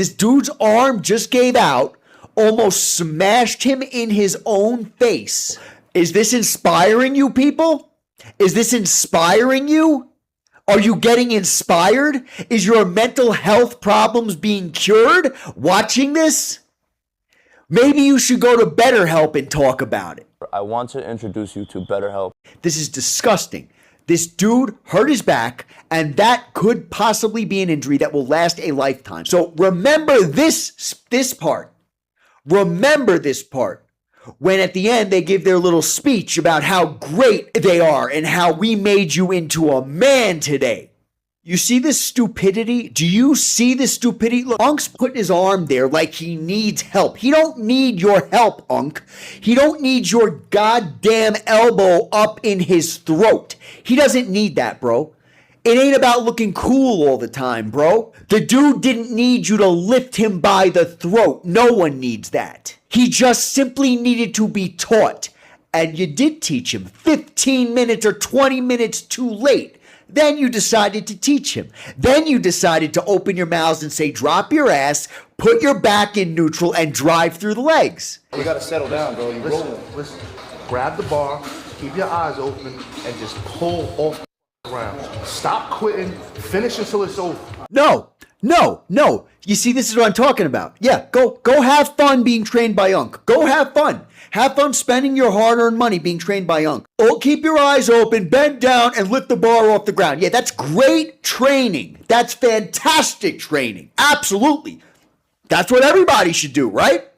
This dude's arm just gave out, almost smashed him in his own face. Is this inspiring you people? Is this inspiring you? Are you getting inspired? Is your mental health problems being cured watching this? Maybe you should go to BetterHelp and talk about it. I want to introduce you to BetterHelp. This is disgusting. This dude hurt his back, and that could possibly be an injury that will last a lifetime. So remember this part. Remember this part. When at the end they give their little speech about how great they are and how we made you into a man today. You see this stupidity? Do you see this stupidity? Look, Unk's putting his arm there like he needs help. He don't need your help, Unk. He don't need your goddamn elbow up in his throat. He doesn't need that, bro. It ain't about looking cool all the time, bro. The dude didn't need you to lift him by the throat. No one needs that. He just simply needed to be taught. And you did teach him 15 minutes or 20 minutes too late. Then you decided to teach him. Then you decided to open your mouths and say, drop your ass, put your back in neutral, and drive through the legs. You gotta settle down, bro. You listen. Grab the bar, keep your eyes open, and just pull off the ground. Stop quitting, finish until it's over. No. You see, this is what I'm talking about. Yeah, go have fun being trained by Unk. Go have fun. Have fun spending your hard-earned money being trained by Unk. Oh, keep your eyes open, bend down, and lift the bar off the ground. Yeah, that's great training. That's fantastic training. Absolutely. That's what everybody should do, right?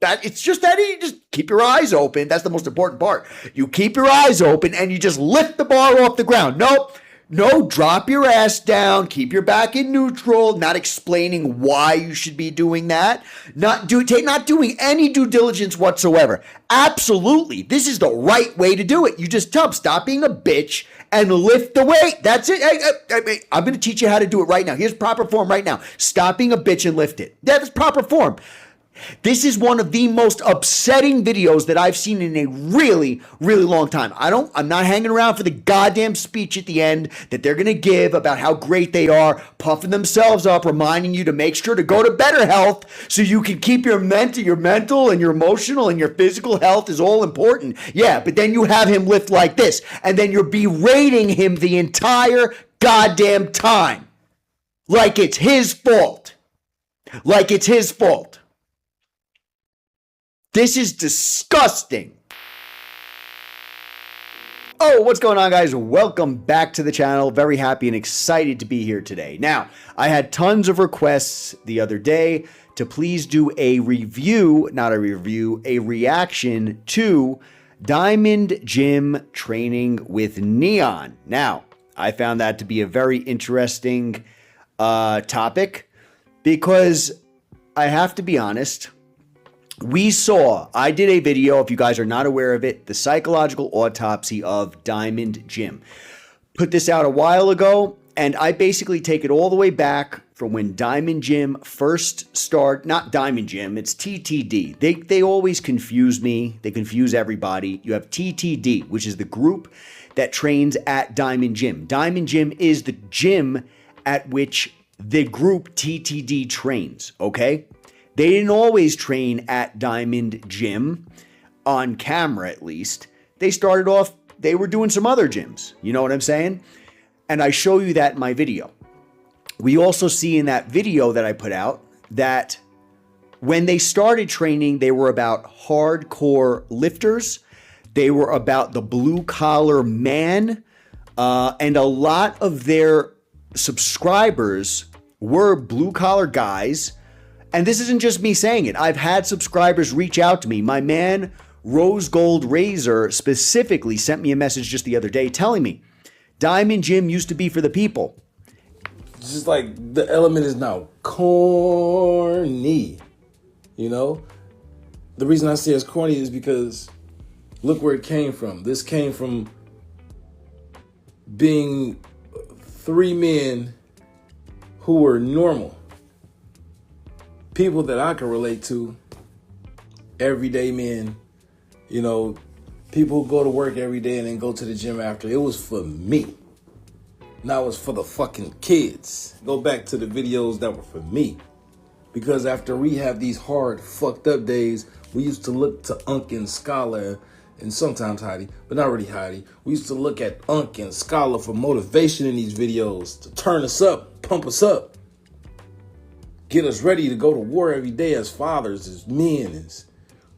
It's just that you just keep your eyes open. That's the most important part. You keep your eyes open and you just lift the bar off the ground. No, drop your ass down, keep your back in neutral, not explaining why you should be doing that, not doing any due diligence whatsoever. Absolutely, this is the right way to do it. You just stop being a bitch and lift the weight. That's it. I'm going to teach you how to do it right now. Here's proper form right now. Stop being a bitch and lift it. That's proper form. This is one of the most upsetting videos that I've seen in a really, really long time. I'm not hanging around for the goddamn speech at the end that they're going to give about how great they are, puffing themselves up, reminding you to make sure to go to BetterHelp so you can keep your mental and your emotional and your physical health is all important. Yeah, but then you have him lift like this, and then you're berating him the entire goddamn time. Like it's his fault. Like it's his fault. This is disgusting. Oh, what's going on, guys? Welcome back to the channel. Very happy and excited to be here today. Now, I had tons of requests the other day to please do a reaction to Diamond Gym training with N3on. Now, I found that to be a very interesting topic because I have to be honest. I did a video, if you guys are not aware of it, the psychological autopsy of Diamond Gym. Put this out a while ago, and I basically take it all the way back from when Diamond Gym first started. Not Diamond Gym, it's TTD. They always confuse me. They confuse everybody. You have TTD, which is the group that trains at Diamond Gym. Diamond Gym is the gym at which the group TTD trains, okay? They didn't always train at Diamond Gym, on camera at least. They started off, they were doing some other gyms. You know what I'm saying? And I show you that in my video. We also see in that video that I put out that when they started training, they were about hardcore lifters. They were about the blue collar man. And a lot of their subscribers were blue collar guys. And this isn't just me saying it. I've had subscribers reach out to me. My man, Rose Gold Razor, specifically sent me a message just the other day telling me, Diamond Gym used to be for the people. It's just like the element is now corny, you know? The reason I say it's corny is because look where it came from. This came from being three men who were normal. People that I can relate to, everyday men, you know, people who go to work every day and then go to the gym after. It was for me. Now it's for the fucking kids. Go back to the videos that were for me. Because after we have these hard, fucked up days, we used to look to Unk and Scholar, and sometimes Haddy, but not really Haddy. We used to look at Unk and Scholar for motivation in these videos, to turn us up, pump us up, get us ready to go to war every day as fathers, as men, as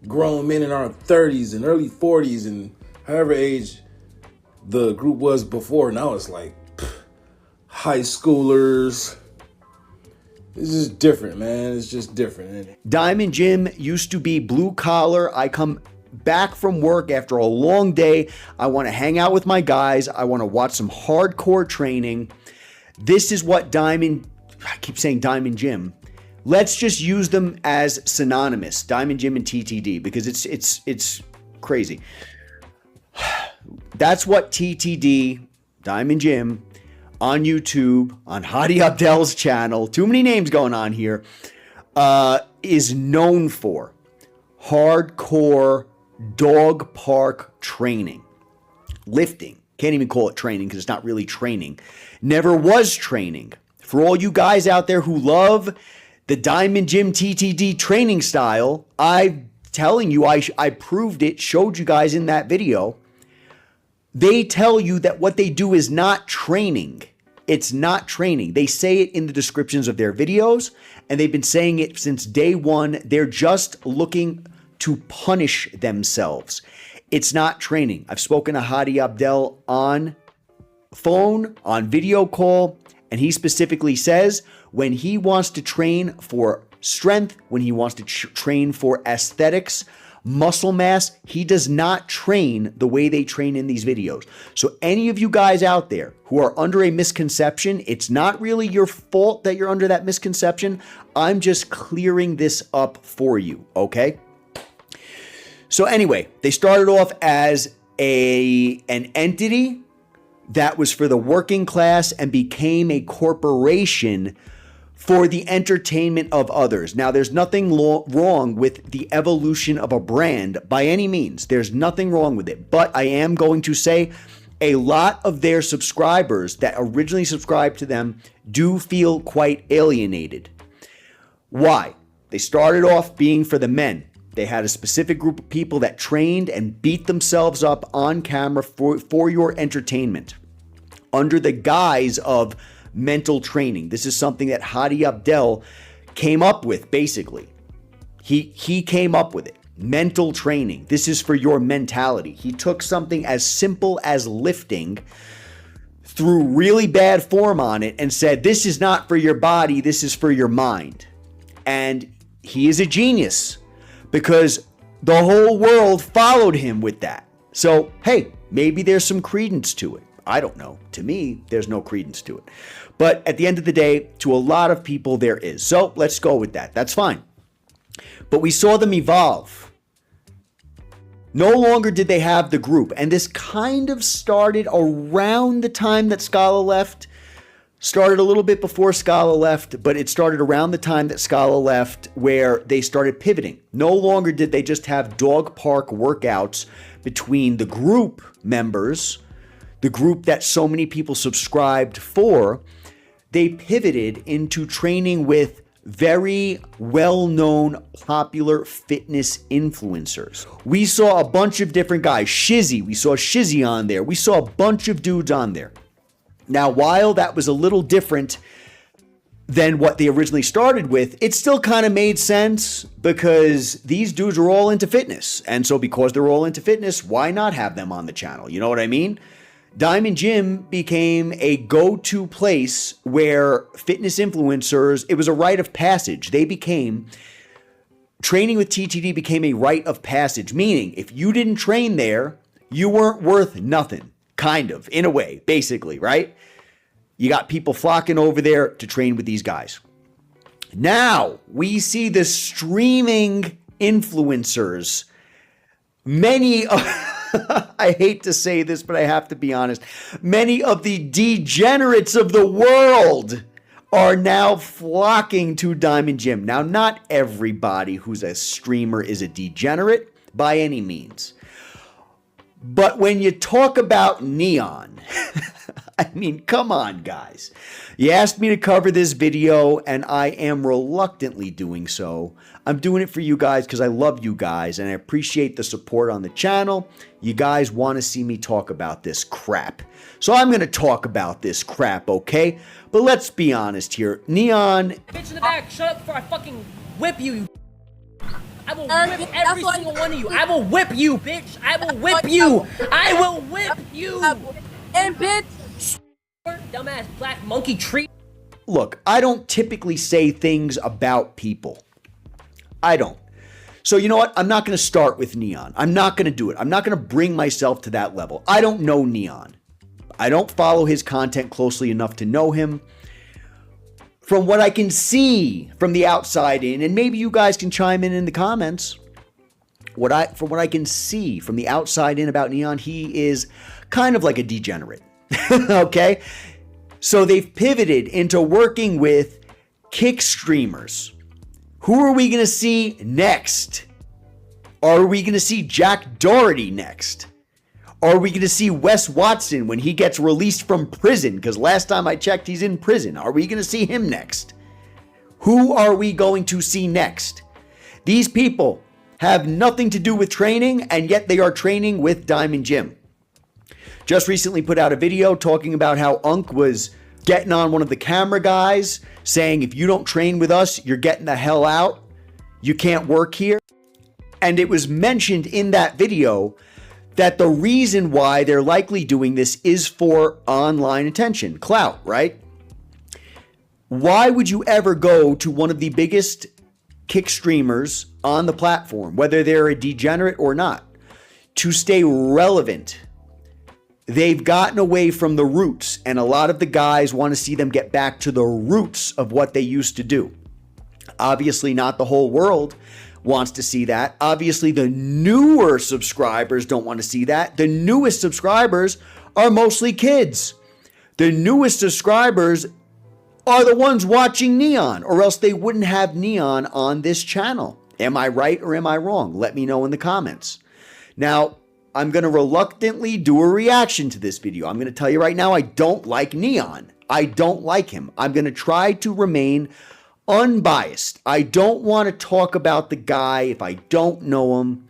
grown men in our 30s and early 40s, and however age the group was before. Now it's like high schoolers. It's just different, man. It's just different. Diamond Jim used to be blue collar. I come back from work after a long day. I want to hang out with my guys. I want to watch some hardcore training. This is what I keep saying Diamond Jim. Let's just use them as synonymous, Diamond Jim and TTD, because it's crazy. That's what TTD, Diamond Jim, on YouTube, on Haddy Abdel's channel, too many names going on here, is known for. Hardcore dog park training. Lifting. Can't even call it training because it's not really training. Never was training. For all you guys out there who love the Diamond Jim TTD training style, I'm telling you, I proved it, showed you guys in that video. They tell you that what they do is not training. It's not training. They say it in the descriptions of their videos, and they've been saying it since day one. They're just looking to punish themselves. It's not training. I've spoken to Haddy Abdel on phone, on video call, and he specifically says when he wants to train for strength, when he wants to train for aesthetics, muscle mass, he does not train the way they train in these videos. So any of you guys out there who are under a misconception, it's not really your fault that you're under that misconception. I'm just clearing this up for you, okay? So anyway, they started off as an entity that was for the working class and became a corporation for the entertainment of others. Now, there's nothing wrong with the evolution of a brand by any means. There's nothing wrong with it. But I am going to say a lot of their subscribers that originally subscribed to them do feel quite alienated. Why? They started off being for the men. They had a specific group of people that trained and beat themselves up on camera for your entertainment under the guise of mental training. This is something that Haddy Abdel came up with, basically. He came up with it. Mental training. This is for your mentality. He took something as simple as lifting, threw really bad form on it, and said, this is not for your body, this is for your mind. And he is a genius because the whole world followed him with that. So, hey, maybe there's some credence to it. I don't know. To me, there's no credence to it. But at the end of the day, to a lot of people, there is. So let's go with that. That's fine. But we saw them evolve. No longer did they have the group. And this kind of started around the time that Scala left. Started a little bit before Scala left, but it started around the time that Scala left where they started pivoting. No longer did they just have dog park workouts between the group members, the group that so many people subscribed for. They pivoted into training with very well-known popular fitness influencers. We saw a bunch of different guys. Shizzy, we saw Shizzy on there. We saw a bunch of dudes on there. Now, while that was a little different than what they originally started with, it still kind of made sense because these dudes are all into fitness. And so because they're all into fitness, why not have them on the channel? You know what I mean? Diamond Gym became a go-to place where fitness influencers, it was a rite of passage. Training with TTD became a rite of passage, meaning if you didn't train there, you weren't worth nothing, kind of, in a way, basically, right? You got people flocking over there to train with these guys. Now, we see the streaming influencers, many of... I hate to say this, but I have to be honest. Many of the degenerates of the world are now flocking to Diamond Gym. Now, not everybody who's a streamer is a degenerate by any means. But when you talk about N3on, I mean, come on, guys. You asked me to cover this video, and I am reluctantly doing so. I'm doing it for you guys because I love you guys, and I appreciate the support on the channel. You guys want to see me talk about this crap. So I'm going to talk about this crap, okay? But let's be honest here. N3on... Bitch in the back, shut up before I fucking whip you. I will whip every single one of you. I will whip you, bitch. I will whip you. I will whip you. And bitch. Dumbass black monkey tree. Look, I don't typically say things about people. I don't. So you know what? I'm not going to start with N3on. I'm not going to do it. I'm not going to bring myself to that level. I don't know N3on. I don't follow his content closely enough to know him. From what I can see from the outside in, and maybe you guys can chime in the comments, from what I can see from the outside in about N3on, he is kind of like a degenerate. Okay? So they've pivoted into working with kick streamers. Who are we going to see next? Are we going to see Jack Doherty next? Are we going to see Wes Watson when he gets released from prison? Because last time I checked, he's in prison. Are we going to see him next? Who are we going to see next? These people have nothing to do with training, and yet they are training with Diamond Jim. Just recently put out a video talking about how Unk was getting on one of the camera guys, saying, if you don't train with us, you're getting the hell out. You can't work here. And it was mentioned in that video that the reason why they're likely doing this is for online attention, clout, right? Why would you ever go to one of the biggest kick streamers on the platform, whether they're a degenerate or not, to stay relevant? They've gotten away from the roots, and a lot of the guys want to see them get back to the roots of what they used to do. Obviously, not the whole world wants to see that. Obviously, the newer subscribers don't want to see that. The newest subscribers are mostly kids. The newest subscribers are the ones watching N3on, or else they wouldn't have N3on on this channel. Am I right or am I wrong? Let me know in the comments. Now, I'm going to reluctantly do a reaction to this video. I'm going to tell you right now, I don't like N3on. I don't like him. I'm going to try to remain unbiased. I don't want to talk about the guy if I don't know him.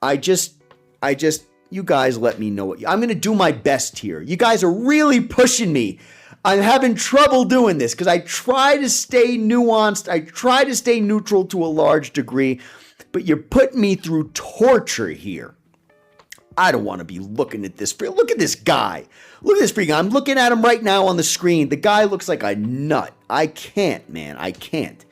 You guys let me know what I'm going to do my best here. You guys are really pushing me. I'm having trouble doing this because I try to stay nuanced. I try to stay neutral to a large degree, but you're putting me through torture here. I don't want to be looking at this. Look at this guy. Look at this freak. I'm looking at him right now on the screen. The guy looks like a nut. I can't, man. I can't.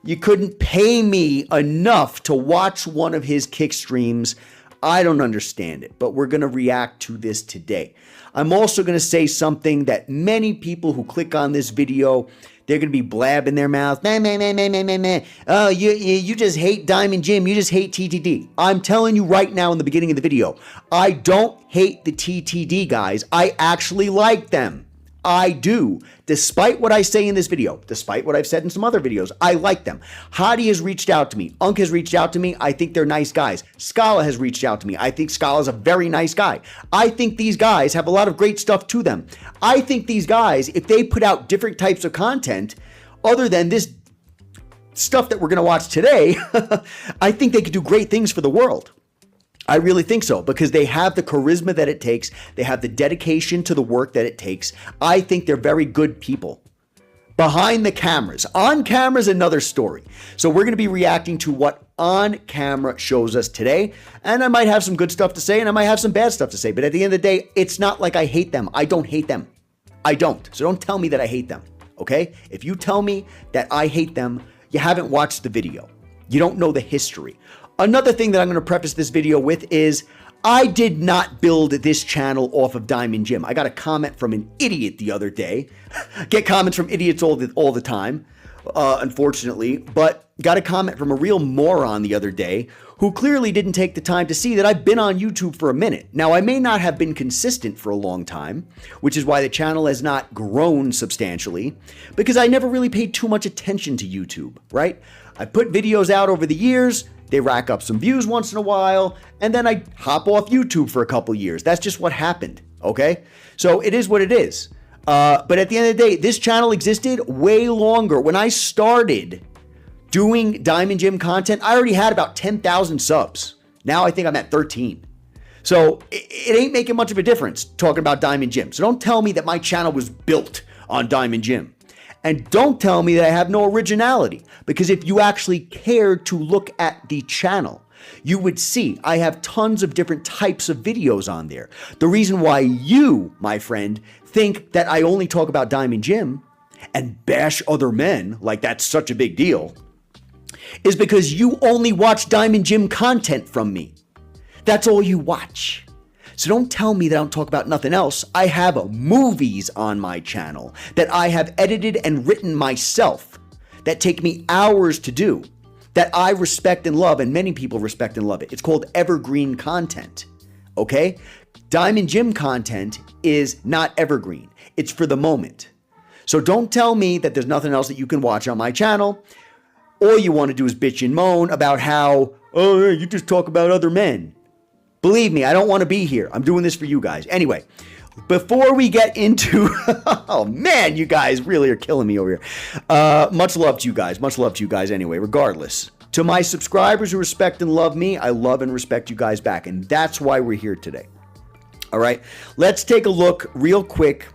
You couldn't pay me enough to watch one of his kick streams. I don't understand it, but we're going to react to this today. I'm also going to say something that many people who click on this video, they're going to be blabbing their mouth. Oh, you just hate Diamond Jim. You just hate TTD. I'm telling you right now in the beginning of the video, I don't hate the TTD guys. I actually like them. I do. Despite what I say in this video, despite what I've said in some other videos, I like them. Haddy has reached out to me. Unk has reached out to me. I think they're nice guys. Scala has reached out to me. I think Scala's a very nice guy. I think these guys have a lot of great stuff to them. I think these guys, if they put out different types of content other than this stuff that we're going to watch today, I think they could do great things for the world. I really think so, because they have the charisma that it takes. They have the dedication to the work that it takes. I think they're very good people. Behind the cameras. On camera is another story. So we're going to be reacting to what on camera shows us today. And I might have some good stuff to say, and I might have some bad stuff to say. But at the end of the day, it's not like I hate them. I don't hate them. I don't. So don't tell me that I hate them, okay? If you tell me that I hate them, you haven't watched the video. You don't know the history. Another thing that I'm going to preface this video with is I did not build this channel off of Diamond Jim. I got a comment from an idiot the other day. Get comments from idiots all the time, unfortunately. But got a comment from a real moron the other day who clearly didn't take the time to see that I've been on YouTube for a minute. Now, I may not have been consistent for a long time, which is why the channel has not grown substantially, because I never really paid too much attention to YouTube, right? I put videos out over the years. They rack up some views once in a while, and then I hop off YouTube for a couple years. That's just what happened. Okay? So it is what it is. But at the end of the day, this channel existed way longer. When I started doing Diamond Gym content, I already had about 10,000 subs. Now I think I'm at 13. So it ain't making much of a difference talking about Diamond Gym. So don't tell me that my channel was built on Diamond Gym. And don't tell me that I have no originality. Because if you actually cared to look at the channel, you would see I have tons of different types of videos on there. The reason why you, my friend, think that I only talk about Diamond Gym and bash other men like that's such a big deal is because you only watch Diamond Gym content from me. That's all you watch. So don't tell me that I don't talk about nothing else. I have movies on my channel that I have edited and written myself that take me hours to do, that I respect and love, and many people respect and love it. It's called evergreen content, okay? Diamond Gym content is not evergreen. It's for the moment. So don't tell me that there's nothing else that you can watch on my channel. All you want to do is bitch and moan about how, oh, you just talk about other men. Believe me, I don't want to be here. I'm doing this for you guys. Anyway, before we get into, oh man, you guys really are killing me over here. Much love to you guys. Much love to you guys anyway, regardless. To my subscribers who respect and love me, I love and respect you guys back. And that's why we're here today. All right, let's take a look real quick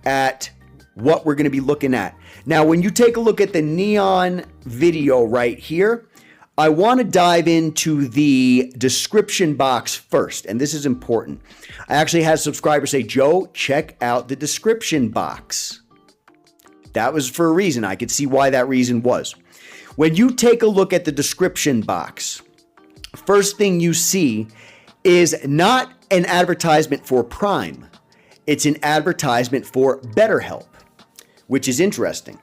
at what we're going to be looking at. Now, when you take a look at the N3on video right here, I want to dive into the description box first, and this is important. I actually had subscribers say, Joe, check out the description box. That was for a reason. I could see why that reason was. When you take a look at the description box, first thing you see is not an advertisement for Prime. It's an advertisement for BetterHelp, which is interesting.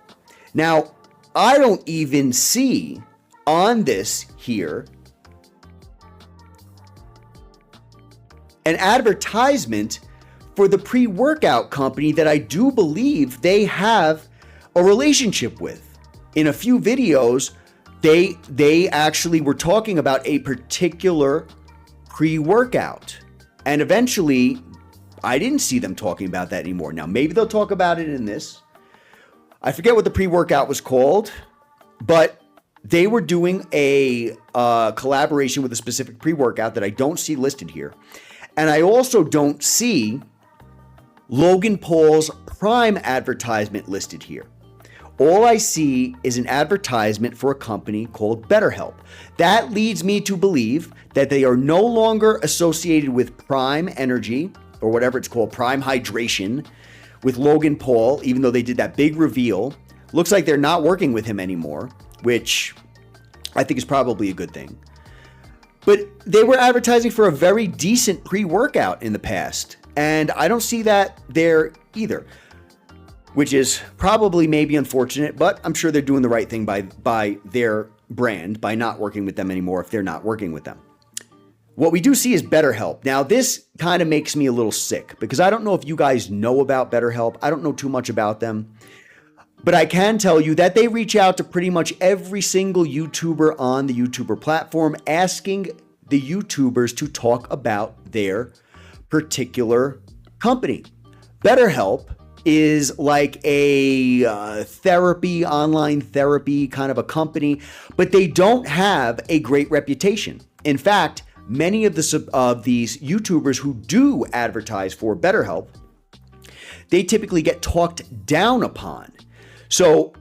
Now, I don't even see on this here an advertisement for the pre-workout company that I do believe they have a relationship with. In a few videos, they actually were talking about a particular pre-workout. And eventually, I didn't see them talking about that anymore. Now, maybe they'll talk about it in this. I forget what the pre-workout was called, but they were doing a collaboration with a specific pre-workout that I don't see listed here. And I also don't see Logan Paul's Prime advertisement listed here. All I see is an advertisement for a company called BetterHelp. That leads me to believe that they are no longer associated with Prime Energy, or whatever it's called, Prime Hydration, with Logan Paul, even though they did that big reveal. Looks like they're not working with him anymore, which I think is probably a good thing. But they were advertising for a very decent pre-workout in the past, and I don't see that there either, which is probably maybe unfortunate, but I'm sure they're doing the right thing by their brand, by not working with them anymore if they're not working with them. What we do see is BetterHelp. Now, this kind of makes me a little sick because I don't know if you guys know about BetterHelp. I don't know too much about them. But I can tell you that they reach out to pretty much every single YouTuber on the YouTuber platform, asking the YouTubers to talk about their particular company. BetterHelp is like a online therapy kind of a company, but they don't have a great reputation. In fact, many of these YouTubers who do advertise for BetterHelp, they typically get talked down upon. So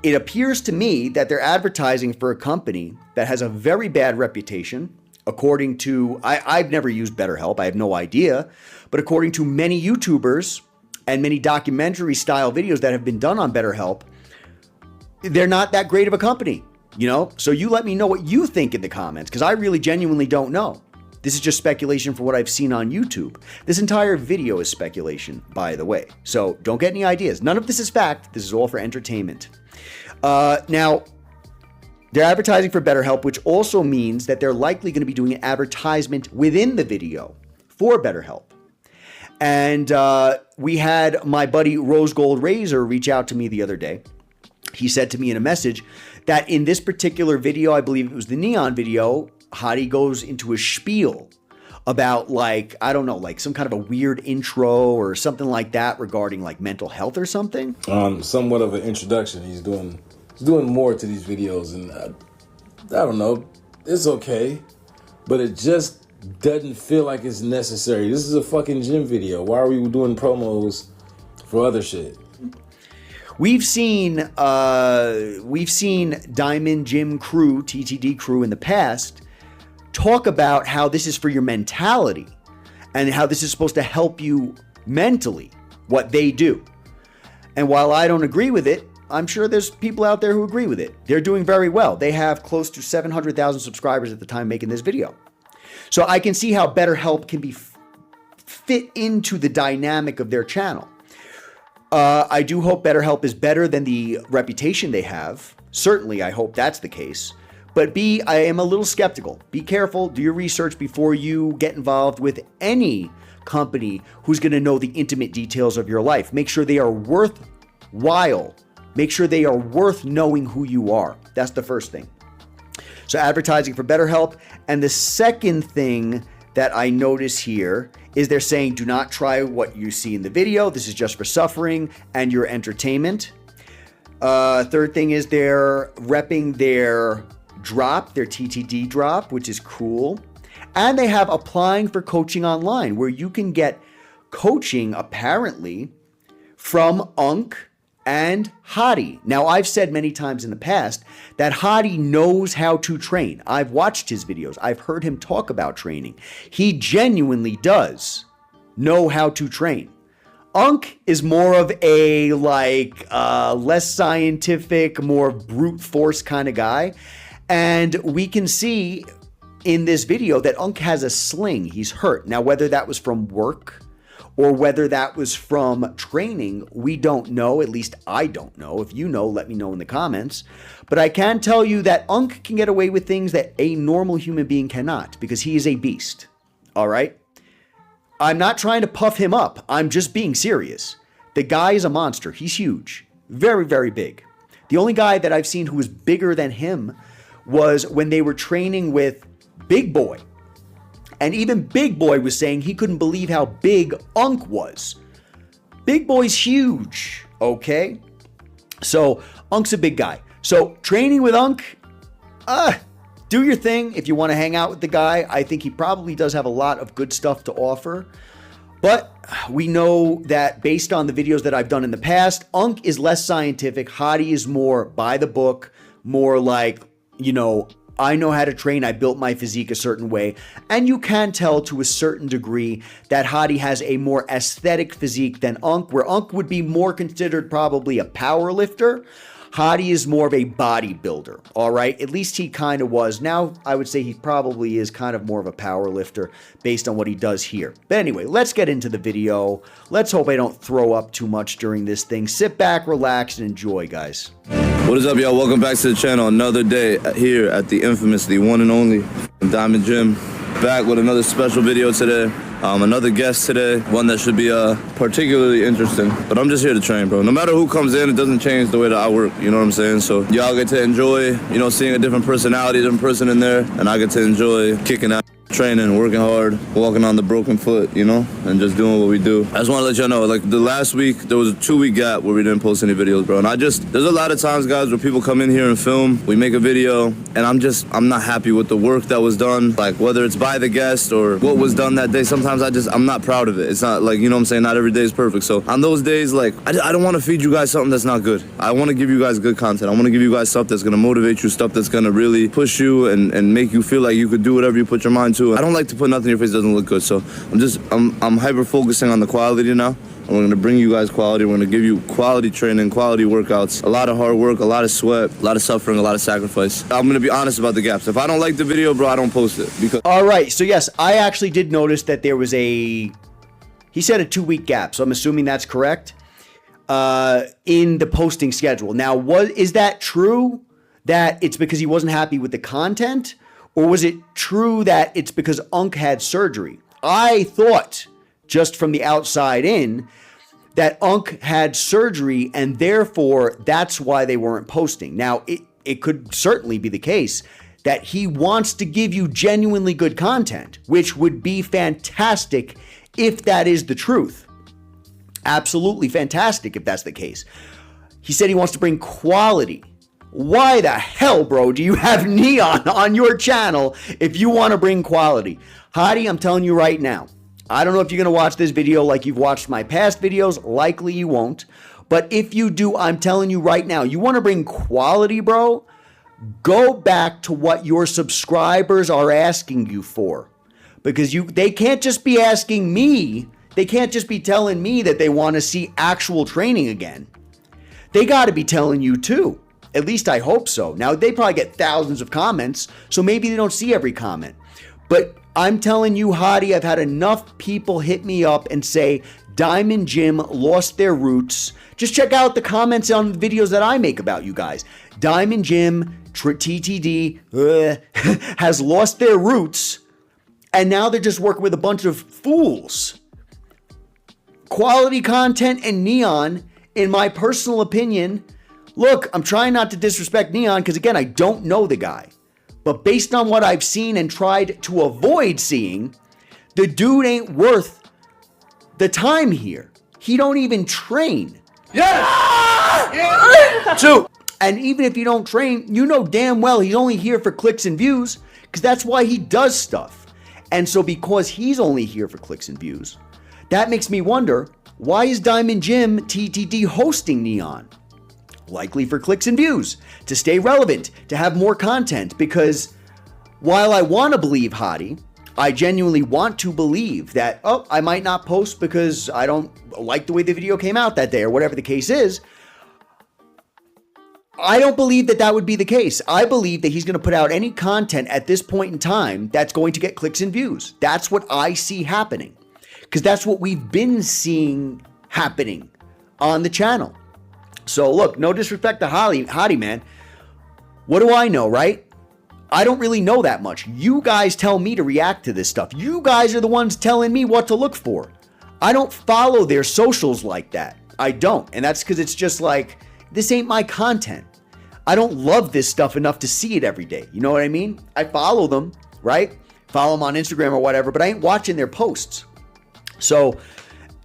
it appears to me that they're advertising for a company that has a very bad reputation. According to, I've never used BetterHelp, I have no idea, but according to many YouTubers and many documentary style videos that have been done on BetterHelp, they're not that great of a company, you know? So you let me know what you think in the comments, because I really genuinely don't know. This is just speculation for what I've seen on YouTube. This entire video is speculation, by the way. So don't get any ideas. None of this is fact. This is all for entertainment. Now, they're advertising for BetterHelp, which also means that they're likely going to be doing an advertisement within the video for BetterHelp. And we had my buddy Rose Gold Razor reach out to me the other day. He said to me in a message that in this particular video, I believe it was the N3on video, Haddy goes into a spiel about like, I don't know, like some kind of a weird intro or something like that regarding like mental health or something? Somewhat of an introduction. He's doing more to these videos, and I don't know, it's okay, but it just doesn't feel like it's necessary. This is a fucking gym video. Why are we doing promos for other shit? We've seen Diamond Gym Crew, TTD Crew in the past talk about how this is for your mentality and how this is supposed to help you mentally, what they do. And while I don't agree with it, I'm sure there's people out there who agree with it. They're doing very well. They have close to 700,000 subscribers at the time making this video. So I can see how BetterHelp can be fit into the dynamic of their channel. I do hope BetterHelp is better than the reputation they have. Certainly, I hope that's the case. But B, I am a little skeptical. Be careful, do your research before you get involved with any company who's going to know the intimate details of your life. Make sure they are worthwhile. Make sure they are worth knowing who you are. That's the first thing. So advertising for BetterHelp. And the second thing that I notice here is they're saying do not try what you see in the video. This is just for suffering and your entertainment. Third thing is they're repping their drop, their TTD drop, which is cool. And they have applying for coaching online, where you can get coaching apparently from Unk and Haddy. Now, I've said many times in the past that Haddy knows how to train. I've watched his videos. I've heard him talk about training. He genuinely does know how to train. Unk is more of a less scientific, more brute force kind of guy. And we can see in this video that Unk has a sling. He's hurt. Now, whether that was from work or whether that was from training, we don't know. At least I don't know. If you know, let me know in the comments. But I can tell you that Unk can get away with things that a normal human being cannot, because he is a beast. All right? I'm not trying to puff him up. I'm just being serious. The guy is a monster. He's huge. Very, very big. The only guy that I've seen who was bigger than him was when they were training with Big Boy. And even Big Boy was saying he couldn't believe how big Unk was. Big Boy's huge, okay? So Unk's a big guy. So training with Unk, do your thing if you want to hang out with the guy. I think he probably does have a lot of good stuff to offer. But we know that based on the videos that I've done in the past, Unk is less scientific. Haddy is more by the book, more like, you know, I know how to train. I built my physique a certain way. And you can tell to a certain degree that Haddy has a more aesthetic physique than Unk, where Unk would be more considered probably a power lifter. Haddy is more of a bodybuilder, all right? At least he kind of was. Now, I would say he probably is kind of more of a power lifter based on what he does here. But anyway, let's get into the video. Let's hope I don't throw up too much during this thing. Sit back, relax, and enjoy, guys. What is up, y'all? Welcome back to the channel. Another day here at the infamous, the one and only Diamond Gym. Back with another special video today. Another guest today, one that should be particularly interesting. But I'm just here to train, bro. No matter who comes in, it doesn't change the way that I work. You know what I'm saying? So y'all get to enjoy, you know, seeing a different personality, different person in there. And I get to enjoy kicking out, training, working hard, walking on the broken foot, you know, and just doing what we do. I just want to let y'all know, like the last week, there was a 2-week gap where we didn't post any videos, bro. And there's a lot of times, guys, where people come in here and film, we make a video, and I'm not happy with the work that was done, like whether it's by the guest or what was done that day. Sometimes I'm not proud of it. It's not like, you know what I'm saying, not every day is perfect. So on those days, like, I don't want to feed you guys something that's not good. I want to give you guys good content. I want to give you guys stuff that's going to motivate you, stuff that's going to really push you and make you feel like you could do whatever you put your mind to. I don't like to put nothing in your face that doesn't look good. So I'm hyper focusing on the quality now. And we're gonna bring you guys quality. We're gonna give you quality training, quality workouts, a lot of hard work, a lot of sweat, a lot of suffering, a lot of sacrifice. I'm gonna be honest about the gaps. If I don't like the video, bro, I don't post it. Because all right, so yes, I actually did notice that there was he said a 2-week gap, so I'm assuming that's correct, in the posting schedule. Now, is that true that it's because he wasn't happy with the content? Or was it true that it's because Unk had surgery? I thought, just from the outside in, that Unk had surgery and therefore that's why they weren't posting. Now, it could certainly be the case that he wants to give you genuinely good content, which would be fantastic if that is the truth. Absolutely fantastic if that's the case. He said he wants to bring quality. Why the hell, bro, do you have N3on on your channel if you want to bring quality? Haddy, I'm telling you right now, I don't know if you're going to watch this video like you've watched my past videos. Likely you won't. But if you do, I'm telling you right now, you want to bring quality, bro? Go back to what your subscribers are asking you for. Because they can't just be asking me. They can't just be telling me that they want to see actual training again. They got to be telling you too. At least I hope so. Now, they probably get thousands of comments, so maybe they don't see every comment. But I'm telling you, Haddy, I've had enough people hit me up and say Diamond Gym lost their roots. Just check out the comments on the videos that I make about you guys. Diamond Gym, TTD, has lost their roots, and now they're just working with a bunch of fools. Quality content and N3on, in my personal opinion, look, I'm trying not to disrespect N3on because, again, I don't know the guy. But based on what I've seen and tried to avoid seeing, the dude ain't worth the time here. He don't even train. Yes! Yeah! Two. And even if you don't train, you know damn well he's only here for clicks and views because that's why he does stuff. And so because he's only here for clicks and views, that makes me wonder, why is Diamond Gym TTD hosting N3on? Likely for clicks and views, to stay relevant, to have more content, because while I want to believe Haddy, I genuinely want to believe that, oh, I might not post because I don't like the way the video came out that day or whatever the case is. I don't believe that that would be the case. I believe that he's going to put out any content at this point in time that's going to get clicks and views. That's what I see happening, because that's what we've been seeing happening on the channel. So look, no disrespect to Haddy, man. What do I know, right? I don't really know that much. You guys tell me to react to this stuff. You guys are the ones telling me what to look for. I don't follow their socials like that. I don't. And that's because it's just like, this ain't my content. I don't love this stuff enough to see it every day. You know what I mean? I follow them, right? Follow them on Instagram or whatever, but I ain't watching their posts. So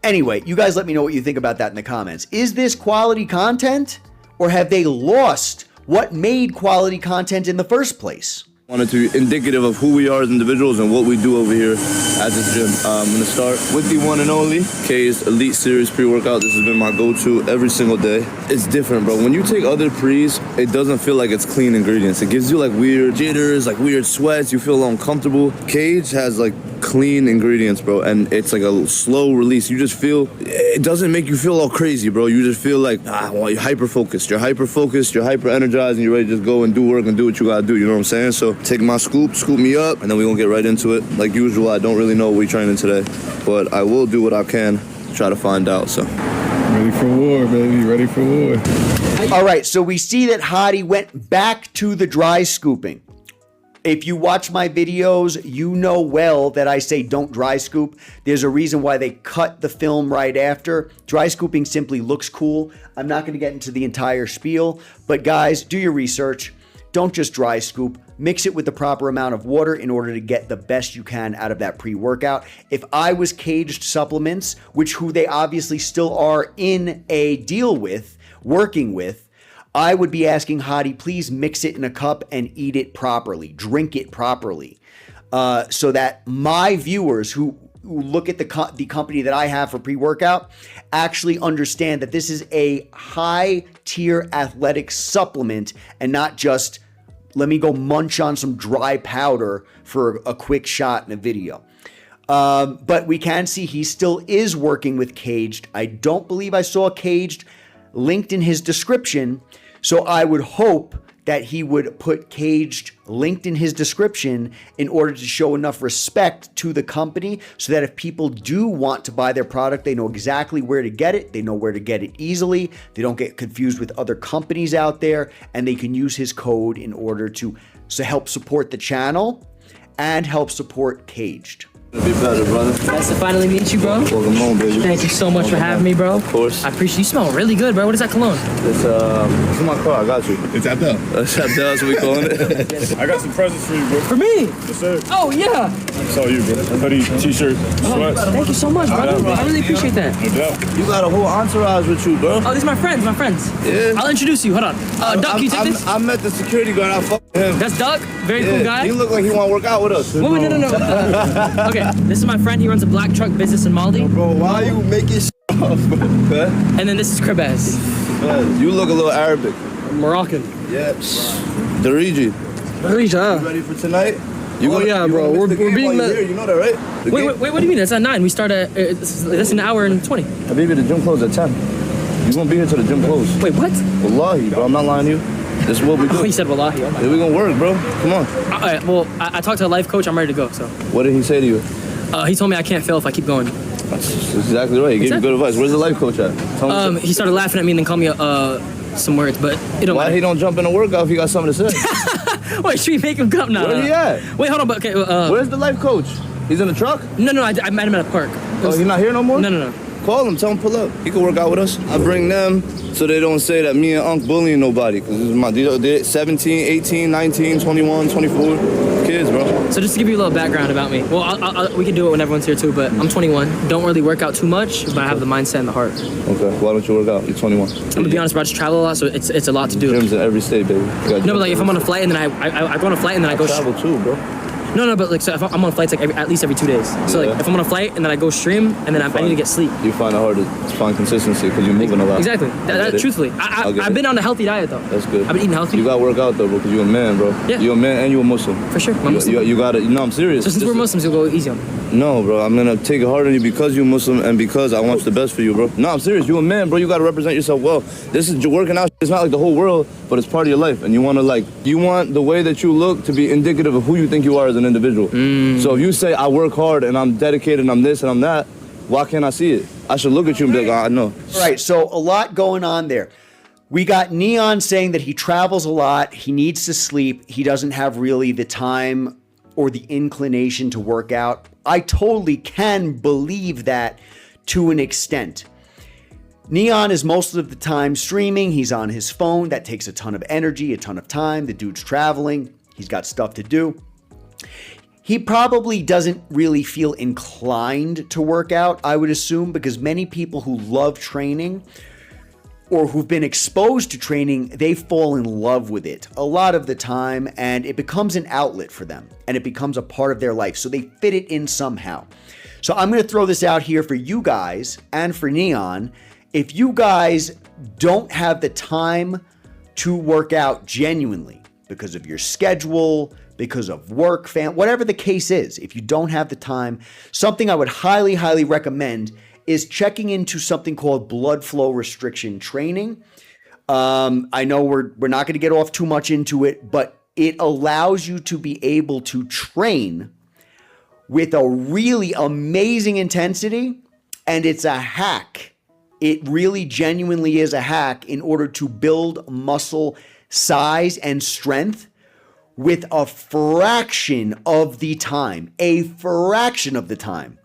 anyway, you guys let me know what you think about that in the comments. Is this quality content, or have they lost what made quality content in the first place? Wanted to be indicative of who we are as individuals and what we do over here at this gym. I'm going to start with the one and only K's Elite Series pre-workout. This has been my go-to every single day. It's different, bro. When you take other pre's, it doesn't feel like it's clean ingredients. It gives you like weird jitters, like weird sweats. You feel uncomfortable. Cage has like clean ingredients, bro, and it's like a slow release. You just feel, it doesn't make you feel all crazy, bro. You just feel like, well, you're hyper-focused. You're hyper-focused, you're hyper-energized, and you're ready to just go and do work and do what you gotta do. You know what I'm saying? So take my scoop me up, and then we're gonna get right into it. Like usual, I don't really know what we're training today, but I will do what I can to try to find out. So ready for war, baby. Ready for war. All right, so we see that Haddy went back to the dry scooping. If you watch my videos, you know well that I say don't dry scoop. There's a reason why they cut the film right after. Dry scooping simply looks cool. I'm not going to get into the entire spiel, but guys, do your research. Don't just dry scoop. Mix it with the proper amount of water in order to get the best you can out of that pre-workout. If I was Caged Supplements, who they obviously still are in a deal with, working with, I would be asking Haddy, please mix it in a cup and eat it properly, drink it properly, so that my viewers who look at the company that I have for pre-workout actually understand that this is a high-tier athletic supplement and not just, let me go munch on some dry powder for a quick shot in a video. But we can see he still is working with Caged. I don't believe I saw Caged linked in his description, so I would hope that he would put Caged linked in his description in order to show enough respect to the company so that if people do want to buy their product, they know exactly where to get it. They know where to get it easily. They don't get confused with other companies out there, and they can use his code in order to help support the channel and help support Caged. Be better, brother. Nice to finally meet you, bro. Welcome home, baby. Thank you so much for having me, bro. Of course. I appreciate you. Smell really good, bro. What is that cologne? It's in my car. I got you. It's Abdel. That's Abdel, that's what we calling it. I got some presents for you, bro. For me? Yes, sir. Oh, yeah. It's all you, bro. Hoodie, t-shirt, sweats. Thank you so much, brother. I really appreciate that. No doubt. You got a whole entourage with you, bro. Oh, these are my friends. Yeah. I'll introduce you. Hold on. Duck, can you take this? I met the security guard. I fucked with him. That's Duck. Very cool guy. He look like he want to work out with us. Wait, no. Okay, this is my friend. He runs a black truck business in Maldi. Bro, why you making shit up, bro? And then this is Kribaz. You look a little Arabic. Moroccan. Yeah. Dariji. Marija. You ready for tonight? Yeah, bro. We're being here. You know that, right? Wait, what do you mean? It's at 9. We start at, that's an hour and 20. Habibi, the gym closed at 10. You gonna be here till the gym closed. Wait, what? Wallahi, bro. I'm not lying to you. This is what we do. Oh, he said wallahi. Oh my Yeah, we gonna work, bro. Come on. All right, well, I talked to a life coach. I'm ready to go, so. What did he say to you? He told me I can't fail if I keep going. That's exactly right. He gave you good advice. Where's the life coach at? Tell me He started laughing at me and then called me some words, but it don't why matter. he don't jump in a workout if he got something to say? Wait, should we make him come now? Where he at? Wait, hold on, but okay. Where's the life coach? He's in the truck? No, I met him at a park. Oh, he's not here no more? No. Call him, tell him pull up. He can work out with us. I bring them so they don't say that me and Unk bullying nobody. Because they're 17, 18, 19, 21, 24 kids, bro. So just to give you a little background about me. Well, we can do it when everyone's here too, but I'm 21. Don't really work out too much, but I have the mindset and the heart. Okay, why don't you work out? You're 21. I'm gonna be honest, bro, I just travel a lot, so it's a lot to do. Gyms in every state, baby. No, but like if I'm on a flight and then I go on a flight and then I go... travel too, bro. No, but like, so if I'm on flights like at least every 2 days. So like if I'm on a flight and then I go stream and then I need to get sleep. You find it hard to find consistency because you're moving a lot. Exactly. Truthfully. I've been on a healthy diet though. That's good. I've been eating healthy. You gotta work out though, bro, because you're a man, bro. Yeah. You're a man and you're a Muslim. For sure. I'm Muslim. You gotta, no, I'm serious. So since we're Muslims, you'll go easy on me. No, bro, I'm gonna take it hard on you because you're Muslim and because I want the best for you, bro. No, I'm serious. You're a man, bro. You gotta represent yourself well. This is working out. It's not like the whole world, but it's part of your life. And you want the way that you look to be indicative of who you think you are as an individual. So if you say, I work hard and I'm dedicated and I'm this and I'm that, why can't I see it? I should look at you and be like, I know. All right, so a lot going on there. We got N3on saying that he travels a lot, he needs to sleep, he doesn't have really the time or the inclination to work out. I totally can believe that to an extent. N3on is most of the time streaming, he's on his phone, that takes a ton of energy, a ton of time, the dude's traveling, he's got stuff to do. He probably doesn't really feel inclined to work out, I would assume, because many people who love training or who've been exposed to training, they fall in love with it a lot of the time, and it becomes an outlet for them, and it becomes a part of their life, so they fit it in somehow. So I'm going to throw this out here for you guys and for N3on. If you guys don't have the time to work out genuinely because of your schedule, because of work, whatever the case is, if you don't have the time, something I would highly, highly recommend is checking into something called blood flow restriction training. I know we're not going to get off too much into it, but it allows you to be able to train with a really amazing intensity, and it's a hack. It really genuinely is a hack in order to build muscle size and strength with a fraction of the time. A fraction of the time.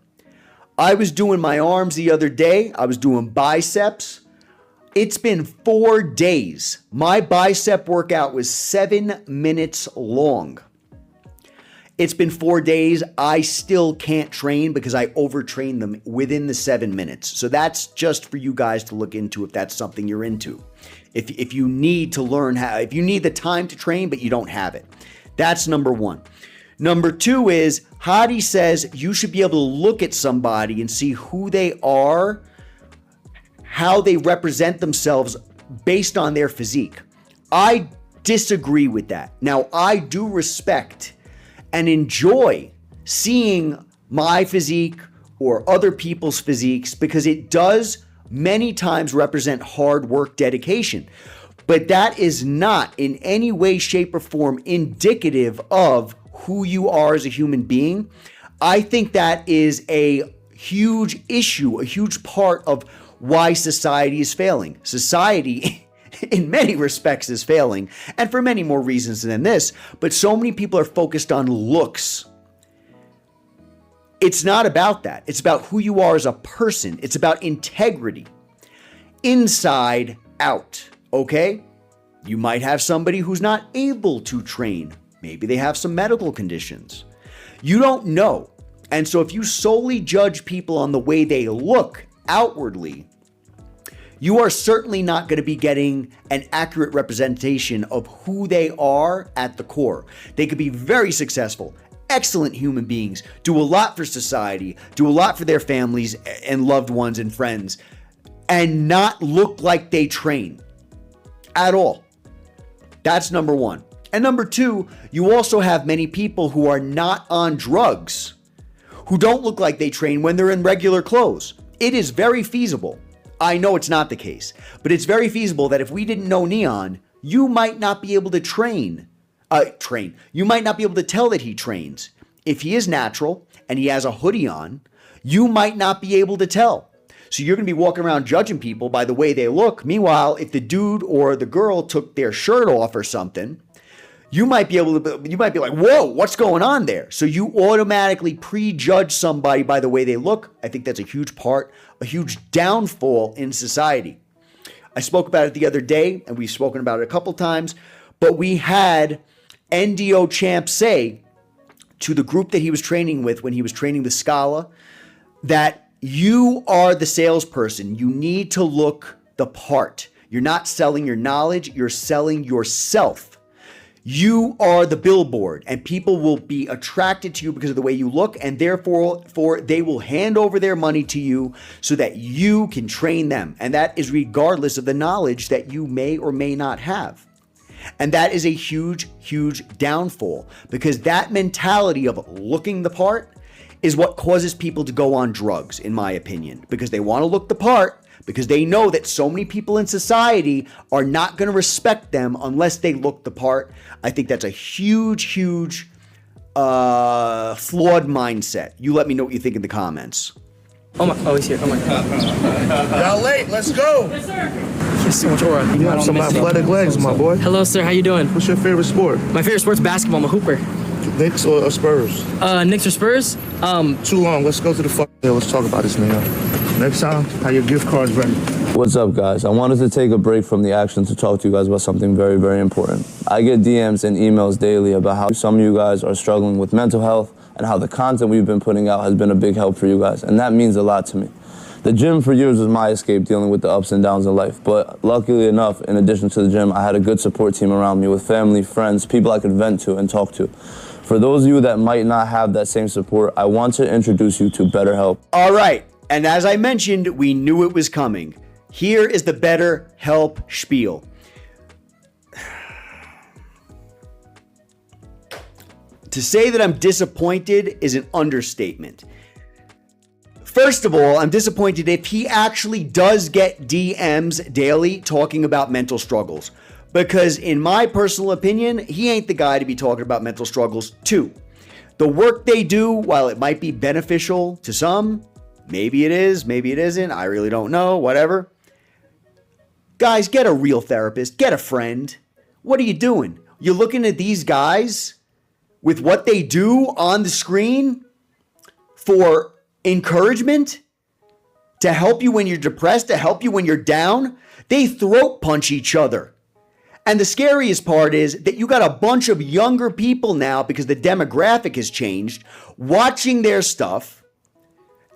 I was doing my arms the other day. I was doing biceps. It's been 4 days. My bicep workout was 7 minutes long. It's been 4 days. I still can't train because I overtrain them within the 7 minutes. So that's just for you guys to look into if that's something you're into. If you need to learn how, if you need the time to train, but you don't have it. That's number one. Number two is, Haddy says you should be able to look at somebody and see who they are, how they represent themselves based on their physique. I disagree with that. Now, I do respect and enjoy seeing my physique or other people's physiques because it does many times represent hard work, dedication. But that is not in any way, shape, or form indicative of who you are as a human being. I think that is a huge issue, a huge part of why society is failing. Society, in many respects, is failing, and for many more reasons than this, but so many people are focused on looks It's not about that. It's about who you are as a person. It's about integrity. Inside out, okay? You might have somebody who's not able to train. Maybe they have some medical conditions. You don't know. And so if you solely judge people on the way they look outwardly, you are certainly not going to be getting an accurate representation of who they are at the core. They could be very successful, excellent human beings, do a lot for society, do a lot for their families and loved ones and friends, and not look like they train at all. That's number one. And number two, you also have many people who are not on drugs, who don't look like they train when they're in regular clothes. It is very feasible. I know it's not the case, but it's very feasible that if we didn't know N3on, you might not be able to train. You might not be able to tell that he trains. If he is natural and he has a hoodie on, you might not be able to tell. So you're going to be walking around judging people by the way they look. Meanwhile, if the dude or the girl took their shirt off or something, you might be like, whoa, what's going on there? So you automatically prejudge somebody by the way they look. I think that's a huge part, a huge downfall in society. I spoke about it the other day, and we've spoken about it a couple times, but we had NDO champ say to the group that he was training with when he was training the Scala that you are the salesperson. You need to look the part. You're not selling your knowledge, you're selling yourself. You are the billboard, and people will be attracted to you because of the way you look, and therefore they will hand over their money to you so that you can train them. And that is regardless of the knowledge that you may or may not have. And that is a huge, huge downfall, because that mentality of looking the part is what causes people to go on drugs, in my opinion, because they want to look the part, because they know that so many people in society are not going to respect them unless they look the part. I think that's a huge, huge flawed mindset. You let me know what you think in the comments. Oh, he's here. Oh my God. Y'all late. Let's go. Yes, sir. Here's so much aura. You have some athletic legs, my boy. Hello, sir. How you doing? What's your favorite sport? My favorite sport's basketball. I'm a hooper. Knicks or Spurs? Knicks or Spurs? Too long. Let's go to the fuck. Let's talk about this, man. Next time, have your gift cards ready. What's up, guys? I wanted to take a break from the action to talk to you guys about something very, very important. I get DMs and emails daily about how some of you guys are struggling with mental health and how the content we've been putting out has been a big help for you guys, and that means a lot to me. The gym for years was my escape dealing with the ups and downs of life, but luckily enough, in addition to the gym, I had a good support team around me with family, friends, people I could vent to and talk to. For those of you that might not have that same support, I want to introduce you to BetterHelp. All right. And as I mentioned, we knew it was coming. Here is the BetterHelp spiel. To say that I'm disappointed is an understatement. First of all, I'm disappointed if he actually does get DMs daily talking about mental struggles. Because in my personal opinion, he ain't the guy to be talking about mental struggles too. The work they do, while it might be beneficial to some, maybe it is, maybe it isn't, I really don't know, whatever. Guys, get a real therapist, get a friend. What are you doing? You're looking at these guys with what they do on the screen for encouragement, to help you when you're depressed, to help you when you're down. They throat punch each other. And the scariest part is that you got a bunch of younger people now, because the demographic has changed, watching their stuff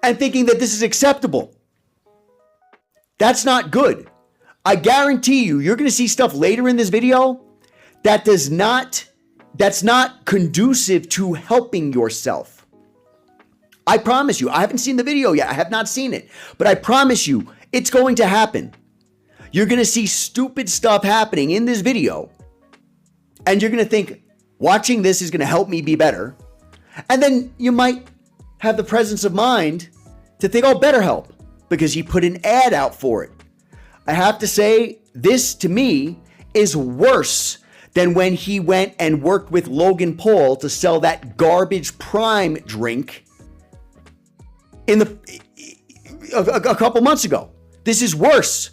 and thinking that this is acceptable. That's not good. I guarantee you're going to see stuff later in this video that's not conducive to helping yourself. I promise you. I haven't seen the video yet. I have not seen it. But I promise you, it's going to happen. You're going to see stupid stuff happening in this video. And you're going to think, watching this is going to help me be better. And then you might have the presence of mind to think, oh, BetterHelp, because he put an ad out for it. I have to say, this to me is worse than when he went and worked with Logan Paul to sell that garbage Prime drink a couple months ago. This is worse.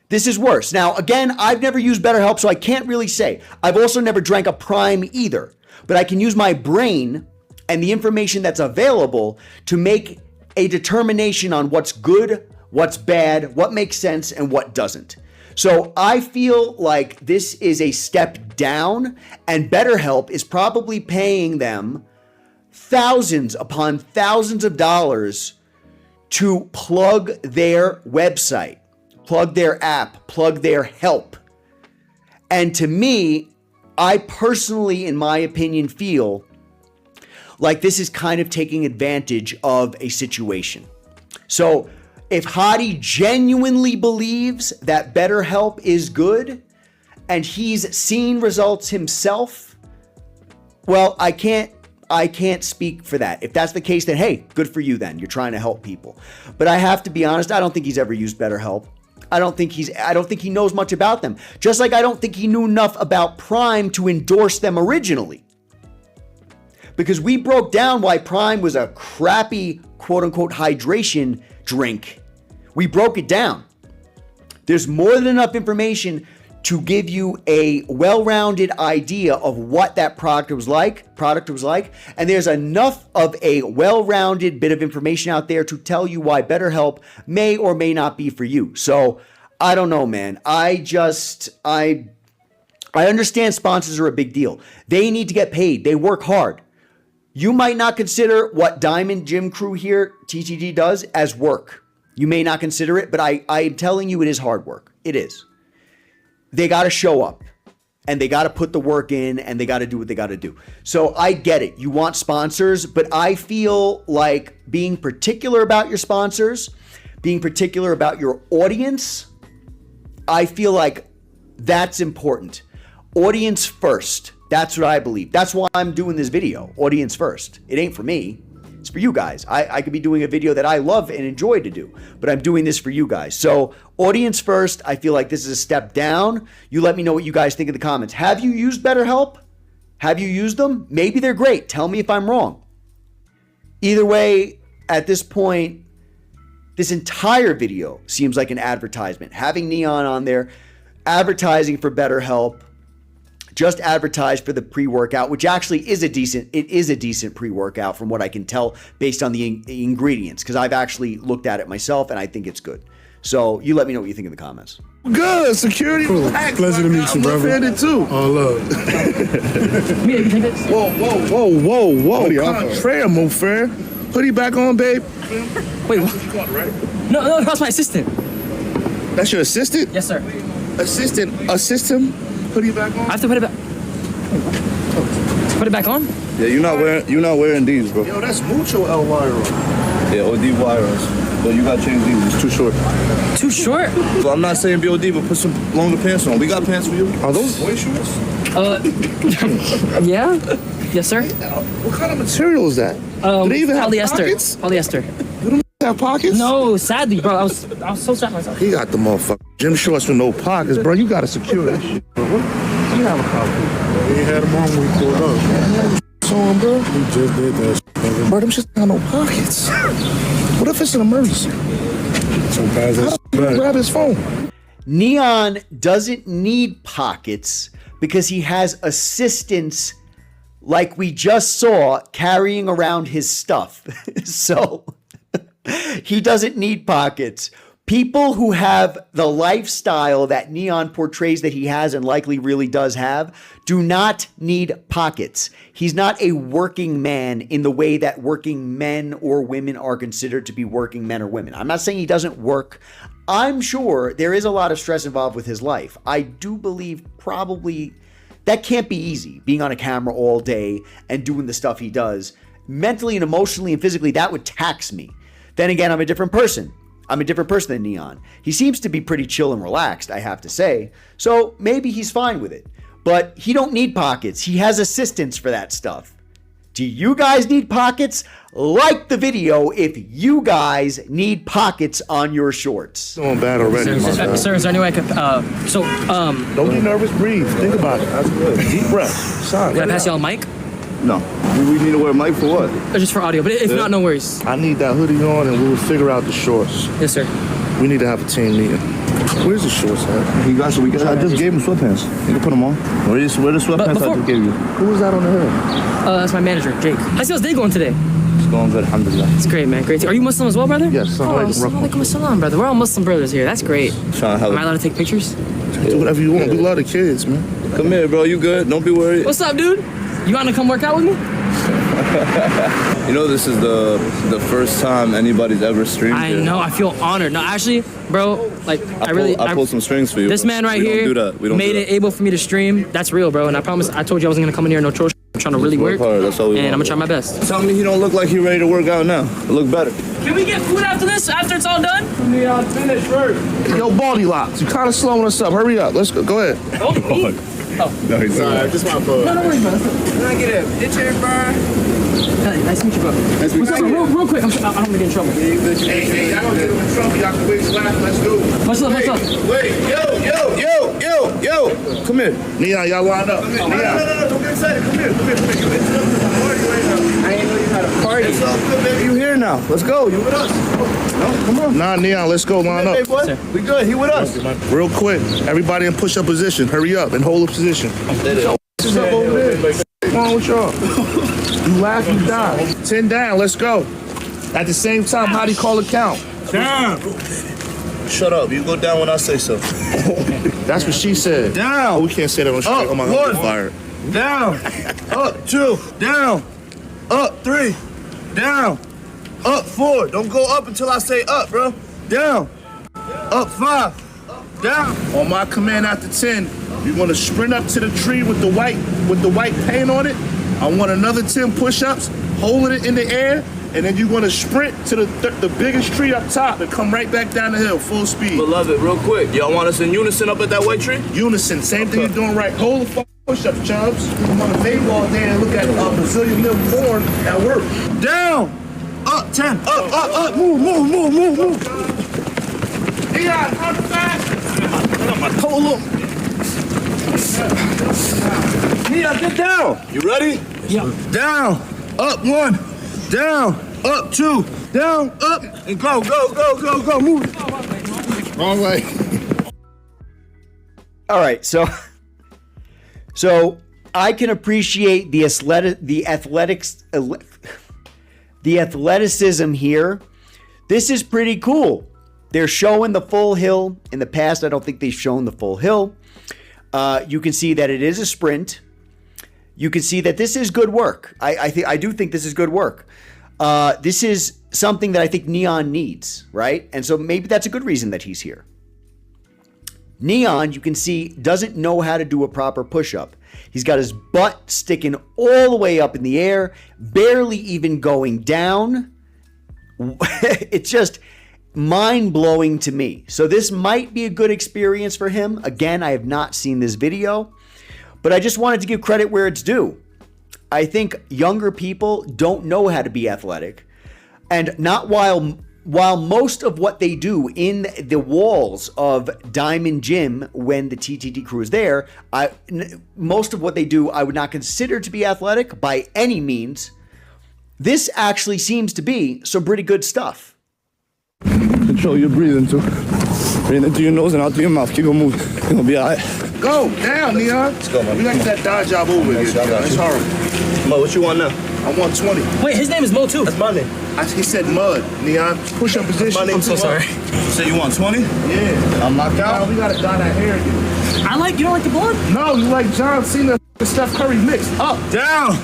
This is worse. Now, again, I've never used BetterHelp, so I can't really say. I've also never drank a Prime either, but I can use my brain and the information that's available to make a determination on what's good, what's bad, what makes sense, and what doesn't. So I feel like this is a step down, and BetterHelp is probably paying them thousands upon thousands of dollars to plug their website, plug their app, plug their help. And to me, I personally, in my opinion, feel like this is kind of taking advantage of a situation. So if Haddy genuinely believes that BetterHelp is good and he's seen results himself, well, I can't speak for that. If that's the case, then hey, good for you then. You're trying to help people. But I have to be honest, I don't think he's ever used BetterHelp. I don't think he knows much about them. Just like I don't think he knew enough about Prime to endorse them originally. Because we broke down why Prime was a crappy quote-unquote hydration drink. We broke it down. There's more than enough information to give you a well-rounded idea of what that product was like, and there's enough of a well-rounded bit of information out there to tell you why BetterHelp may or may not be for you. So, I don't know, man. I understand sponsors are a big deal. They need to get paid. They work hard. You might not consider what Diamond Gym Crew here, TTG, does as work. You may not consider it, but I am telling you it is hard work. It is. They got to show up and they got to put the work in and they got to do what they got to do. So I get it. You want sponsors, but I feel like being particular about your sponsors, being particular about your audience, I feel like that's important. Audience first. That's what I believe. That's why I'm doing this video. Audience first. It ain't for me. It's for you guys. I could be doing a video that I love and enjoy to do, but I'm doing this for you guys. So audience first, I feel like this is a step down. You let me know what you guys think in the comments. Have you used BetterHelp? Have you used them? Maybe they're great. Tell me if I'm wrong. Either way, at this point, this entire video seems like an advertisement. Having N3on on there, advertising for BetterHelp, just advertised for the pre-workout, which actually is a decent pre-workout from what I can tell based on the ingredients, because I've actually looked at it myself and I think it's good. So you let me know what you think in the comments. Good security. Cool. Pleasure to meet you, brother. I'm offended too. All love. Whoa. Contraire, mon frere. Hoodie back on, babe. Wait, what? No, that's my assistant. That's your assistant? Yes, sir. Assistant. Hoodie back on. I have to put it back. Put it back on? Yeah, you're not wearing these, bro. Yo, that's mucho El Wire. Yeah, OD wires. But you gotta change these. It's too short. Too short? Well, I'm not saying BOD, but put some longer pants on. We got pants for you. Are those boy shoes? Yeah. Yes, sir. What kind of material is that? Do they even have pockets? Polyester. Do them have pockets? No, sadly, bro. I was so sad myself. He got the motherfucker gym shorts with no pockets, bro. You gotta secure that shit, bro. You have a pocket. He had them on when we pulled up. On, bro. He just did that shit, bro. Them shit got no pockets. What if it's an emergency? How do you grab his phone? N3on doesn't need pockets because he has assistants like we just saw carrying around his stuff. So he doesn't need pockets. People who have the lifestyle that N3on portrays that he has and likely really does have do not need pockets. He's not a working man in the way that working men or women are considered to be working men or women. I'm not saying he doesn't work. I'm sure there is a lot of stress involved with his life. I do believe probably that can't be easy, being on a camera all day and doing the stuff he does. Mentally and emotionally and physically, that would tax me. Then again, I'm a different person. I'm a different person than N3on. He seems to be pretty chill and relaxed, I have to say. So maybe he's fine with it. But he don't need pockets. He has assistants for that stuff. Do you guys need pockets? Like the video if you guys need pockets on your shorts. Doing bad already, Sir, is there any way I could, Don't be nervous, breathe. Think about it. That's good. Deep breath. Sorry. Can I pass y'all a mic? No. We need to wear a mic for what? Just for audio, but if not, no worries. I need that hoodie on and we'll figure out the shorts. Yes, sir. We need to have a team meeting. Where's the shorts at? He got so we got. I just gave him sweatpants. You can put them on. Where the sweatpants I just gave you? Who was that on the hill? That's my manager, Jake. How's your day going today? It's going good, alhamdulillah. It's great, man. Great. Are you Muslim as well, brother? Yes. Alaikum assalam, brother. We're all Muslim brothers here. That's great. Am I allowed to take pictures? Do whatever you want. We love the kids, man. Come here, bro. You good? Don't be worried. What's up, dude? You want to come work out with me? You know, this is the first time anybody's ever streamed I here. know. I feel honored. No, actually, bro, like I pulled some strings for you. This man right here made it able for me to stream. That's real, bro. And I promise. I told you I wasn't gonna come in here no troll. I'm trying to really work. Hard. That's all we and want, I'm gonna try my best. Tell me he don't look like he ready to work out now. It look better. Can we get food after this? After it's all done? Neon, finish first. Yo, Baldy Locks, you kind of slowing us up. Hurry up. Let's go. Go ahead. Oh, me? No, he's sorry. Just my fault. No worries, bro. Can I get a picture, bro? Nice to meet you, bro. Nice to meet you. Real quick. I don't want to get in trouble. Hey, y'all don't get him in trouble. Y'all can wait slack. Let's go. What's up? Wait, yo. Come here. Neon, y'all line up. Neon. No, don't get excited. Come here. You interrupted the party right now. I didn't know you had a party. It's all good, baby. You here now. Let's go. You with us. No, come on. Nah, Neon, let's go. Line up. Hey, boy. We good. He with us. Real quick. Everybody in push-up position. Hurry up and hold a position. What's up over there? What's wrong with y'all? You laugh, you die. 10 down. Let's go. At the same time, how do you call a count? Down. Shut up. You go down when I say so. That's what she said. Down. Oh, we can't say that on street. Oh my God, we're fired. Down. Up 2. Down. Up 3. Down. Up 4. Don't go up until I say up, bro. Down. Up 5. Down. On my command after 10, you want to sprint up to the tree with the white paint on it. I want another 10 push-ups, holding it in the air, and then you're going to sprint to the biggest tree up top and come right back down the hill, full speed. Beloved, real quick. Y'all want us in unison up at that white tree? Unison, same thing you're doing right. Hold the fucking push-up, chubs. I'm on the vape all day and look at Brazilian milk corn at work. Down. Up 10. Up. Move. Neon, how fast? Hold up. Neon, get down. You ready? Yeah. Down. Up 1. Down. Up 2. Down. Up. And go. Move. Wrong way. All right, so I can appreciate the athleticism here. This is pretty cool. They're showing the full hill. In the past, I don't think they've shown the full hill. You can see that it is a sprint. You can see that this is good work. I do think this is good work. This is something that I think N3on needs, right? And so maybe that's a good reason that he's here. N3on, you can see, doesn't know how to do a proper push-up. He's got his butt sticking all the way up in the air, barely even going down. It's just mind-blowing to me. So this might be a good experience for him. Again, I have not seen this video, but I just wanted to give credit where it's due. I think younger people don't know how to be athletic, and not while most of what they do in the walls of Diamond Gym when the TTT crew is there, most of what they do I would not consider to be athletic by any means. This actually seems to be some pretty good stuff. Control your breathing too. Breathe into your nose and out through your mouth. Keep it moving. You're gonna be all right. Go down, N3on. Let's go, man. We got to get that dodge job over with. It's horrible. Mo, what you want now? I want 20. Wait, his name is Mo too. That's my name. He said mud, N3on. Push up position. My name I'm so too. sorry. You say you want 20? Yeah. I'm knocked out. We got to dye that hair again. You don't like the blonde? No, you like John Cena and Steph Curry mixed. Up. Down.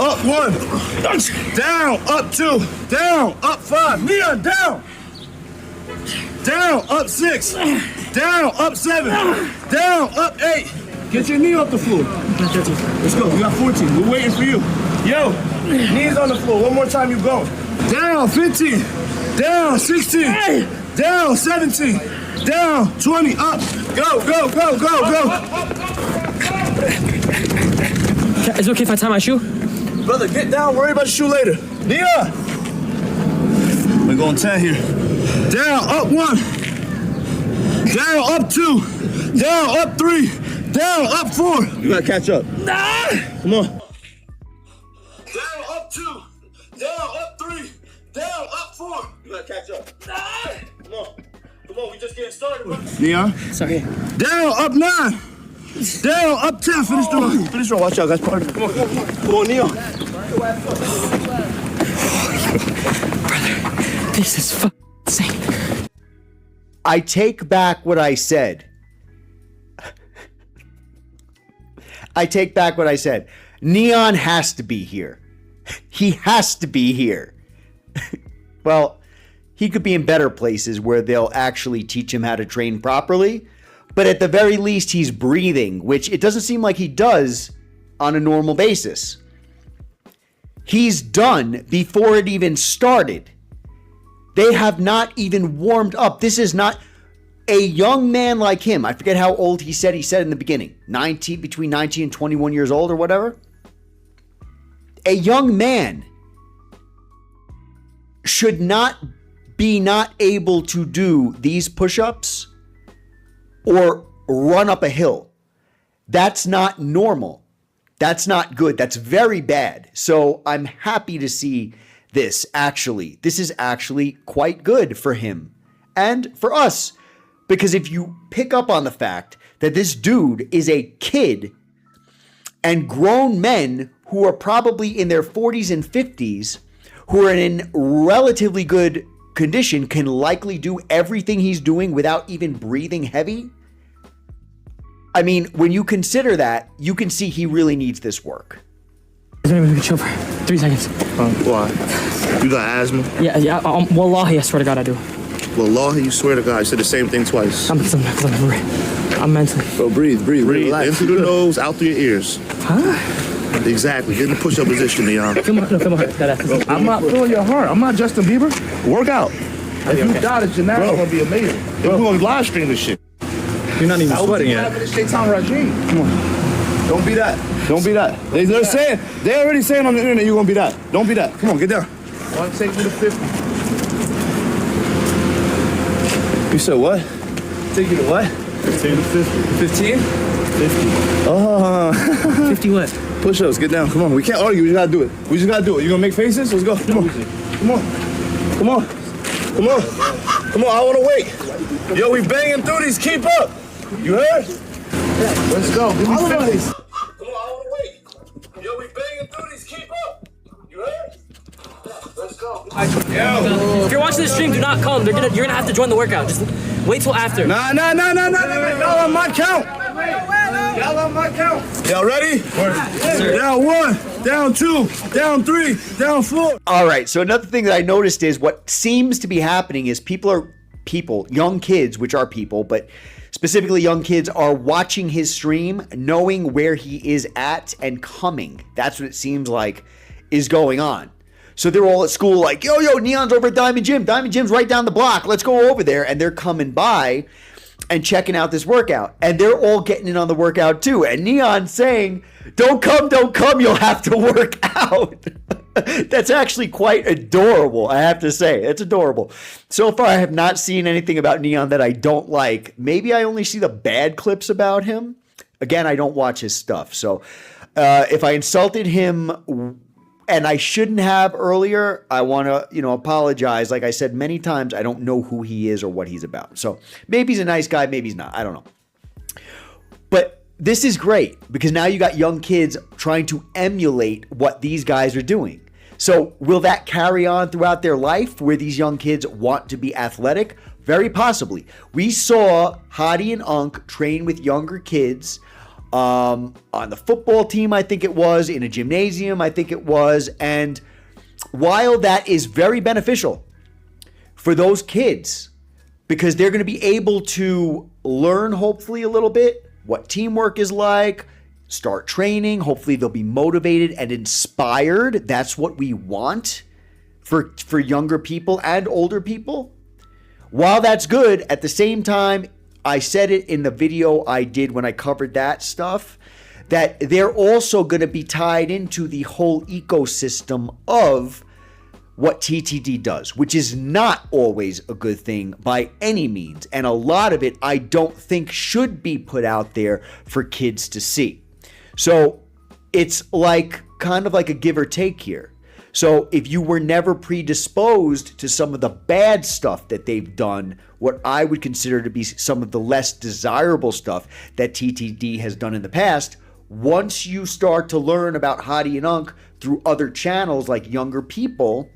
Up 1. Down. Up 2. Down. Up 5. N3on, down. Down. Up 6. Down. Up 7. Down. Up 8. Get your knee off the floor. Let's go. We got 14. We're waiting for you. Yo, knees on the floor. One more time, you go. Down 15. Down 16. Down 17. Down 20. Up. Go. Is it okay if I tie my shoe? Brother, get down. Worry about the shoe later. N3on. We're going 10 here. Down. Up 1. Down. Up 2. Down. Up 3. Down. Up 4. You gotta catch up. Nah. Come on. Down. Up 2. Down. Up 3. Down. Up 4. You gotta catch up. Nah. Come on. on, we just getting started, bro. N3on. Sorry. Down, up 9. Down, up 10. Finish the row. Finish the row. Watch out, guys. Come on, come on. Come on, N3on. Brother, this is fucking insane. I take back what I said. I take back what I said. N3on has to be here. He has to be here. Well, he could be in better places where they'll actually teach him how to train properly. But at the very least, he's breathing, which it doesn't seem like he does on a normal basis. He's done before it even started. They have not even warmed up. This is not a young man like him. I forget how old he said in the beginning. Between 19 and 21 years old or whatever. A young man should not be not able to do these push-ups or run up a hill. That's not normal. That's not good. That's very bad. So I'm happy to see this actually. This is actually quite good for him and for us. Because if you pick up on the fact that this dude is a kid and grown men who are probably in their 40s and 50s, who are in relatively good condition, can likely do everything he's doing without even breathing heavy. I mean, when you consider that, you can see he really needs this work. Is there any way we can chill for 3 seconds? Why? You got asthma? Yeah. Wallahi, I swear to God, I do. Wallahi, you swear to God, I said the same thing twice. I'm mentally. Bro, breathe. Relax. In through the nose, out through your ears. Huh? Exactly. Get in the push-up position, N3on. Feel my heart. I'm not feeling your heart. I'm not Justin Bieber. Work out. If you die, the genetics are gonna be amazing. If we're gonna live stream this shit. You're not even sweating yet. This Shaitan regime. Come on. Don't be that. Don't be that. They're saying. They're already saying on the internet you're gonna be that. Don't be that. Come on, get down. Want to take me to 50? You said what? Take you to what? 15 to 50. 15? 50. Oh. 50 what? Push-ups, get down. Come on, we can't argue. We just gotta do it. We just gotta do it. You gonna make faces? Let's go. Come on. Come on. Come on. Come on. Come on, I wanna wait. Yo, we banging through these. Keep up. You heard? Let's go. Give me 50. Come on, I wanna wait. Yo, we banging through these. Keep up. You heard? Let's go. If you're watching the stream, do not come. You're gonna have to join the workout. Just wait till after. Nah. Y'all on my count. Y'all on my count. Y'all ready? Down 1, down 2, down 3, down 4. All right. So another thing that I noticed is what seems to be happening is young kids, which are people, but specifically young kids are watching his stream, knowing where he is at and coming. That's what it seems like is going on. So they're all at school like, yo, N3on's over at Diamond Gym. Diamond Gym's right down the block. Let's go over there. And they're coming by and checking out this workout. And they're all getting in on the workout too. And N3on saying, don't come, you'll have to work out. That's actually quite adorable, I have to say. It's adorable. So far, I have not seen anything about N3on that I don't like. Maybe I only see the bad clips about him. Again, I don't watch his stuff. So if I insulted him, and I shouldn't have earlier, I want to, apologize. Like I said many times, I don't know who he is or what he's about. So maybe he's a nice guy, maybe he's not. I don't know. But this is great because now you got young kids trying to emulate what these guys are doing. So will that carry on throughout their life where these young kids want to be athletic? Very possibly. We saw Haddy and Unk train with younger kids on the football team, I think it was, in a gymnasium, I think it was. And while that is very beneficial for those kids, because they're going to be able to learn, hopefully, a little bit what teamwork is like, start training, hopefully they'll be motivated and inspired. That's what we want for younger people and older people. While that's good, at the same time, I said it in the video I did when I covered that stuff, that they're also going to be tied into the whole ecosystem of what TTD does, which is not always a good thing by any means. And a lot of it I don't think should be put out there for kids to see. So it's like kind of like a give or take here. So if you were never predisposed to some of the bad stuff that they've done, what I would consider to be some of the less desirable stuff that TTD has done in the past, once you start to learn about Haddy and Unk through other channels like younger people,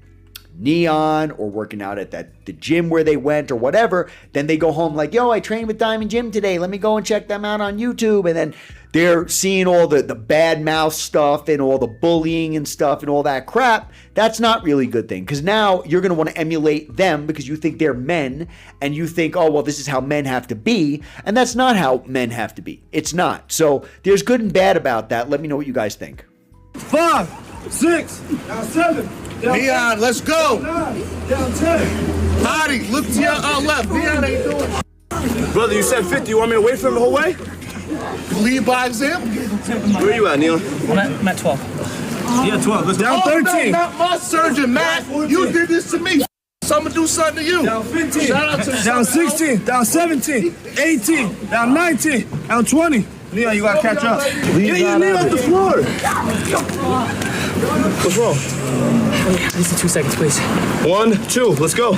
N3on, or working out at the gym where they went or whatever, then they go home like, yo, I trained with Diamond Gym today. Let me go and check them out on YouTube. And then they're seeing all the bad mouth stuff and all the bullying and stuff and all that crap. That's not really a good thing, because now you're going to want to emulate them because you think they're men and you think, oh, well, this is how men have to be. And that's not how men have to be. It's not. So there's good and bad about that. Let me know what you guys think. 5, 6, now 7. N3on, let's go. 9, down 10. Haddy, look to your left. N3on ain't doing it. Brother, you said 50. You want me to wait for him the whole way? Lead by example. Where you at, Neil? I'm at 12. Yeah, 12. Let's down Oh, 13. no, not my surgeon, Matt. You did this to me. So I'm gonna do something to you. Down 15. Shout out to the down 16. Down 17. 18. Down 19. Down 20. N3on, you gotta catch up. Get your knee off the floor. What's wrong? This is 2 seconds, please. 1, 2. Let's go.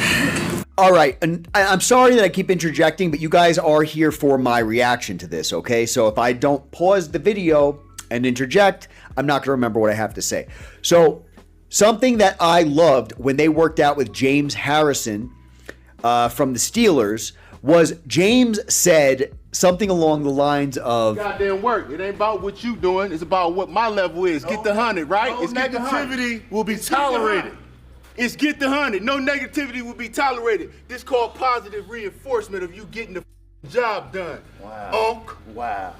All right, and I'm sorry that I keep interjecting, but you guys are here for my reaction to this, okay? So if I don't pause the video and interject, I'm not going to remember what I have to say. So something that I loved when they worked out with James Harrison from the Steelers was James said something along the lines of, goddamn work. It ain't about what you doing. It's about what my level is. Get the 100, right? It's negativity will be tolerated. It's get the 100. No negativity will be tolerated. This called positive reinforcement of you getting the job done. Wow. Unk. Wow.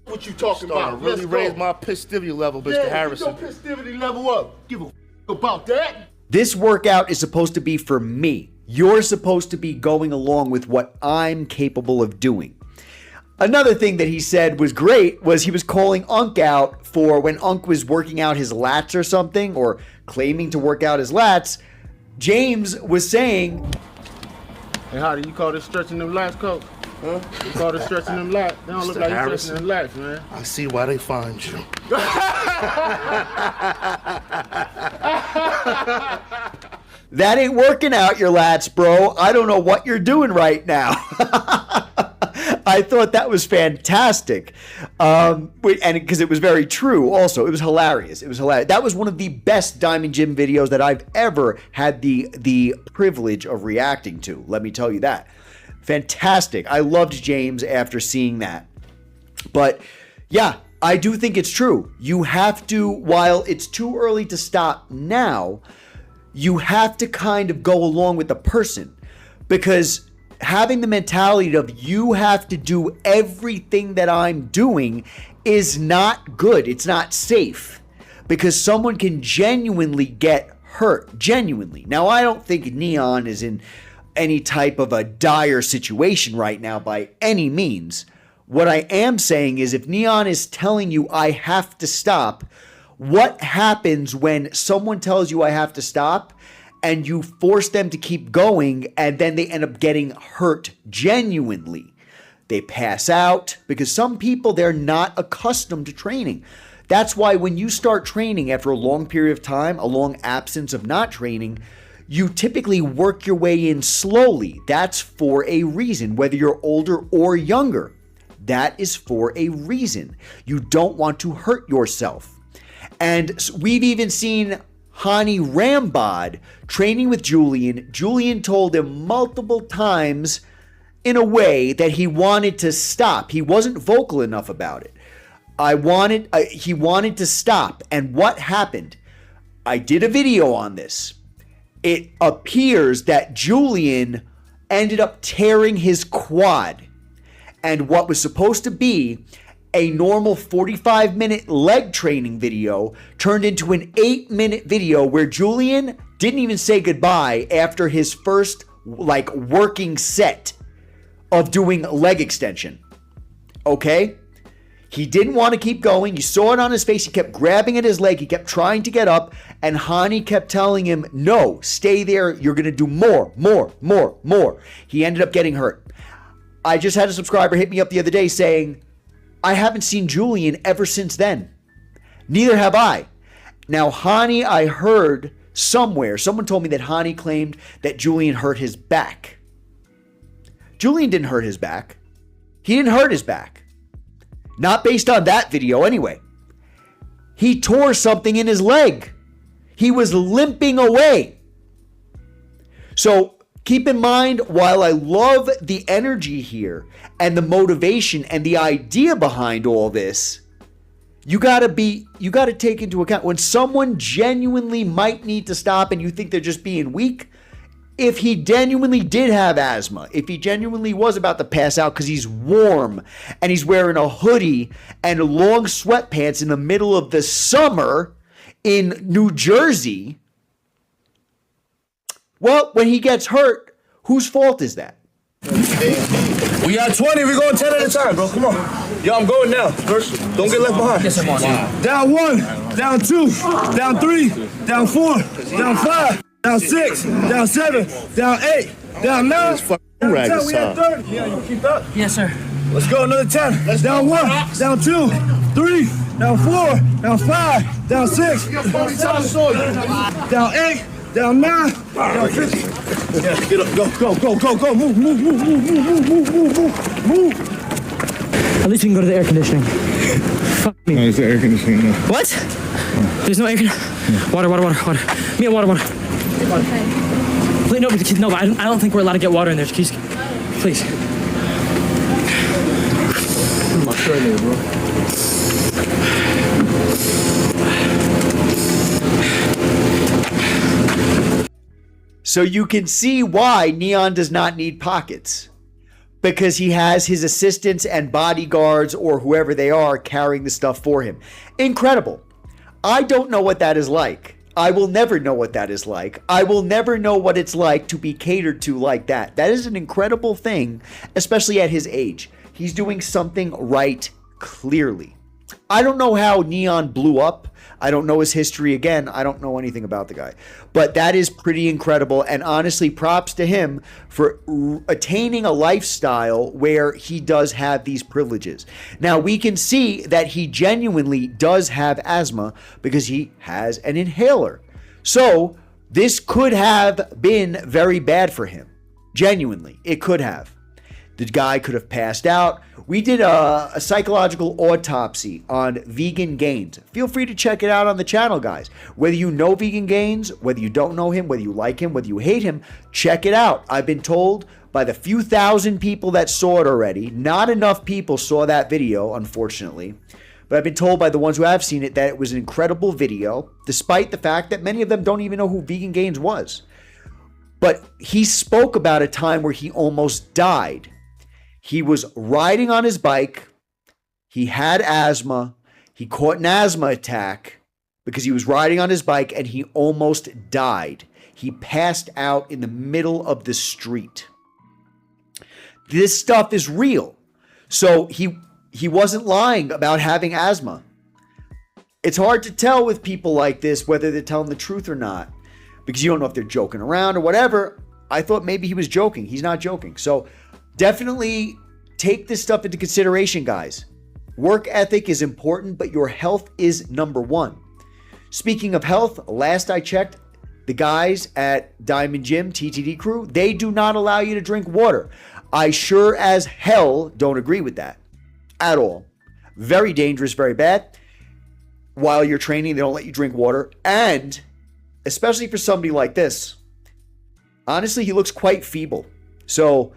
What you talking about? Really raise my pistivity level, Mr. Harrison. Get your pistivity level up. Give a about that. this workout is supposed to be for me. You're supposed to be going along with what I'm capable of doing. Another thing that he said was great was he was calling Unk out for when Unk was working out his lats or something, or claiming to work out his lats. James was saying, Hey, how do you call this stretching them lats, coach? Huh? You call this stretching them lats? They don't look like you stretching them lats, man. I see why they find you. that ain't working out your lats, bro. I don't know what you're doing right now. I thought that was fantastic. And because it was very true also. It was hilarious. It was hilarious. That was one of the best Diamond Gym videos that I've ever had the privilege of reacting to. Let me tell you that. Fantastic. I loved James after seeing that. But yeah, I do think it's true. You have to, while it's too early to stop now, you have to kind of go along with the person, because having the mentality of you have to do everything that I'm doing is not good. It's not safe, because someone can genuinely get hurt. Genuinely. Now, I don't think N3on is in any type of a dire situation right now by any means. What I am saying is, if N3on is telling you I have to stop, what happens when someone tells you I have to stop and you force them to keep going and then they end up getting hurt genuinely? They pass out, because some people, they're not accustomed to training. That's why when you start training after a long period of time, a long absence of not training, you typically work your way in slowly. That's for a reason, whether you're older or younger. That is for a reason. You don't want to hurt yourself. And we've even seen Hani Rambod training with Julian. Julian told him multiple times in a way that he wanted to stop. He wasn't vocal enough about it. He wanted to stop. And what happened? I did a video on this. It appears that Julian ended up tearing his quad. And what was supposed to be a normal 45-minute leg training video turned into an 8-minute video where Julian didn't even say goodbye after his first working set of doing leg extension. Okay? He didn't want to keep going. You saw it on his face. He kept grabbing at his leg. He kept trying to get up. And Hani kept telling him, no, stay there. You're going to do more. He ended up getting hurt. I just had a subscriber hit me up the other day saying, I haven't seen Julian ever since then. Neither have I. Now, Hani, I heard, somewhere, someone told me that Haddy claimed that Julian hurt his back. Julian didn't hurt his back. He didn't hurt his back. Not based on that video anyway. He tore something in his leg. He was limping away. So keep in mind, while I love the energy here and the motivation and the idea behind all this, you got to take into account when someone genuinely might need to stop and you think they're just being weak. If he genuinely did have asthma, if he genuinely was about to pass out because he's warm and he's wearing a hoodie and long sweatpants in the middle of the summer in New Jersey, well, when he gets hurt, whose fault is that? We got 20, we're going 10 at a time, bro. Come on. Yo, I'm going now. First, don't get left behind. Yes, sir, boss. Down 1, down 2, down 3, down 4, down 5, down 6, down 7, down 8, down 9. Rag We is had hard. 30. Yeah, you keep up. Yes, sir. Let's go, another 10. Let's down 1, down 2, 3, down 4, down 5, down 6, down 8, down 9, down 50. Yeah, get up, go. Move. At least we can go to the air conditioning. Fuck me. No, it's the air conditioning now. What? There's no air conditioning. Water. Me a water. Please, no, but I don't think we're allowed to get water in there. Please. My shirt here, bro. So you can see why N3on does not need pockets. Because he has his assistants and bodyguards or whoever they are carrying the stuff for him. Incredible. I don't know what that is like. I will never know what that is like. I will never know what it's like to be catered to like that. That is an incredible thing, especially at his age. He's doing something right, clearly. I don't know how N3on blew up. I don't know his history. Again, I don't know anything about the guy. But that is pretty incredible. And honestly, props to him for attaining a lifestyle where he does have these privileges. Now, we can see that he genuinely does have asthma because he has an inhaler. So this could have been very bad for him. Genuinely, it could have. The guy could have passed out. We did a psychological autopsy on Vegan Gains. Feel free to check it out on the channel, guys. Whether you know Vegan Gains, whether you don't know him, whether you like him, whether you hate him, check it out. I've been told by the few thousand people that saw it already, not enough people saw that video, unfortunately, but I've been told by the ones who have seen it that it was an incredible video, despite the fact that many of them don't even know who Vegan Gains was. But he spoke about a time where he almost died. He was riding on his bike. He had asthma. He caught an asthma attack because he was riding on his bike and he almost died. He passed out in the middle of the street. This stuff is real. So he wasn't lying about having asthma. It's hard to tell with people like this whether they're telling the truth or not because you don't know if they're joking around or whatever. I thought maybe he was joking. He's not joking. So definitely take this stuff into consideration, guys. Work ethic is important, but your health is number one. Speaking of health, last I checked, the guys at Diamond Gym, TTD crew, they do not allow you to drink water. I sure as hell don't agree with that at all. Very dangerous, very bad. While you're training, they don't let you drink water. And especially for somebody like this, honestly, he looks quite feeble. So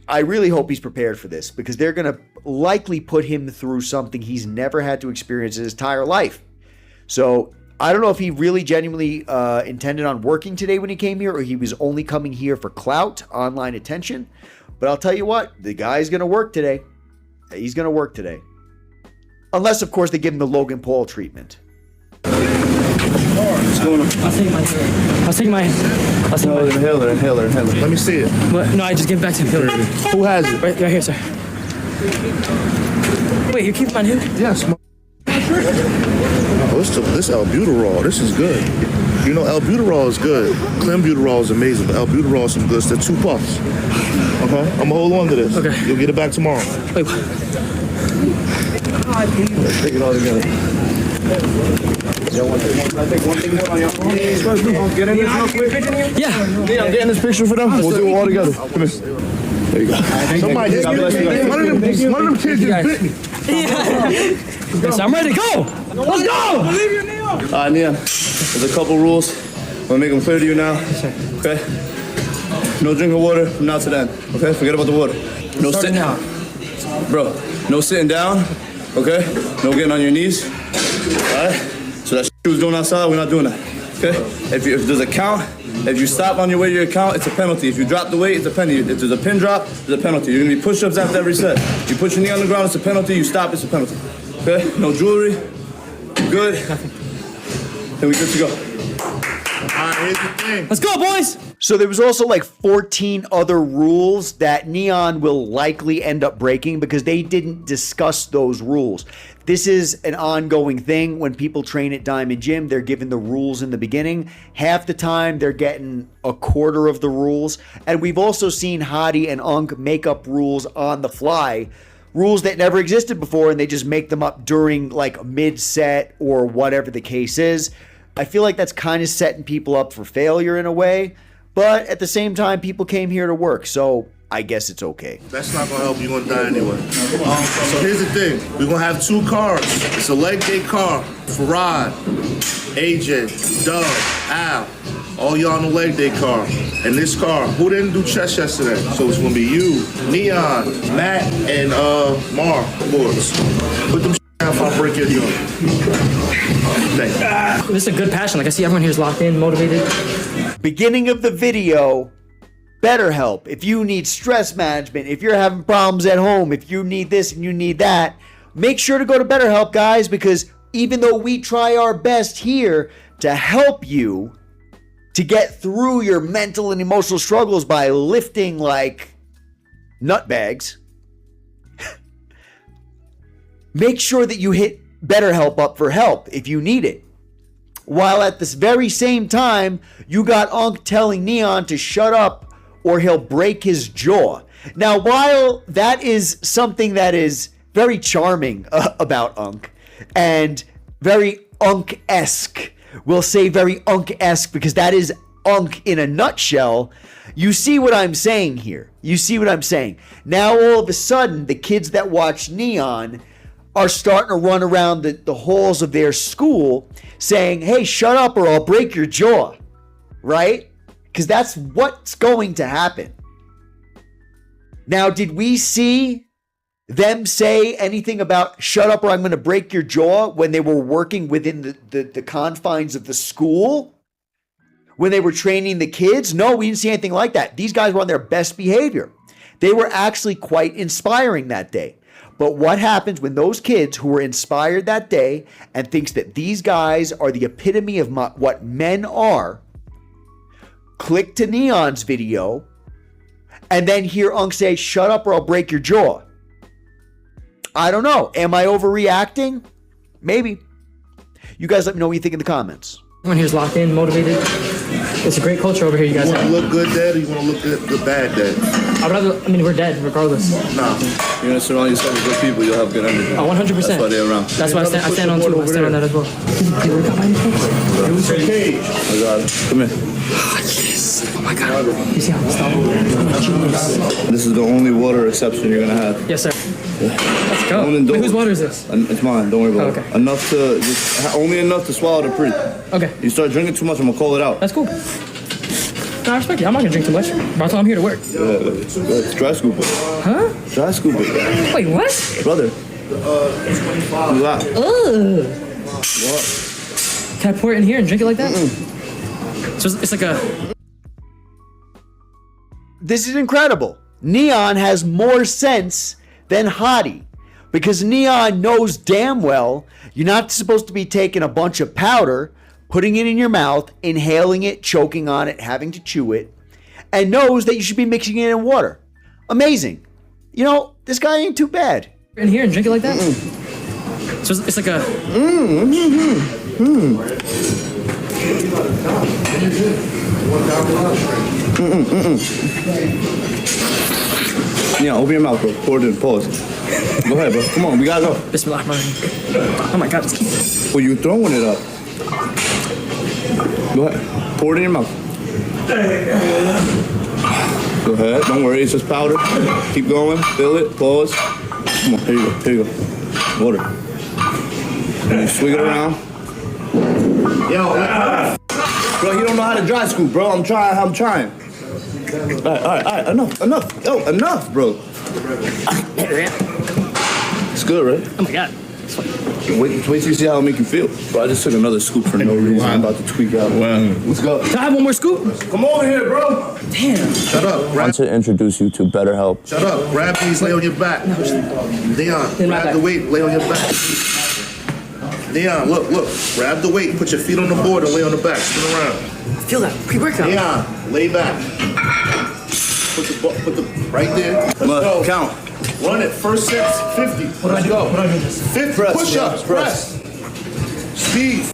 I really hope he's prepared for this because they're going to likely put him through something he's never had to experience in his entire life. So I don't know if he really genuinely intended on working today when he came here or he was only coming here for clout, online attention. But I'll tell you what, the guy's going to work today. He's going to work today. Unless, of course, they give him the Logan Paul treatment. What's going on? I'll take my Inhaler. Let me see it. What? No, I just gave it back to him. Who has it? Right here, sir. Wait, you keep mine here? Yes. This albuterol, this is good. You know, albuterol is good. Clenbuterol is amazing, but albuterol is some good. They're 2 puffs. Okay? I'm gonna hold on to this. Okay. You'll get it back tomorrow. Wait. Let's take it all together. I take one thing more on your phone? Get in this real quick. Yeah. Yeah, I'm getting this picture for them. We'll do it all together. Come here. There you go. Somebody just God bless you guys. one of them kids just bit me. Yes, I'm ready to go. Let's go. Believe you, Neo. All right, Neon. There's a couple rules. I'm gonna make them clear to you now. Okay? No drinking water from now to then. Okay? Forget about the water. No sitting down. Bro, no sitting down. Okay? No getting on your knees. All right? So that shit you was doing outside, we're not doing that. Okay? If there's a count, if you stop on your way to your count, it's a penalty. If you drop the weight, it's a penalty. If there's a pin drop, there's a penalty. You're gonna be push-ups after every set. You put your knee on the ground, it's a penalty. You stop, it's a penalty. Okay? No jewelry. Good. Then we good to go. All right, here's the thing. Let's go, boys. So there was also like 14 other rules that N3on will likely end up breaking because they didn't discuss those rules. This is an ongoing thing. When people train at Diamond Gym, they're given the rules in the beginning. Half the time, they're getting a quarter of the rules. And we've also seen Haddy and Unk make up rules on the fly. Rules that never existed before, and they just make them up during like mid-set or whatever the case is. I feel like that's kind of setting people up for failure in a way. But at the same time, people came here to work, so I guess it's okay. That's not gonna help you. You're gonna die anyway. So here's the thing. We're gonna have two cars. It's a leg day car. Farad, AJ, Doug, Al. All y'all in the leg day car. And this car, who didn't do chest yesterday? So it's gonna be you, N3on, Matt, and Mark, boys. Put them down if I break your jaw. Thank you. This is a good passion. Like I see everyone here is locked in, motivated. Beginning of the video, BetterHelp. If you need stress management, if you're having problems at home, if you need this and you need that, make sure to go to BetterHelp, guys, because even though we try our best here to help you to get through your mental and emotional struggles by lifting like nutbags, make sure that you hit BetterHelp up for help if you need it. While at this very same time, you got Unk telling N3on to shut up or he'll break his jaw. Now, while that is something that is very charming about Unk and very Unk-esque, we'll say very Unk-esque because that is Unk in a nutshell, you see what I'm saying here. You see what I'm saying. Now, all of a sudden, the kids that watch N3on are starting to run around the halls of their school saying, hey, shut up or I'll break your jaw, right? Because that's what's going to happen. Now, did we see them say anything about shut up or I'm going to break your jaw when they were working within the confines of the school? When they were training the kids? No, we didn't see anything like that. These guys were on their best behavior. They were actually quite inspiring that day. But what happens when those kids who were inspired that day and thinks that these guys are the epitome of what men are, click to N3on's video and then hear Unk say, shut up or I'll break your jaw? I don't know. Am I overreacting? Maybe. You guys let me know what you think in the comments. Everyone here is locked in, motivated. It's a great culture over here, you guys You want have. to look good dead or you want to look good bad dead? I'd rather, I mean, we're dead regardless. Nah. You're gonna surround yourself with good people, you'll have good energy. Oh, 100%. That's why they're around. That's why I stand on too. I stand on that as well. It's a cage. I got it. Come here. Oh my God. You see how unstoppable? Genius. This is the only water exception you're gonna have. Yes, sir. Let's go. Only Wait, whose water is this? It's mine, don't worry about Oh, okay. it. Enough to, only enough to swallow the pre. Okay. You start drinking too much, I'm gonna call it out. That's cool. No, I respect you. I'm not gonna drink too much. But I'm here to work. It's dry scoop it. Huh? Dry scoop it. Wait, what? Brother. Relax. Ugh. What? Can I pour it in here and drink it like that? So it's like a... This is incredible. N3on has more sense than Haddy because N3on knows damn well you're not supposed to be taking a bunch of powder, putting it in your mouth, inhaling it, choking on it, having to chew it, and knows that you should be mixing it in water. Amazing. You know, this guy ain't too bad. In here and drink it like that? So it's like a... Yeah, open your mouth, bro. Pour it in. Pause. Go ahead, bro. Come on, we gotta go. Bismillahirrahmanirrahim. Oh my God, it's... Well, you throwing it up. Go ahead. Pour it in your mouth. Go ahead. Don't worry. It's just powder. Keep going. Fill it. Pause. Come on. Here you go. Here you go. Water. And you swing it around. Yo. Bro, you don't know how to dry scoop, bro. I'm trying. All right. Enough. Yo, enough, bro. It's good, right? Oh my god. Wait till you see how it make you feel. Bro, I just took another scoop for no reason. I'm about to tweak out. Let's go. Can I have one more scoop? Come over here, bro. Damn. Shut up. I want to introduce you to BetterHelp. Shut up. Grab these, lay on your back. Leon, grab the weight, lay on your back. Leon, look. Grab the weight, put your feet on the board and lay on the back. Spin around. Feel that pre-workout. Leon, lay back. Put the right there. Let's go. Count. Run it. First set, 50. Let's go. 50 push-ups. Press. Speed.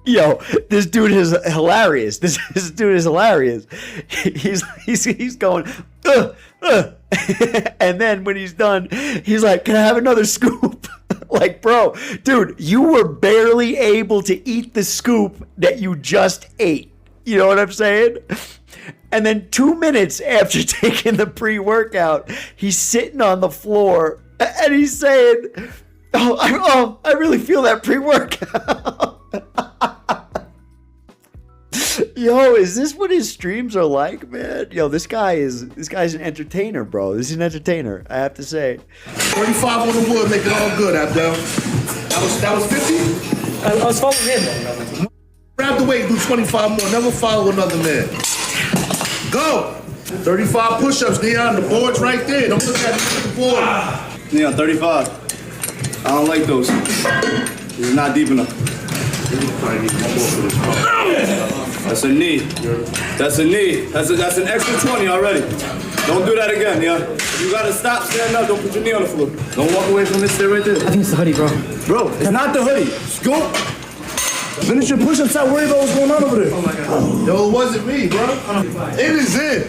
Yo, this dude is hilarious. This dude is hilarious. He's going, and then when he's done, he's like, "Can I have another scoop?" Like, bro, dude, you were barely able to eat the scoop that you just ate. You know what I'm saying? And then 2 minutes after taking the pre-workout, he's sitting on the floor and he's saying, I really feel that pre-workout. Yo, is this what his streams are like, man? Yo, this guy's an entertainer, bro. This is an entertainer, I have to say. 35 on the wood, make it all good, Abdel. That was 50? I was following him. Grab the weight, do 25 more. Never follow another man. Go! 35 push-ups, Neon. The board's right there. Don't look at the board. Neon, 35. I don't like those. This is not deep enough. That's a knee. That's a knee. That's an extra 20 already. Don't do that again, Neon. You gotta stop, stand up. Don't put your knee on the floor. Don't walk away from this. Stay right there. I think it's the hoodie, bro. Bro, it's not the hoodie. Scoop. Finish your push-ups. Stop worrying about what's going on over there. Oh my God. Yo, it wasn't me, bro. It is in.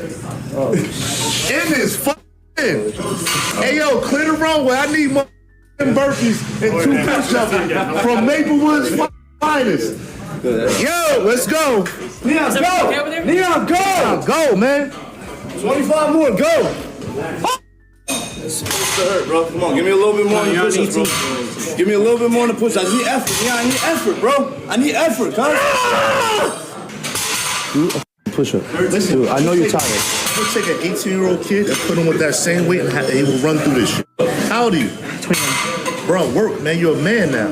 It is fucking in. Hey, yo, clear the runway. I need more burpees and 2 push-ups from Maplewood's finest. Yo, let's go. Neon, go. Neon, go. Go, man. 25 more. Go. It's supposed to hurt, bro. Come on, give me a little bit more on the push-ups, bro. Give me a little bit more on the push-ups. I need effort. Yeah, I need effort, bro. I need effort, cuz. Do a push-up. Listen, dude, I know you're tired. We'll take an 18-year-old kid and put him with that same weight and he will run through this shit. How old are you? 21. Bro, work, man. You're a man now.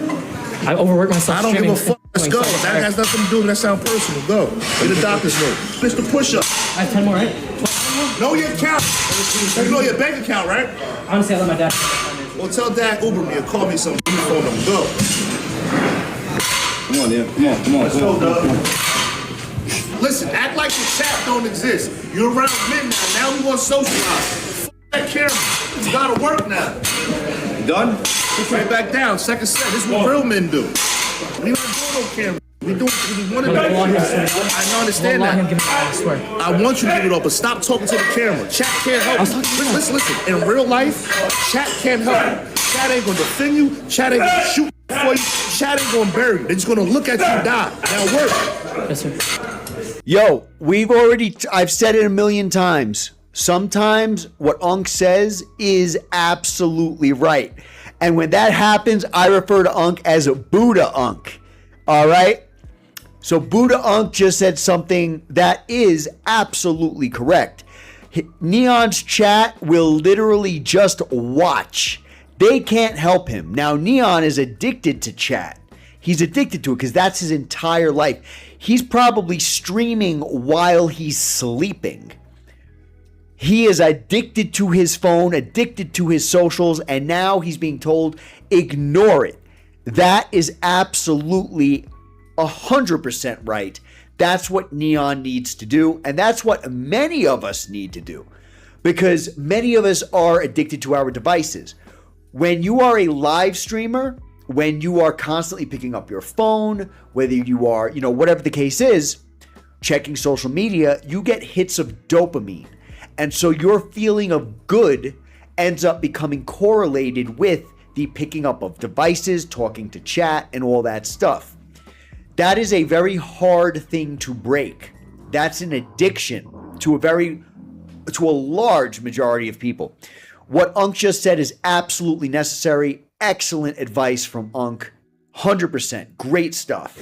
I overwork myself. I don't give a fuck. Let's go. That has nothing to do with that. Sound personal. Go. Get the doctor's note. Finish the push-up. I have 10 more, right? 12 more? Know your account. You know your bank account, right? Honestly, I let my dad. Well, tell Dad Uber me or call me some phone number. Go. Come on, yeah. Come on. Let's go, Doug. Listen, act like the chat don't exist. You're around men now. Now we want to socialize. F that camera. It's gotta work now. You done? Right back down. Second set. This is what real men do. We not doing no camera. We doing what we want to do. I understand that. I want you to give it up, but stop talking to the camera. Chat can't help you. Listen. In real life, chat can't help you. Chat ain't gonna defend you. Chat ain't gonna shoot for you. Chat ain't gonna bury you. They're just gonna look at you die. Now work. Yes, sir. Yo, I've said it a million times. Sometimes what Unk says is absolutely right. And when that happens, I refer to Unk as Buddha Unk. All right? So Buddha Unk just said something that is absolutely correct. Neon's chat will literally just watch. They can't help him. Now, Neon is addicted to chat. He's addicted to it because that's his entire life. He's probably streaming while he's sleeping. He is addicted to his phone, addicted to his socials, and now he's being told, ignore it. That is absolutely 100% right. That's what Neon needs to do, and that's what many of us need to do, because many of us are addicted to our devices. When you are a live streamer, when you are constantly picking up your phone, whether you are, whatever the case is, checking social media, you get hits of dopamine. And so your feeling of good ends up becoming correlated with the picking up of devices, talking to chat, and all that stuff. That is a very hard thing to break. That's an addiction to a large majority of people. What Unk just said is absolutely necessary. Excellent advice from Unk. 100%. Great stuff.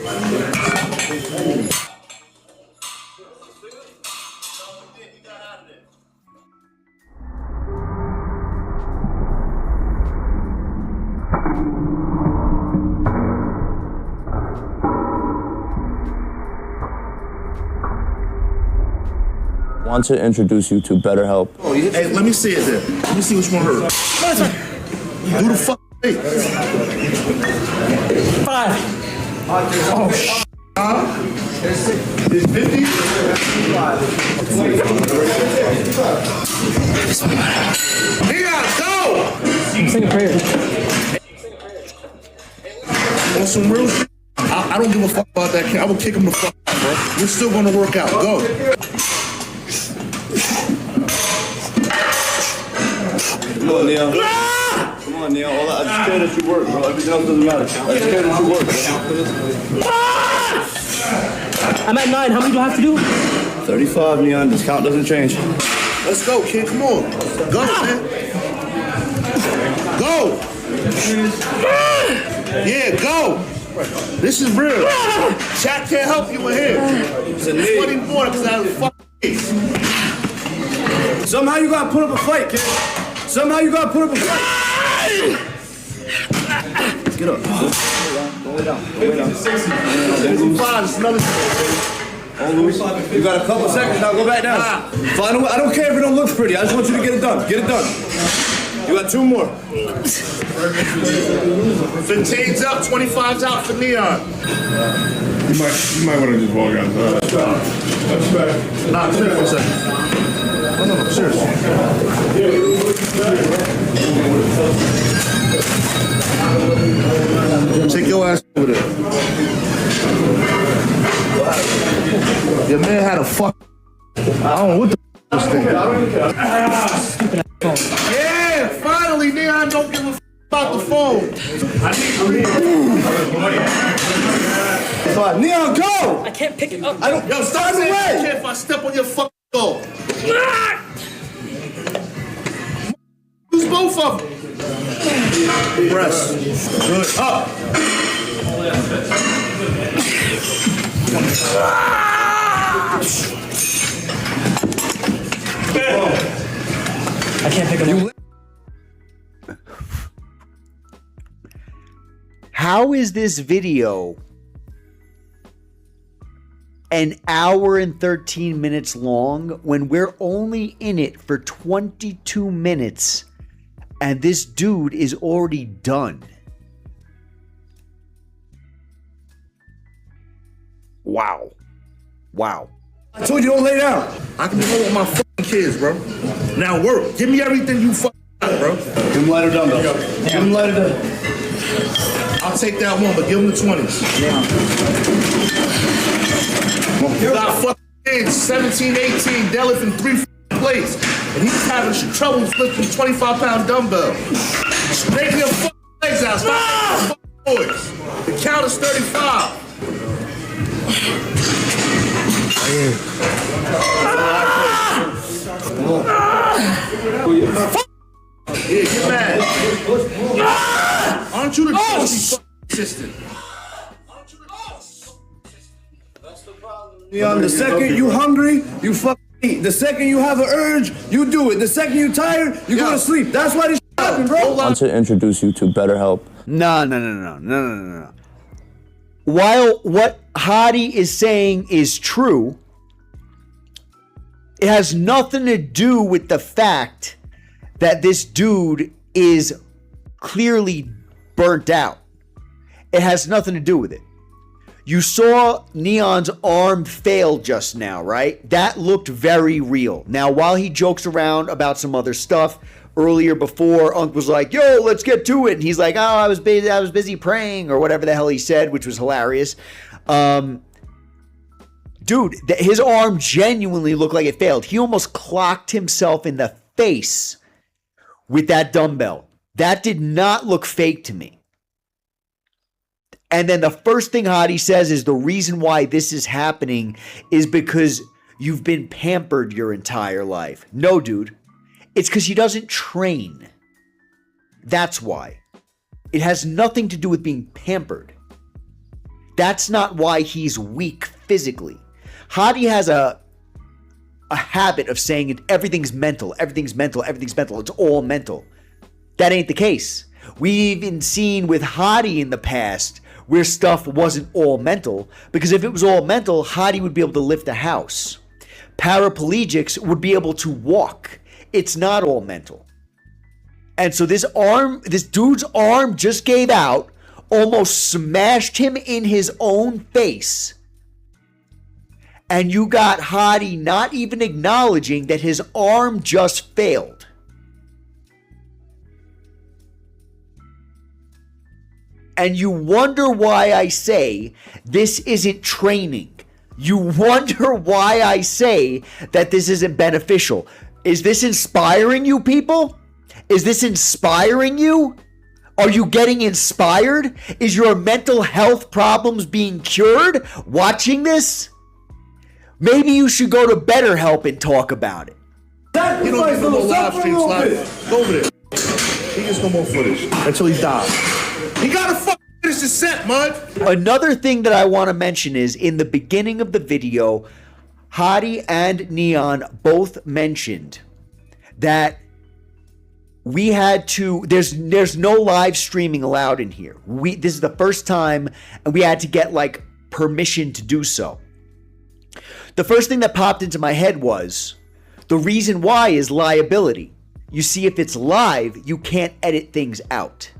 Want to introduce you to BetterHelp. Hey, let me see it then. Let me see which one hurt. Do the fuck thing. 5. Oh, shit. It's 50? Leon, go! I'm saying a prayer. On some real shit. I don't give a fuck about that kid. I will kick him the fuck out, bro. We're still gonna work out. Go. Come on, Neon. Come on, Neon. I just care that you work, bro. Everything else doesn't matter. I just care that you work, bro. I'm at 9. How many do I have to do? 35, Neon. This count doesn't change. Let's go, kid. Come on. Go, man. Go. Yeah, go. This is real. Chat can't help you in here. It's funny more because I have a fucking case. Somehow you gotta put up a fight, kid. Somehow you gotta put up a fight. Get up. Go lay down. Go lay down. 65 is another. You got a couple seconds now. Go back down. Final. I don't care if it don't look pretty. I just want you to get it done. Get it done. You got 2 more. 15's up, 25's out for Neon. You might want to just walk out. Nah, come here for a second. No, seriously. Take your ass over there. Your man had a fuck. I don't know what the this thing. Yeah, finally, Neon don't give a f about the phone. Neon, go! I can't pick it up. I don't. Yo, stop saying I care if I step on your fucking toe. Use both of them. Press. Good. Up. I can't pick it up. How is this video an hour and 13 minutes long when we're only in it for 22 minutes and this dude is already done? Wow. Wow. I told you don't lay down. I can do it with my fucking kids, bro. Now work. Give me everything you fucking got, bro. Give him lighter dumbbell. Give him lighter dumbbell. I'll take that one, but give him the 20s. You got fucking kids, 17, 18, deadlifting 3 plates, and he's having trouble lifting 25-pound dumbbell. Straighten your fucking legs out. Stop fucking boys. The count is 35. Yeah, get mad. Aren't you the fucking assistant? Neon, the second you hungry, you fucking eat. The second you have an urge, you do it. The second you tired, you go to sleep. That's why this shit happen, bro. I want to introduce you to BetterHelp. No. While what Haddy is saying is true, it has nothing to do with the fact that this dude is clearly burnt out. It has nothing to do with it. You saw Neon's arm fail just now, right? That looked very real. Now, while he jokes around about some other stuff, earlier before, Unk was like, yo, let's get to it. And he's like, oh, I was busy praying, or whatever the hell he said, which was hilarious. Dude, his arm genuinely looked like it failed. He almost clocked himself in the face with that dumbbell. That did not look fake to me. And then the first thing Haddy says is the reason why this is happening is because you've been pampered your entire life. No, dude. It's because he doesn't train. That's why. It has nothing to do with being pampered. That's not why he's weak physically. Haddy has a habit of saying everything's mental, everything's mental, everything's mental. It's all mental. That ain't the case. We've even seen with Haddy in the past where stuff wasn't all mental, because if it was all mental, Haddy would be able to lift a house. Paraplegics would be able to walk. It's not all mental. And so this dude's arm just gave out, almost smashed him in his own face. And you got Haddy not even acknowledging that his arm just failed. And you wonder why I say this isn't training. You wonder why I say that this isn't beneficial. Is this inspiring you people? Is this inspiring you? Are you getting inspired? Is your mental health problems being cured watching this? Maybe you should go to BetterHelp and talk about it. He don't get no more live streams live. Go over there. He gets no more footage until he dies. He gotta finish his set, mud. Another thing that I want to mention is in the beginning of the video, Haddy and N3on both mentioned that we had to, there's no live streaming allowed in here. This is the first time, and we had to get like permission to do so. The first thing that popped into my head was the reason why is liability. You see, if it's live, you can't edit things out.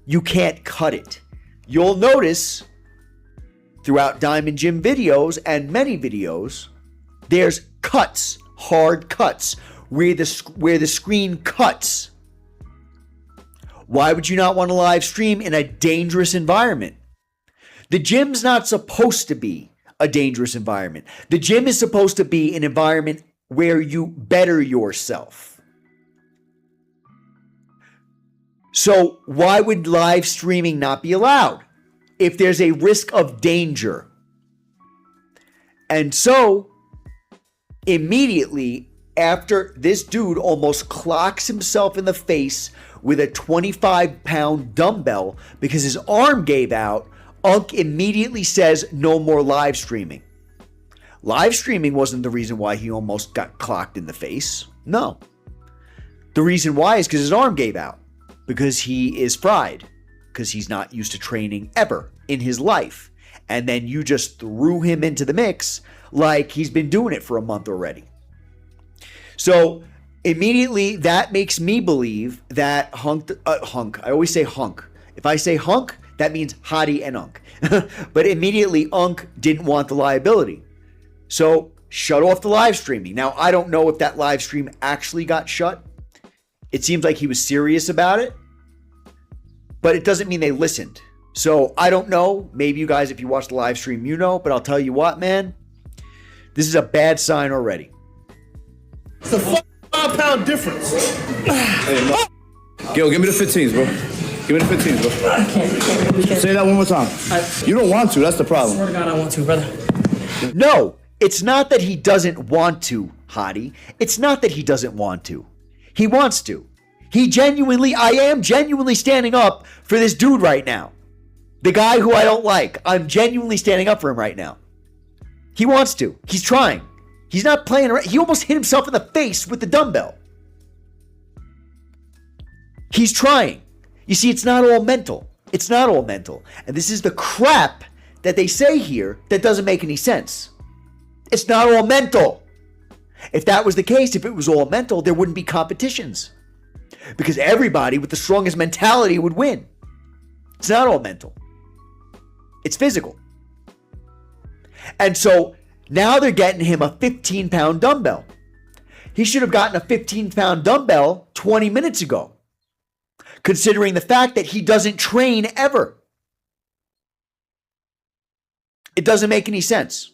You can't cut it. You'll notice throughout Diamond Jim videos and many videos, there's cuts, hard cuts, where the screen cuts. Why would you not want to live stream in a dangerous environment? The gym's not supposed to be a dangerous environment. The gym is supposed to be an environment where you better yourself. So why would live streaming not be allowed if there's a risk of danger? And so immediately after this dude almost clocks himself in the face with a 25-pound dumbbell because his arm gave out, Unk immediately says no more live streaming. Live streaming wasn't the reason why he almost got clocked in the face. No. The reason why is because his arm gave out. Because he is fried. Because he's not used to training ever in his life. And then you just threw him into the mix like he's been doing it for a month already. So immediately that makes me believe that Hunk, I always say Hunk. If I say Hunk, that means Haddy and Unk. But immediately Unk didn't want the liability. So shut off the live streaming. Now, I don't know if that live stream actually got shut. It seems like he was serious about it. But it doesn't mean they listened. So I don't know. Maybe you guys, if you watch the live stream, you know. But I'll tell you what, man. This is a bad sign already. It's a 5-pound difference. Yo, give me the 15s, bro. Give me the 15s, bro. I can't. Say that one more time. You don't want to. That's the problem. Swear to God, I want to, brother. No, it's not that he doesn't want to, Haddy. It's not that he doesn't want to. He wants to. I am genuinely standing up for this dude right now. The guy who I don't like. I'm genuinely standing up for him right now. He wants to. He's trying. He's not playing around. He almost hit himself in the face with the dumbbell. He's trying. You see, it's not all mental. It's not all mental. And this is the crap that they say here that doesn't make any sense. It's not all mental. If that was the case, if it was all mental, there wouldn't be competitions. Because everybody with the strongest mentality would win. It's not all mental. It's physical. And so now they're getting him a 15-pound dumbbell. He should have gotten a 15-pound dumbbell 20 minutes ago. Considering the fact that he doesn't train ever. It doesn't make any sense.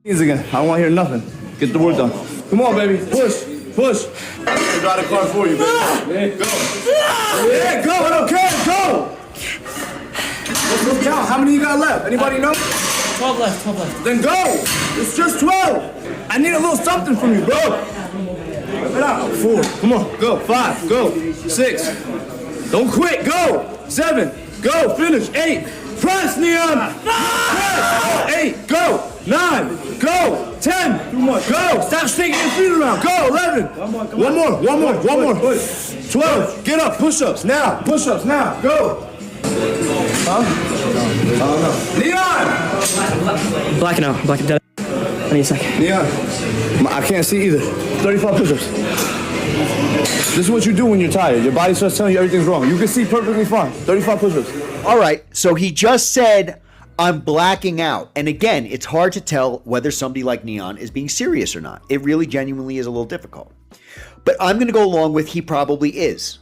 Again. I don't want to hear nothing. Get the work done. Come on, baby. Push. Push. I'll drive the car for you, baby. Go. Yeah, go. I don't care. Go. Let's count. How many you got left? Anybody know? 12 left, 12 left. Then go. It's just 12. I need a little something from you, bro. Get out. 4. Come on. Go. 5. Go. 6. Don't quit. Go. 7. Go. Finish. 8. Press, N3on. Press. 8. Go. 9. Go. 10. Too much. Go. Stop shaking your feet around. Go. 11. One more. 12. Get up. Push-ups now. Push-ups now. Go. Huh? N3on. Blacking out. Blacking out. I need a second. N3on. I can't see either. 35 push-ups. This is what you do when you're tired. Your body starts telling you everything's wrong. You can see perfectly fine. 35 push-ups. All right, so he just said, I'm blacking out. And again, it's hard to tell whether somebody like N3on is being serious or not. It really genuinely is a little difficult. But I'm going to go along with he probably is.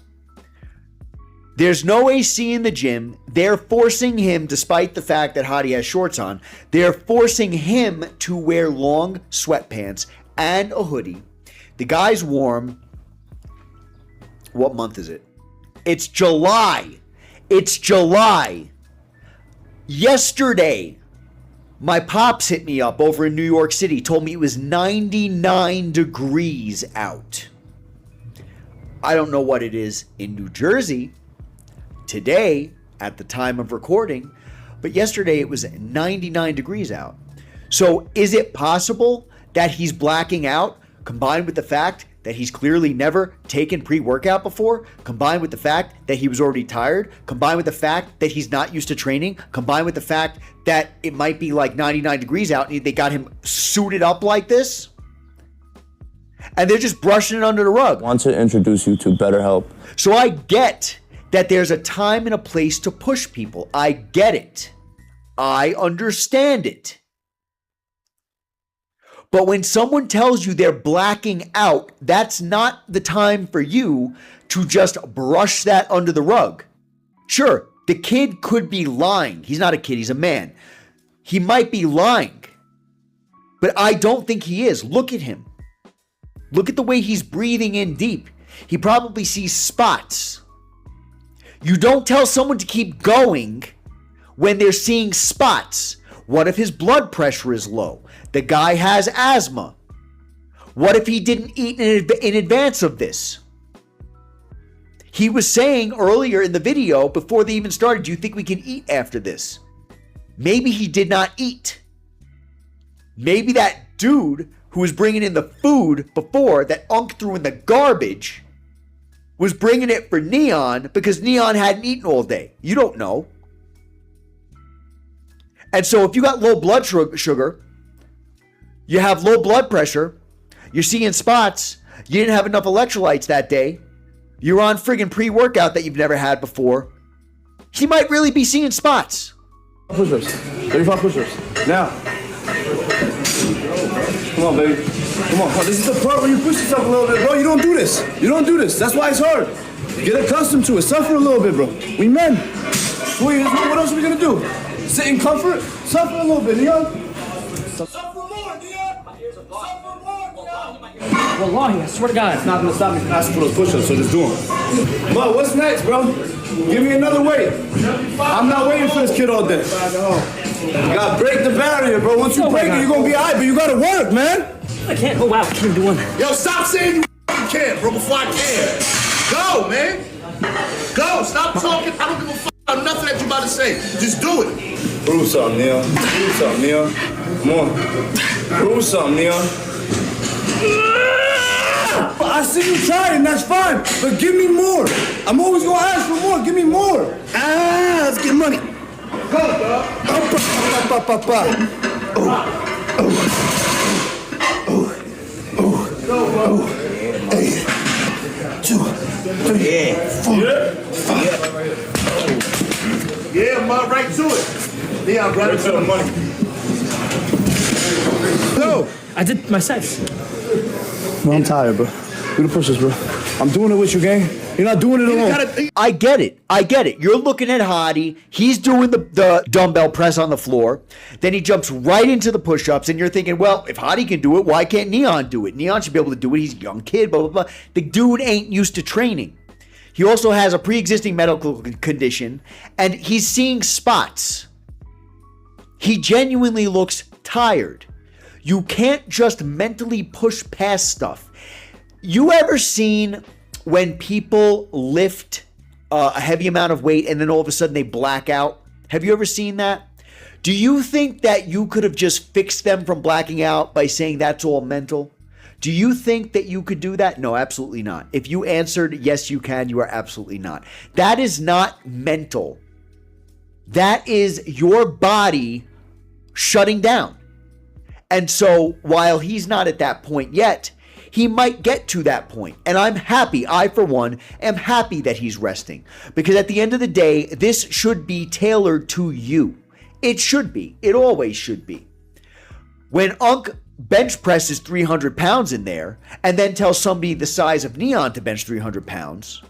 There's no AC in the gym. They're forcing him, despite the fact that Haddy has shorts on, they're forcing him to wear long sweatpants and a hoodie. The guy's warm. What month is it? It's July. It's July. Yesterday, my pops hit me up over in New York City, told me it was 99 degrees out. I don't know what it is in New Jersey today at the time of recording, but yesterday it was 99 degrees out. So is it possible that he's blacking out, combined with the fact that he's clearly never taken pre-workout before, combined with the fact that he was already tired, combined with the fact that he's not used to training, combined with the fact that it might be like 99 degrees out and they got him suited up like this? And they're just brushing it under the rug. I want to introduce you to BetterHelp. So I get that there's a time and a place to push people. I get it. I understand it. But when someone tells you they're blacking out, that's not the time for you to just brush that under the rug. Sure, the kid could be lying. He's not a kid, he's a man. He might be lying. But I don't think he is. Look at him. Look at the way he's breathing in deep. He probably sees spots. You don't tell someone to keep going when they're seeing spots. What if his blood pressure is low? The guy has asthma. What if he didn't eat in advance of this? He was saying earlier in the video, before they even started, do you think we can eat after this? Maybe he did not eat. Maybe that dude who was bringing in the food before that Unk threw in the garbage was bringing it for N3on because N3on hadn't eaten all day. You don't know. And so if you got low blood sugar, you have low blood pressure, you're seeing spots, you didn't have enough electrolytes that day, you're on friggin' pre-workout that you've never had before, he might really be seeing spots. Push-ups. 35 push-ups. Now. Come on, baby. Come on. This is the part where you push yourself a little bit, bro. You don't do this. You don't do this. That's why it's hard. Get accustomed to it. Suffer a little bit, bro. We men. What else are we gonna do? Sit in comfort? Suffer a little bit, N3on. Suffer more, N3on. Suffer more, N3on. Wallahi, I swear to God. It's not gonna stop me from asking for those push-ups, so just do them. Mo, what's next, bro? Give me another weight. I'm not waiting for this kid all day. You gotta break the barrier, bro. Once you break it, you're gonna be alright, but you gotta work, man. I can't. Oh, wow. I can't do one. Yo, stop saying you can't, bro, before I can. Go, man. Go. Stop talking. I don't give a fuck about nothing that you about to say. Just do it. Prove something, N3on. Prove something, N3on. Come on. Prove something, N3on. I see you trying, that's fine. But give me more. I'm always gonna ask for more. Give me more. Let's get money. Go, dog. Go, 8, 2, 3, 4, 5. Yeah, man, right to it. N3on, grab some money. Go. I did my sets. Well, I'm tired, bro. Do the push-ups, bro. I'm doing it with you, gang. You're not doing it alone. I get it. You're looking at Haddy. He's doing the dumbbell press on the floor. Then he jumps right into the push-ups, and you're thinking, well, if Haddy can do it, why can't N3on do it? N3on should be able to do it. He's a young kid, blah, blah, blah. The dude ain't used to training. He also has a pre-existing medical condition, and he's seeing spots. He genuinely looks tired. You can't just mentally push past stuff. You ever seen when people lift a heavy amount of weight and then all of a sudden they black out? Have you ever seen that? Do you think that you could have just fixed them from blacking out by saying that's all mental? Do you think that you could do that? No, absolutely not. If you answered yes, you can, you are absolutely not. That is not mental. That is your body shutting down. And so while he's not at that point yet, he might get to that point. And I'm happy, I for one, am happy that he's resting. Because at the end of the day, this should be tailored to you. It should be. It always should be. When Unk bench presses 300 pounds in there and then tells somebody the size of N3on to bench 300 pounds,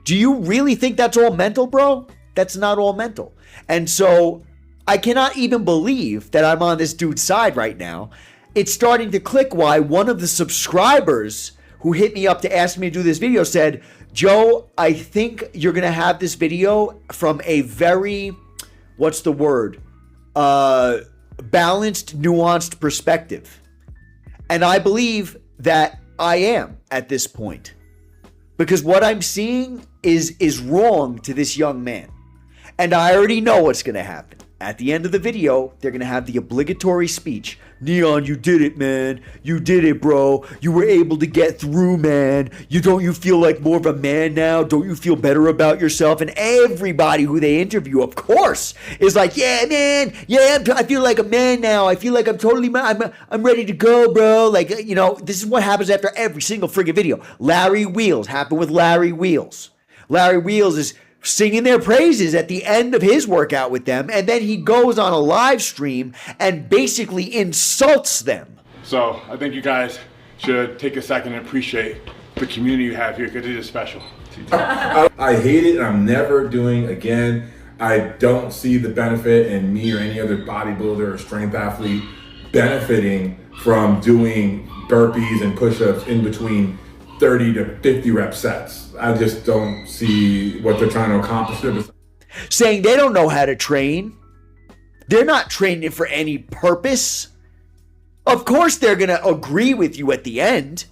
do you really think that's all mental, bro? That's not all mental. And so I cannot even believe that I'm on this dude's side right now. It's starting to click why one of the subscribers who hit me up to ask me to do this video said, Joe, I think you're going to have this video from a very, what's the word? Balanced, nuanced perspective. And I believe that I am at this point. Because what I'm seeing is wrong to this young man. And I already know what's going to happen. At the end of the video, they're going to have the obligatory speech. N3on, you did it, man. You did it, bro. You were able to get through, man. Don't you feel like more of a man now? Don't you feel better about yourself? And everybody who they interview, of course, is like, yeah, man. Yeah, I feel like a man now. I feel like I'm totally, I'm ready to go, bro. Like, you know, this is what happens after every single friggin' video. Larry Wheels happened with Larry Wheels. Larry Wheels is singing their praises at the end of his workout with them, and then he goes on a live stream and basically insults them. So I think you guys should take a second and appreciate the community you have here, because it is special. I hate it, and I'm never doing again. I don't see the benefit in me or any other bodybuilder or strength athlete benefiting from doing burpees and push-ups in between 30 to 50 rep sets. I just don't see what they're trying to accomplish. Saying they don't know how to train. They're not training for any purpose. Of course they're going to agree with you at the end.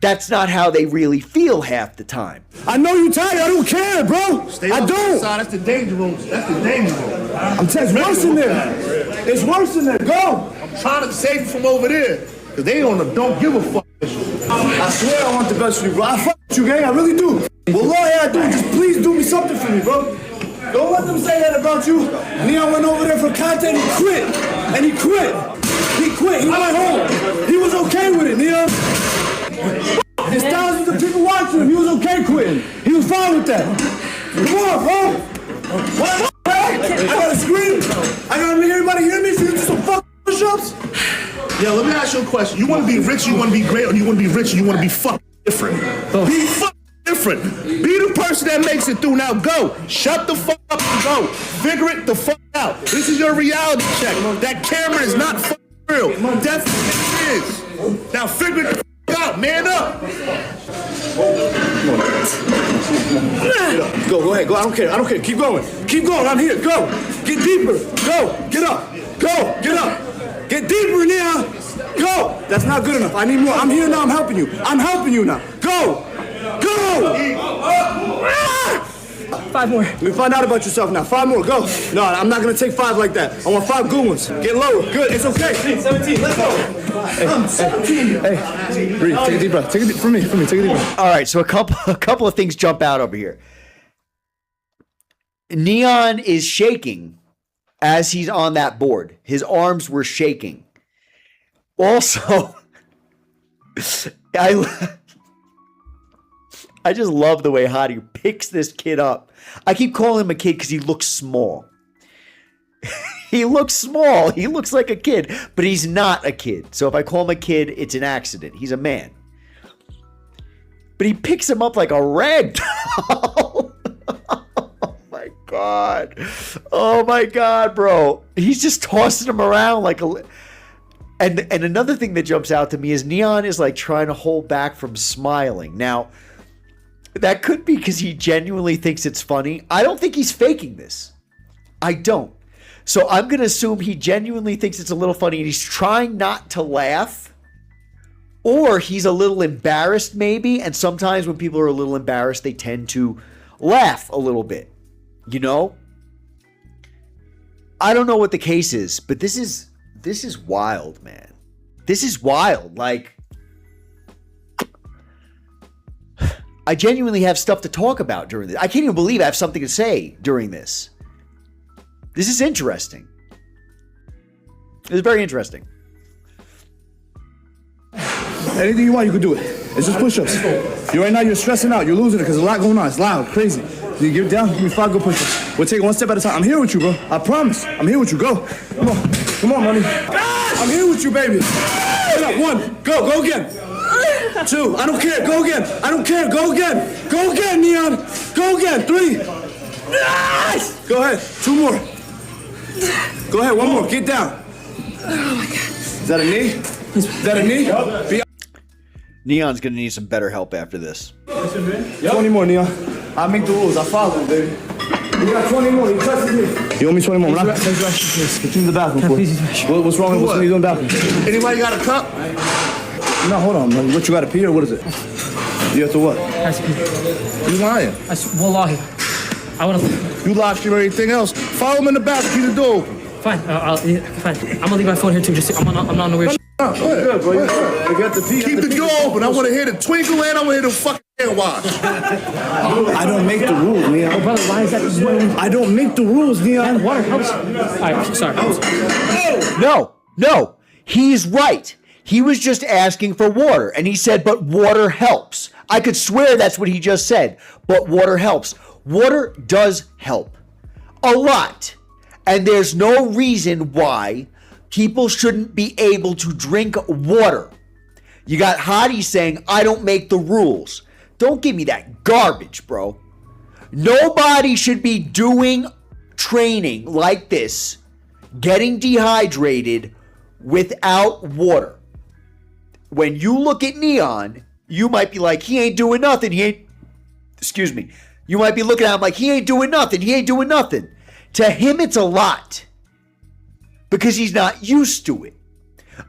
That's not how they really feel half the time. I know you're tired. I don't care, bro. I don't. That's the danger room. That's the danger room. I'm telling you, it's worse in there. It's worse in there. Go. I'm trying to save you from over there. Because they on the don't give a fuck. I swear I want the best for you, bro. I fuck with you, gang. I really do. Well, Lord, I do. Just please do me something for me, bro. Don't let them say that about you. N3on went over there for content. He quit. And he quit. He quit. He went home. He was okay with it, N3on. There's thousands of people watching him. He was okay quitting. He was fine with that. Come on, bro. What? I gotta scream. I gotta make everybody hear me so you do some fucking push-ups. Yeah, let me ask you a question. You want to be rich, you want to be great, or you want to be rich and you want to be fucking different? Be fucking different. Be the person that makes it through. Now go. Shut the fuck up and go. Figure it the fuck out. This is your reality check. That camera is not fucking real. Definitely is. Now figure it the fuck out. Man up. Go ahead. Go. I don't care. Keep going. Keep going. I'm here. Go. Get deeper. Go. Get up. Go. Get up. Get deeper, N3on. Go. That's not good enough. I need more. I'm here now. I'm helping you. I'm helping you now. Go. Go. 5 more. Let me find out about yourself now. 5 more. Go. No, I'm not going to take 5 like that. I want 5 good ones. Get lower. Good. It's okay. 17. Let's go. 17. Hey, breathe. Take a deep breath. Take a deep, for me. Take a deep breath. All right, so a couple of things jump out over here. N3on is shaking as he's on that board. His arms were shaking. Also, I just love the way Haddy picks this kid up. I keep calling him a kid because he looks small. He looks small. He looks like a kid, but he's not a kid. So if I call him a kid, it's an accident. He's a man. but he picks him up like a rag doll. Oh my God. Oh my God, bro. He's just tossing him around like a... And another thing that jumps out to me is N3on is like trying to hold back from smiling. Now, that could be because he genuinely thinks it's funny. I don't think he's faking this. I don't. So I'm going to assume he genuinely thinks it's a little funny and he's trying not to laugh. Or he's a little embarrassed maybe. And sometimes when people are a little embarrassed, they tend to laugh a little bit. You know? I don't know what the case is, but this is wild, man. This is wild. Like, I genuinely have stuff to talk about during this. I can't even believe I have something to say during this. This is interesting. It's very interesting. Anything you want, you can do it. It's just push-ups. Right now, you're stressing out. You're losing it because there's a lot going on. It's loud, crazy. You get down, give me 5 good push-ups. We'll take it one step at a time. I'm here with you, bro. I promise. I'm here with you. Go. Come on, money. I'm here with you, baby. Get up. 1. Go again. 2. I don't care. Go again. I don't care. Go again. Go again, N3on. Go again. 3. Go ahead. 2 more. Go ahead. 1 more. Get down. Oh my God. Is that a knee? Is that a knee? N3on's gonna need some better help after this. 20 more, N3on. I make the rules. I follow them, baby. You got 20 more. You trusted me. You owe me 20 more. Get you in the bathroom. What's wrong with what you doing in the bathroom? Anybody got a cup? No, hold on. Man. What you got to pee or what is it? You have to what? You lying? Wallahi. I want to. You locked your everything else. Follow him in the bathroom. Keep the door open. Fine. Fine. I'm gonna leave my phone here too. I'm not on the weird. Good, bro. You got the pee. Keep the door open. I want to hear the twinkle and I want to hear the fucking hand wash. I don't make the rules, N3on. Oh, brother, why is that? I don't make the rules, N3on. Water helps. All right, sorry. No. He's right. He was just asking for water. And he said, but water helps. I could swear that's what he just said. But water helps. Water does help. A lot. And there's no reason why people shouldn't be able to drink water. You got Haddy saying, I don't make the rules. Don't give me that garbage, bro. Nobody should be doing training like this, getting dehydrated without water. When you look at N3on, you might be like, he ain't doing nothing. You might be looking at him like, he ain't doing nothing. To him, it's a lot. Because he's not used to it.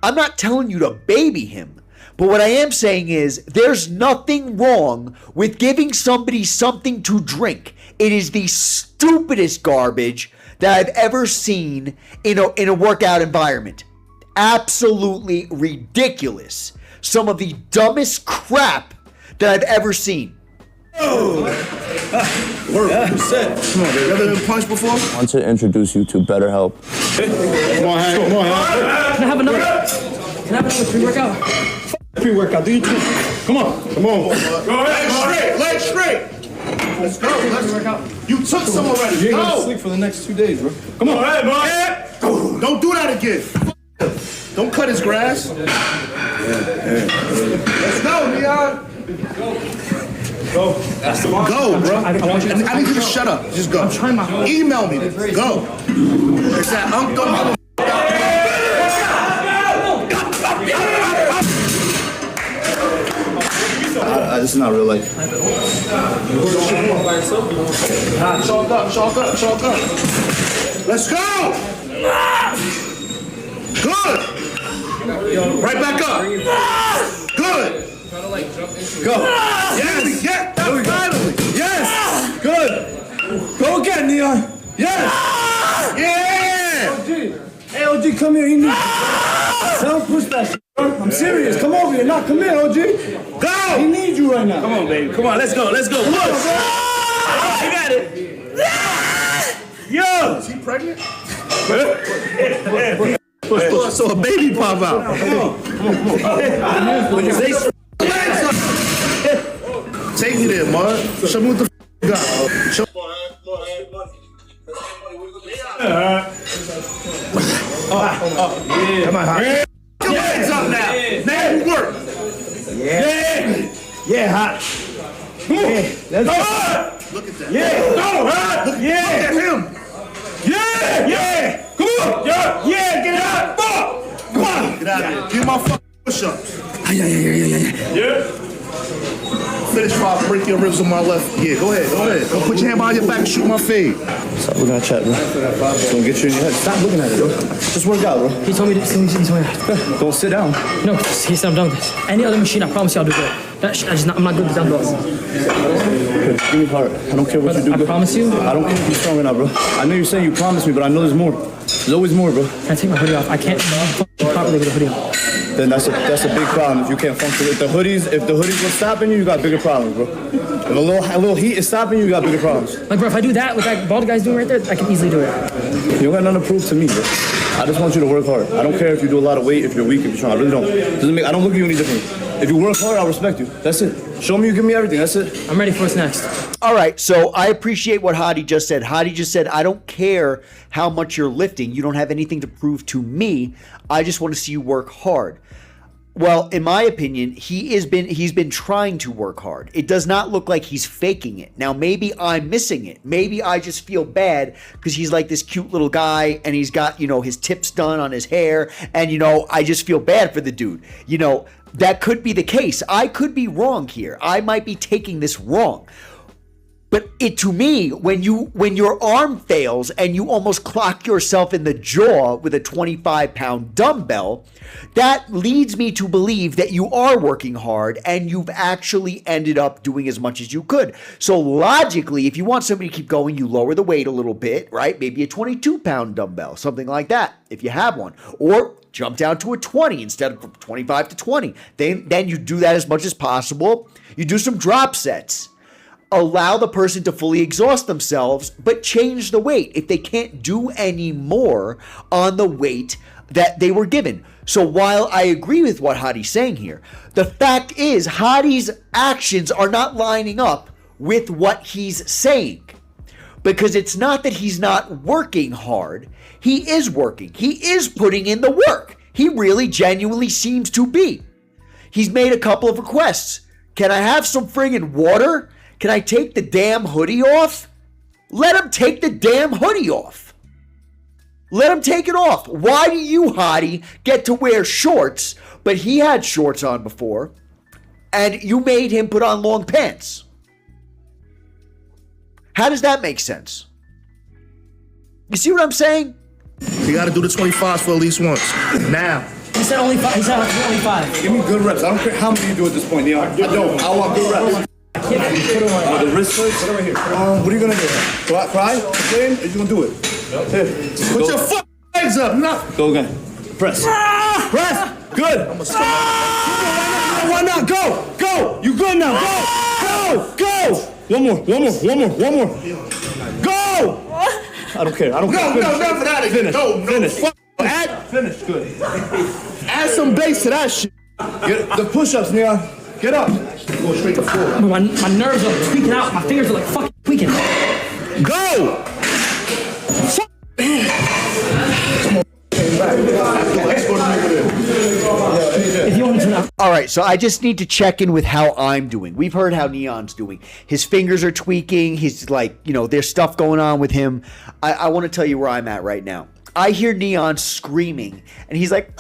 I'm not telling you to baby him. But what I am saying is, there's nothing wrong with giving somebody something to drink. It is the stupidest garbage that I've ever seen in a workout environment. Absolutely ridiculous. Some of the dumbest crap that I've ever seen. Oh! Work. Set. Come on, baby. You ever been punched before? I want to introduce you to BetterHelp. Come on, Hank. Come on, Hank. Can I have another pre-workout? Pre-workout. Do you too? Come on. Go ahead. Legs straight. Let's go. You took some already. You ain't gonna sleep for the next 2 days, bro. Come on. Go ahead, Go. Don't do that again. Don't cut his grass. Yeah. Let's go, N3on. Go, bro. I need you to shut up. Just go. I'm trying my. Email me. Go. It's that Unk. This is not real life. Chalk up. Let's go. Good. Right back up. Good. Go. Yes. Yeah. Finally. Yes. Good. Go again, N3on. Yes. Yeah. Hey, OG, come here. He needs Don't push that shit. I'm serious. Come over here. Come here, OG. Go. He needs you right now. Come on, baby. Come on. Let's go. Push. You got it. Yo. Is he pregnant? So a baby pop out. Come on. Take me there, man. Show me what the you got. Show Come on, Hot. Your legs up now. Now you work. Yeah. Yeah, hot. Come on. Yeah, let's go. Look at that. Yeah. Go, huh? Look at him. Yeah. Yeah. Come on. Yeah. Yeah. Get it out. Come on. Get out of here. Give my fucking push-ups. Yeah. Finish before I break your ribs on my left. Yeah, go ahead. Go put your hand behind your back and shoot my fade. Stop looking at chat, bro. It's gonna get you in your head. Stop looking at it, bro. Just work out, bro. He told me to. He told me. Don't sit down. No, he said I'm done with this. Any other machine, I promise you I'll do good. I'm not good with dumbbells. Give me heart. I don't care what you do, bro. I promise you. I don't care if you're strong or not, bro. I know you're saying you promised me, but I know there's more. There's always more, bro. Can I take my hoodie off? I can't function properly with a hoodie on. Then that's a big problem if you can't function. If the hoodies were stopping you, you got bigger problems, bro. If a little heat is stopping you, you got bigger problems. Like, bro, if I do that, what that bald guy's doing right there, I can easily do it. You don't got nothing to prove to me, bro. I just want you to work hard. I don't care if you do a lot of weight, if you're weak, if you're strong. I really don't. I don't look at you any different. If you work hard, I'll respect you. That's it. Show me you give me everything. That's it. I'm ready for what's next. All right, so I appreciate what Haddy just said. Haddy just said, I don't care how much you're lifting. You don't have anything to prove to me. I just want to see you work hard. Well, in my opinion, he's been trying to work hard. It does not look like he's faking it. Now, maybe I'm missing it. Maybe I just feel bad because he's like this cute little guy and he's got, his tips done on his hair. And, I just feel bad for the dude. That could be the case. I could be wrong here. I might be taking this wrong. But to me, when your arm fails and you almost clock yourself in the jaw with a 25-pound dumbbell, that leads me to believe that you are working hard and you've actually ended up doing as much as you could. So logically, if you want somebody to keep going, you lower the weight a little bit, right? Maybe a 22-pound dumbbell, something like that, if you have one. Or jump down to a 20 instead of 25 to 20. Then you do that as much as possible. You do some drop sets. Allow the person to fully exhaust themselves, but change the weight if they can't do any more on the weight that they were given. So while I agree with what Haddy's saying here, the fact is Haddy's actions are not lining up with what he's saying. Because it's not that he's not working hard. He is working. He is putting in the work. He really genuinely seems to be. He's made a couple of requests. Can I have some friggin' water? Can I take the damn hoodie off? Let him take the damn hoodie off. Let him take it off. Why do you, Haddy, get to wear shorts, but he had shorts on before, and you made him put on long pants? How does that make sense? You see what I'm saying? You got to do the 25s for at least once. Now. He said only 5. He said only 5. Give me good reps. I don't care how many you do at this point, N3on. I don't. I want good reps. The wrist first? Put it right here. What are you gonna do? Cry? Complain? Or you gonna do it? Here. Put your fucking legs up. No. Go again. Press. Press. Good. Why not? Go. Go. You good now. Go. One more. Go. I don't care. No, none for that. Finish. Finish. Finish. Good. Add some bass to that shit. Get the push-ups, N3on. Get up. Go straight to the floor. My nerves are tweaking out. My fingers are like fucking tweaking. Go. If you want to know. All right, so I just need to check in with how I'm doing. We've heard how N3on's doing. His fingers are tweaking. He's like, there's stuff going on with him. I want to tell you where I'm at right now. I hear N3on screaming, and he's like,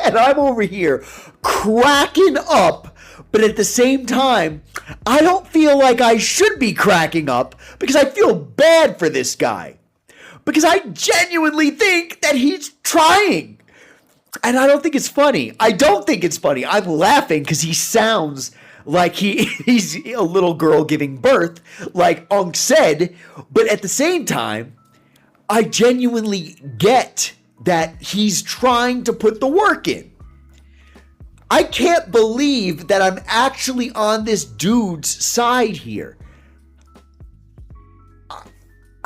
and I'm over here cracking up, but at the same time, I don't feel like I should be cracking up because I feel bad for this guy. Because I genuinely think that he's trying. And I don't think it's funny. I'm laughing because he sounds like he's a little girl giving birth, like Unk said. But at the same time, I genuinely get that he's trying to put the work in. I can't believe that I'm actually on this dude's side here.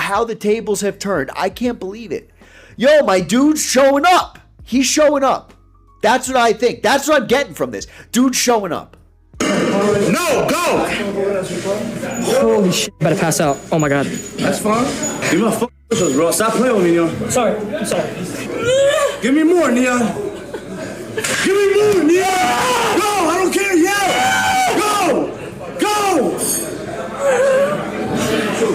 How the tables have turned. I can't believe it. Yo, my dude's showing up. He's showing up. That's what I think. That's what I'm getting from this. Dude's showing up. No, go! Holy shit, I'm about to pass out. Oh my god. That's fine. Give me my fucking push-ups, bro. Stop playing with me, N3on. Sorry. Give me more, N3on. Give me more, yeah! Go! I don't care, yeah! Go! Go!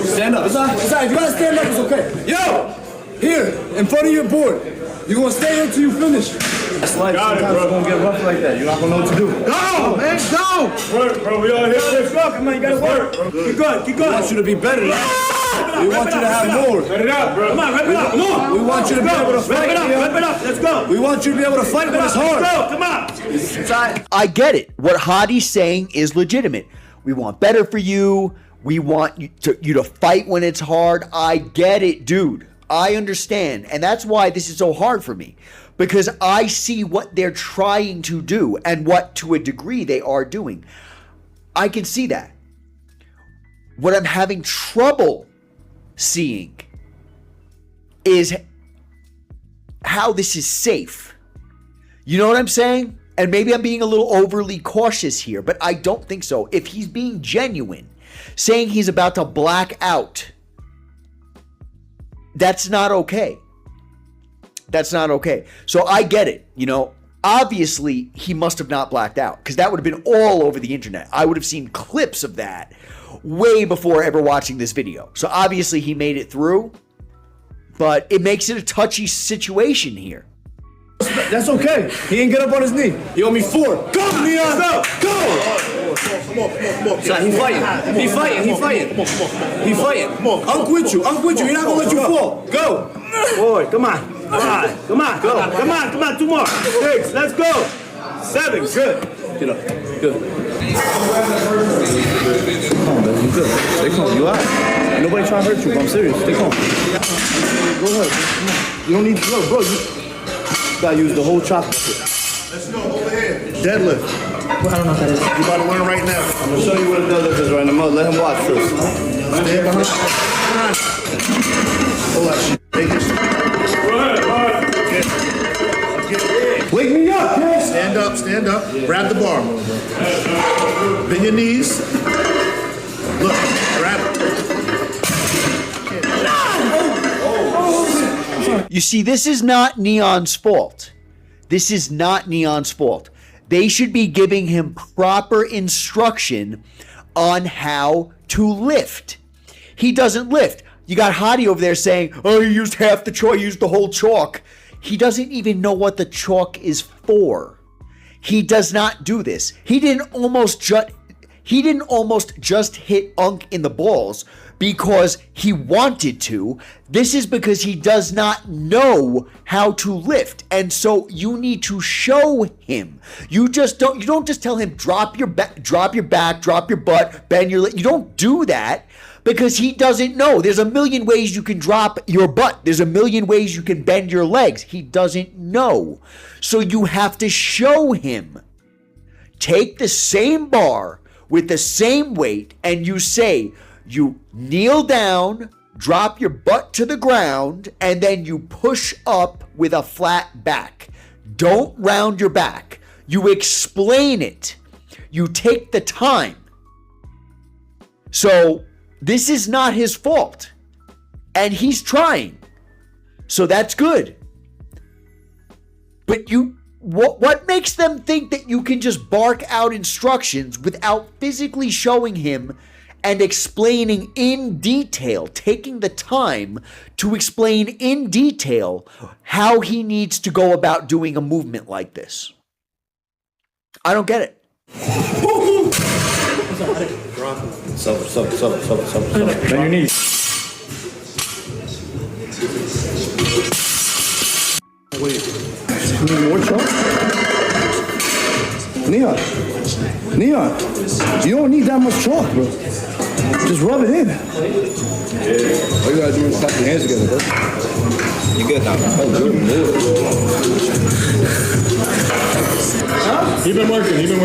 Stand up. It's all right. It's all right. If you gotta stand up, it's okay. Yo! Here, in front of your board. You're gonna stay here until you finish. That's life. Sometimes it's gonna get rough like that. You're not gonna know what to do. Go, man, go! Work, bro. We all here. Let's go. Come on, you gotta work. Keep going, keep going. We want you to be better. We want you to have more. Let it out, bro. Come on, wrap it up. Come on. We want you to be able to fight. Wrap it up. Let's go. We want you to be able to fight when it's hard. Let's go. Come on. I get it. What Haddy's saying is legitimate. We want better for you. We want you to fight when it's hard. I get it, dude. I understand. And that's why this is so hard for me. Because I see what they're trying to do and what, to a degree, they are doing. I can see that. What I'm having trouble seeing is how this is safe. You know what I'm saying? And maybe I'm being a little overly cautious here, but I don't think so. If he's being genuine, saying he's about to black out, that's not okay. That's not okay. So I get it. You know, obviously he must have not blacked out, because that would have been all over the internet. I would have seen clips of that way before ever watching this video. So obviously he made it through, but it makes it a touchy situation here. That's okay. He didn't get up on his knee. He owe me 4. Go, N3on. Go. Go. Come on. He's fighting. He's fighting. Unk with you. You're not gonna let you fall. Go. Boy, come on. 5. Come on. Go. Come on. 2 more. 6. Let's go. 7. Good. Get up. Good. Come on, baby. You good. Stay calm. You all right. Nobody trying to hurt you, but I'm serious. Stay calm. Go ahead. You don't need to go, bro. You gotta use the whole chop. Let's go, over here. Deadlift. Well, I don't know what that is. You about to learn right now. I'm gonna show you what a deadlift is right now. Let him watch first. Stand behind. Hold that shit. Take this. Wake me up, man. Stand up. Grab the bar. Bend your knees. Look, grab it. You see, this is not N3on's fault. This is not N3on's fault. They should be giving him proper instruction on how to lift. He doesn't lift. You got Haddy over there saying, oh, he used half the chalk, he used the whole chalk. He doesn't even know what the chalk is for. He does not do this. He didn't almost just hit Unk in the balls because he wanted to. This is because he does not know how to lift. And so you need to show him. You don't just tell him drop your back, drop your butt, bend your leg. You don't do that because he doesn't know. There's a million ways you can drop your butt. There's a million ways you can bend your legs. He doesn't know. So you have to show him. Take the same bar with the same weight and you say, you kneel down, drop your butt to the ground, and then you push up with a flat back. Don't round your back. You explain it. You take the time. So this is not his fault. And he's trying. So that's good. But what makes them think that you can just bark out instructions without physically showing him and explaining in detail, taking the time to explain in detail how he needs to go about doing a movement like this? I don't get it. Sub. Bend your knees. Wait. You need more chalk? N3on, you don't need that much chalk, bro. Just rub it in. All you gotta do is slap your hands together, bro. You good now? He's been working. I don't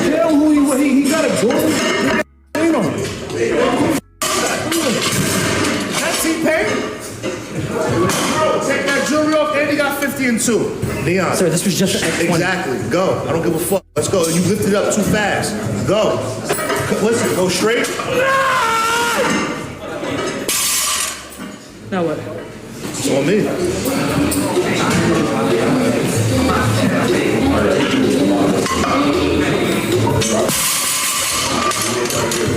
care who he got a Jordan. Ain't on him. That's T-Pain. Bro, take that jewelry off and he got 50 and 2. N3on. Sir, this was just an X20. Exactly. Go. I don't give a fuck. Let's go. You lifted up too fast. Go. Listen, go straight. Now what? It's on me.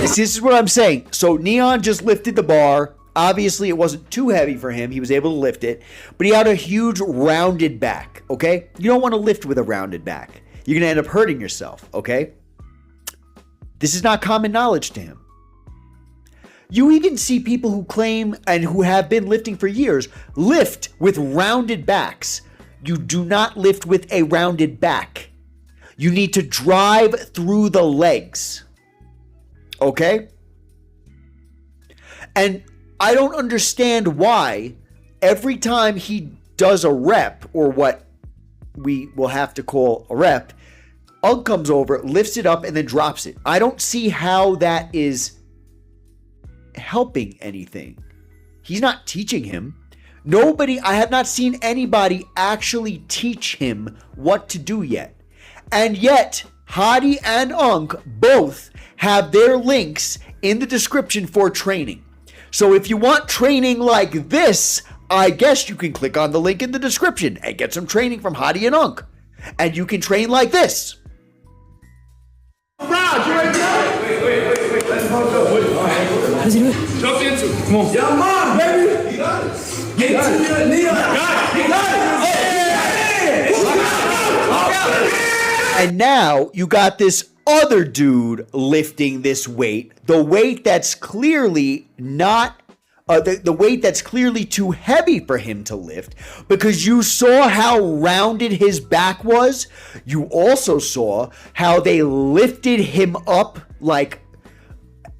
This is what I'm saying. So N3on just lifted the bar. Obviously, it wasn't too heavy for him. He was able to lift it, but he had a huge rounded back, okay? You don't want to lift with a rounded back. You're going to end up hurting yourself, okay? This is not common knowledge to him. You even see people who claim and who have been lifting for years lift with rounded backs. You do not lift with a rounded back. You need to drive through the legs. Okay? And I don't understand why every time he does a rep, or what we will have to call a rep, Unk comes over, lifts it up, and then drops it. I don't see how that is helping anything. He's not teaching him. I have not seen anybody actually teach him what to do yet. And yet, Haddy and Unk both have their links in the description for training. So if you want training like this, I guess you can click on the link in the description and get some training from Haddy and Unk. And you can train like this. Raj, you ready to go? Wait. Let's go. What is he doing? Jump into it. Come on. Come on, baby. You got it. Get to your knee. Got it. And now you got this other dude lifting this weight, the weight that's clearly not, the weight that's clearly too heavy for him to lift, because you saw how rounded his back was. You also saw how they lifted him up, like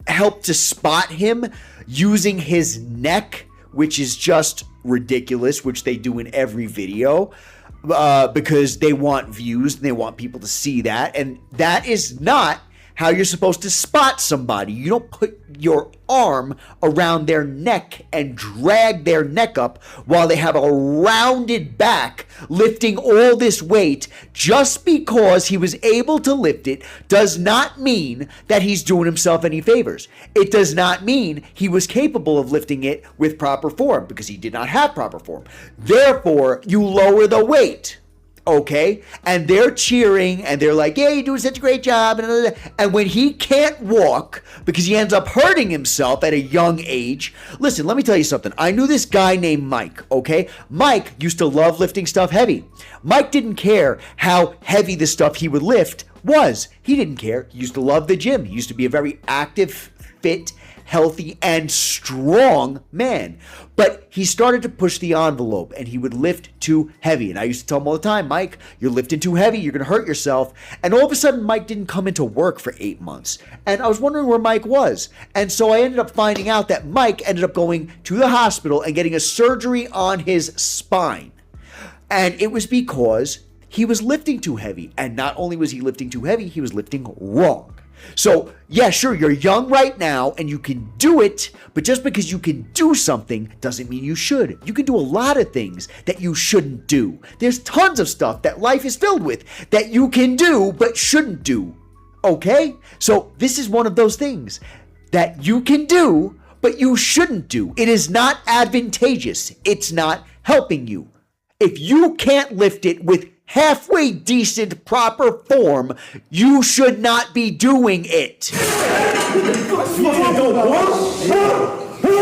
helped to spot him using his neck, which is just ridiculous, which they do in every video. Because they want views and they want people to see that. And that is not how you're supposed to spot somebody. You don't put your arm around their neck and drag their neck up while they have a rounded back lifting all this weight. Just because he was able to lift it does not mean that he's doing himself any favors. It does not mean he was capable of lifting it with proper form, because he did not have proper form. Therefore, you lower the weight. Okay, and they're cheering and they're like, yeah, you're doing such a great job. And when he can't walk because he ends up hurting himself at a young age. Listen, let me tell you something. I knew this guy named Mike, okay? Mike used to love lifting stuff heavy. Mike didn't care how heavy the stuff he would lift was. He didn't care. He used to love the gym. He used to be a very active, fit, healthy, and strong man. But he started to push the envelope and he would lift too heavy. And I used to tell him all the time, Mike, you're lifting too heavy. You're going to hurt yourself. And all of a sudden, Mike didn't come into work for 8 months. And I was wondering where Mike was. And so I ended up finding out that Mike ended up going to the hospital and getting a surgery on his spine. And it was because he was lifting too heavy. And not only was he lifting too heavy, he was lifting wrong. So, yeah, sure, you're young right now and you can do it, but just because you can do something doesn't mean you should. You can do a lot of things that you shouldn't do. There's tons of stuff that life is filled with that you can do but shouldn't do. Okay? So, this is one of those things that you can do but you shouldn't do. It is not advantageous. It's not helping you. If you can't lift it with halfway decent, proper form, you should not be doing it.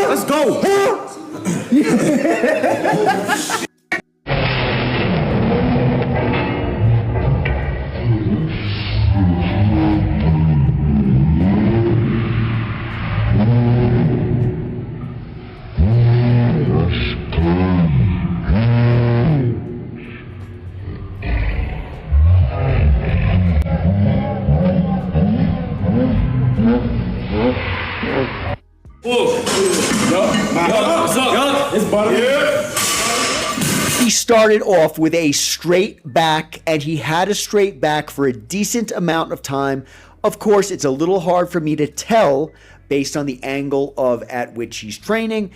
Let's go. He started off with a straight back, and he had a straight back for a decent amount of time. Of course, it's a little hard for me to tell based on the angle of at which he's training,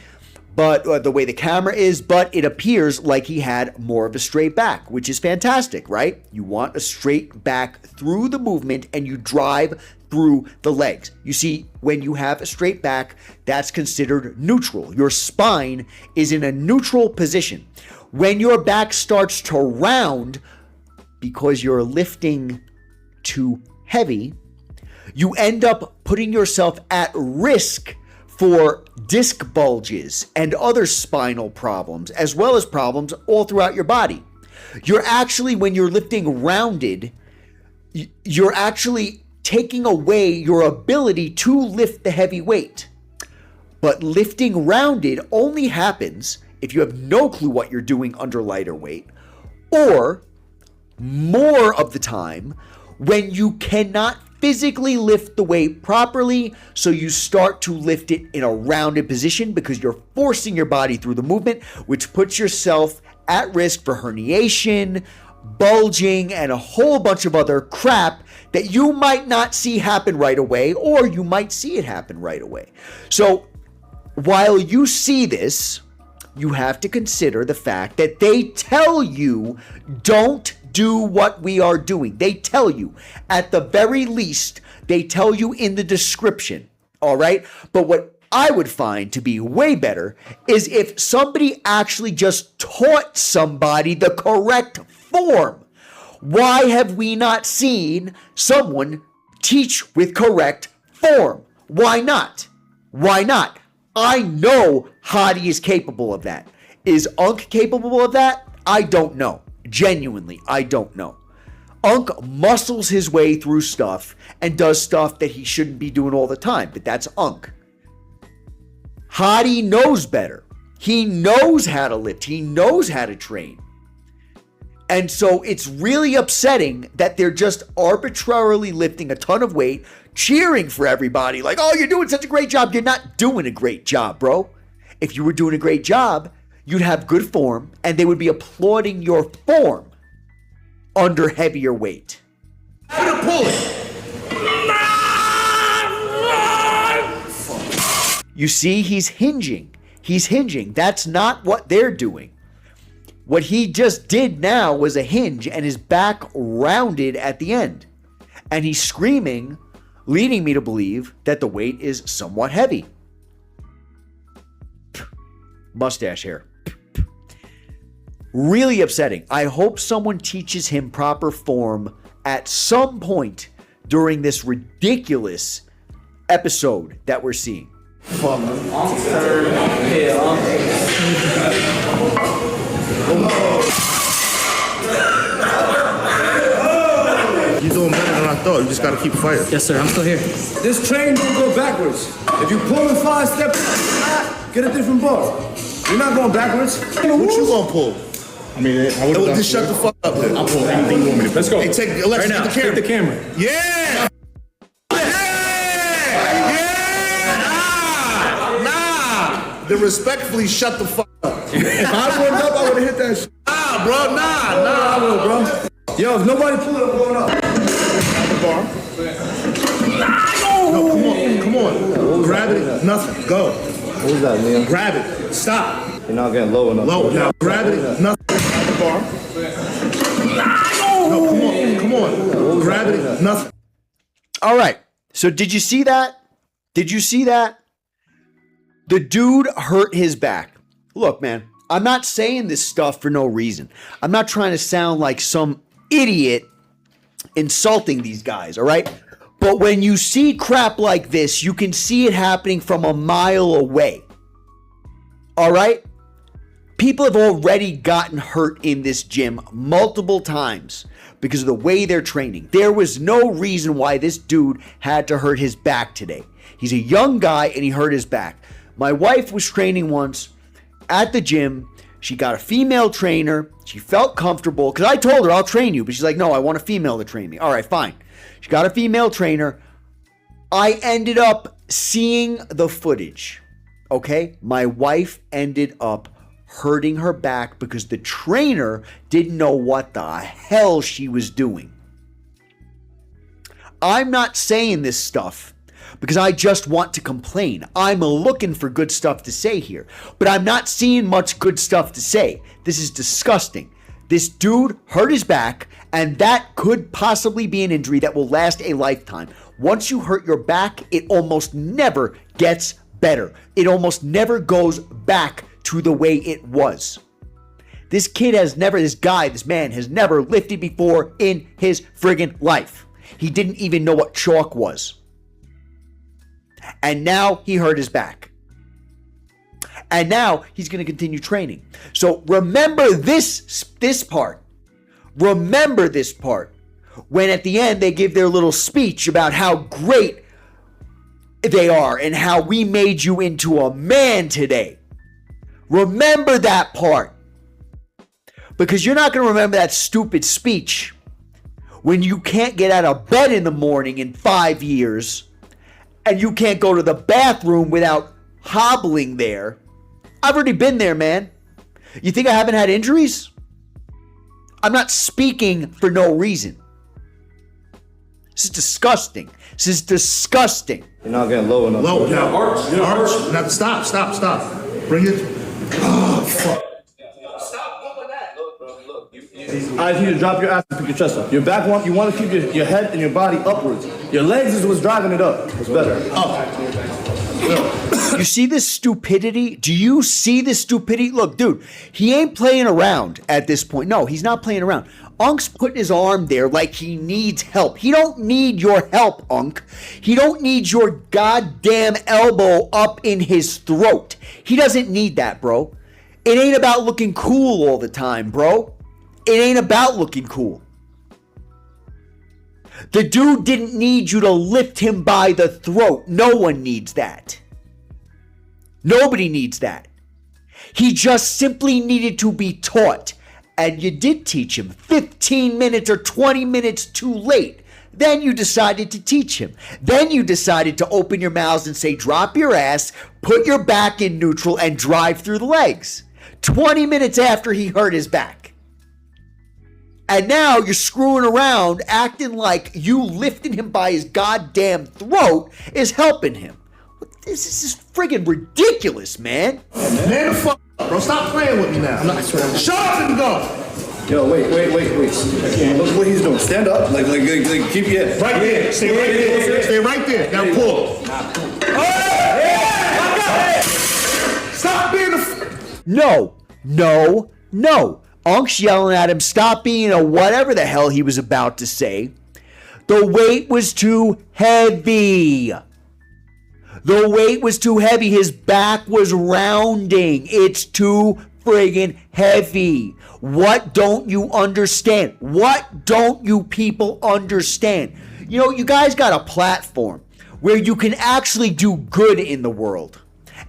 but the way the camera is, but it appears like he had more of a straight back, which is fantastic, right? You want a straight back through the movement and you drive through the legs. You see, when you have a straight back, that's considered neutral. Your spine is in a neutral position. When your back starts to round because you're lifting too heavy, you end up putting yourself at risk for disc bulges and other spinal problems, as well as problems all throughout your body. You're actually, when you're lifting rounded, you're actually taking away your ability to lift the heavy weight. But lifting rounded only happens if you have no clue what you're doing under lighter weight, or more of the time when you cannot physically lift the weight properly, so you start to lift it in a rounded position because you're forcing your body through the movement, which puts yourself at risk for herniation, bulging, and a whole bunch of other crap that you might not see happen right away, or you might see it happen right away. So while you see this, you have to consider the fact that they tell you don't do what we are doing. They tell you, at the very least, they tell you in the description, all right? But what I would find to be way better is if somebody actually just taught somebody the correct form. Why have we not seen someone teach with correct form? Why not? Why not? I know Haddy is capable of that. Is Unk capable of that? I don't know. Genuinely, I don't know. Unk muscles his way through stuff and does stuff that he shouldn't be doing all the time, but that's Unk. Haddy knows better. He knows how to lift. He knows how to train. And so it's really upsetting that they're just arbitrarily lifting a ton of weight, cheering for everybody like, oh, you're doing such a great job. You're not doing a great job, bro. If you were doing a great job, you'd have good form, and they would be applauding your form under heavier weight. You see, he's hinging. He's hinging. That's not what they're doing. What he just did now was a hinge, and his back rounded at the end. And he's screaming, leading me to believe that the weight is somewhat heavy. Mustache hair. Really upsetting. I hope someone teaches him proper form at some point during this ridiculous episode that we're seeing. You're doing better than I thought. You just gotta keep fighting. Yes, sir. I'm still here. This train don't go backwards. If you pull in 5 steps, get a different bar. You're not going backwards. What you gonna pull? I mean, I would just shut the fuck up then. I'll pull anything you want me to. Let's go. Hey, take Alexa, right now. Take the camera. Yeah! Nah! Then respectfully shut the fuck up. If I warmed up, I would've hit that shit. Nah, bro, nah, I will, bro. Yo, if nobody pull it, I'm going up. The bar. No, come on. Grab it, nothing, go. What was that, Liam? Grab it, stop. You're not getting low enough. Low, now grab it, nothing. The bar. No, come on. Grab it, nothing. All right. So did you see that? Did you see that? The dude hurt his back. Look, man, I'm not saying this stuff for no reason. I'm not trying to sound like some idiot insulting these guys, all right? But when you see crap like this, you can see it happening from a mile away. All right? People have already gotten hurt in this gym multiple times because of the way they're training. There was no reason why this dude had to hurt his back today. He's a young guy and he hurt his back. My wife was training once at the gym. She got a female trainer. She felt comfortable because I told her I'll train you, but she's like, no, I want a female to train me. All right, fine. She got a female trainer. I ended up seeing the footage. Okay? My wife ended up hurting her back because the trainer didn't know what the hell she was doing. I'm not saying this stuff because I just want to complain. I'm looking for good stuff to say here, but I'm not seeing much good stuff to say. This is disgusting. This dude hurt his back, and that could possibly be an injury that will last a lifetime. Once you hurt your back, it almost never gets better. It almost never goes back to the way it was. This man has never lifted before in his friggin' life. He didn't even know what chalk was. And now he hurt his back. And now he's going to continue training. So remember this part. Remember this part. When at the end they give their little speech about how great they are and how we made you into a man today. Remember that part. Because you're not going to remember that stupid speech when you can't get out of bed in the morning in 5 years and you can't go to the bathroom without hobbling there. I've already been there, man. You think I haven't had injuries? I'm not speaking for no reason. This is disgusting. This is disgusting. You're not getting low enough. Low, now arch. Now stop. Bring it. Oh, fuck. I need you to drop your ass and pick your chest up. Your back one, you want to keep your head and your body upwards. Your legs is what's driving it up. It's better. You see this stupidity? Do you see this stupidity? Look, dude, he ain't playing around at this point. No, he's not playing around. Unk's putting his arm there like he needs help. He don't need your help, Unk. He don't need your goddamn elbow up in his throat. He doesn't need that, bro. It ain't about looking cool all the time, bro. It ain't about looking cool. The dude didn't need you to lift him by the throat. No one needs that. Nobody needs that. He just simply needed to be taught. And you did teach him 15 minutes or 20 minutes too late. Then you decided to teach him. Then you decided to open your mouths and say, drop your ass, put your back in neutral, and drive through the legs. 20 minutes after he hurt his back. And now you're screwing around, acting like you lifting him by his goddamn throat is helping him. This is friggin' ridiculous, man. Man, the fuck up, bro. Stop playing with me now. I'm not swearing. Shut up and go. Yo, wait. Look what he's doing. Stand up. Like keep your head. Right there. Stay right there. Stay right there. Now pull. Stop being a... No. Unk's yelling at him, stop being a whatever the hell he was about to say. The weight was too heavy. The weight was too heavy. His back was rounding. It's too friggin' heavy. What don't you understand? What don't you people understand? You know, you guys got a platform where you can actually do good in the world.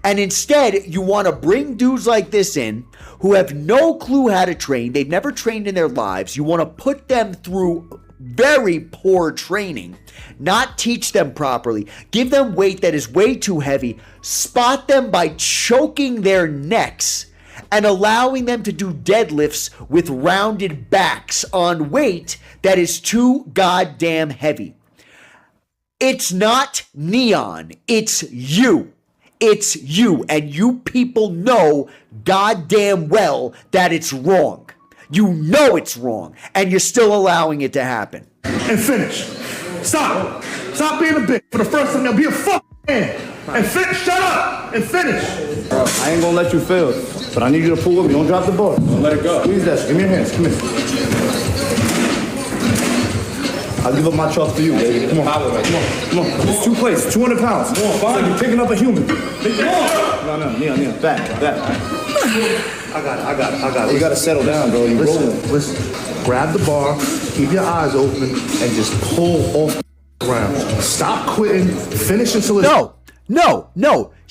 And instead, you want to bring dudes like this in who have no clue how to train. They've never trained in their lives. You want to put them through very poor training, not teach them properly, give them weight that is way too heavy, spot them by choking their necks, and allowing them to do deadlifts with rounded backs on weight that is too goddamn heavy. It's not N3on. It's you. It's you, and you people know goddamn well that it's wrong. You know it's wrong, and you're still allowing it to happen. And finish. Stop. Stop being a bitch. For the first time, now be a fucking man. And finish. Shut up and finish. I ain't gonna let you fail, but I need you to pull with me. Don't drop the ball. Don't let it go. Squeeze that. Give me your hands. Come here. I'll give up my trust to you, baby. Come on. It's 2 plates, 200 pounds. Come on, fine. Like you're picking up a human. No, Neon. Back. I got it. You gotta settle down, bro. You're rolling. Listen. Grab the bar, keep your eyes open, and just pull off the ground. Stop quitting. Finish until it's... No.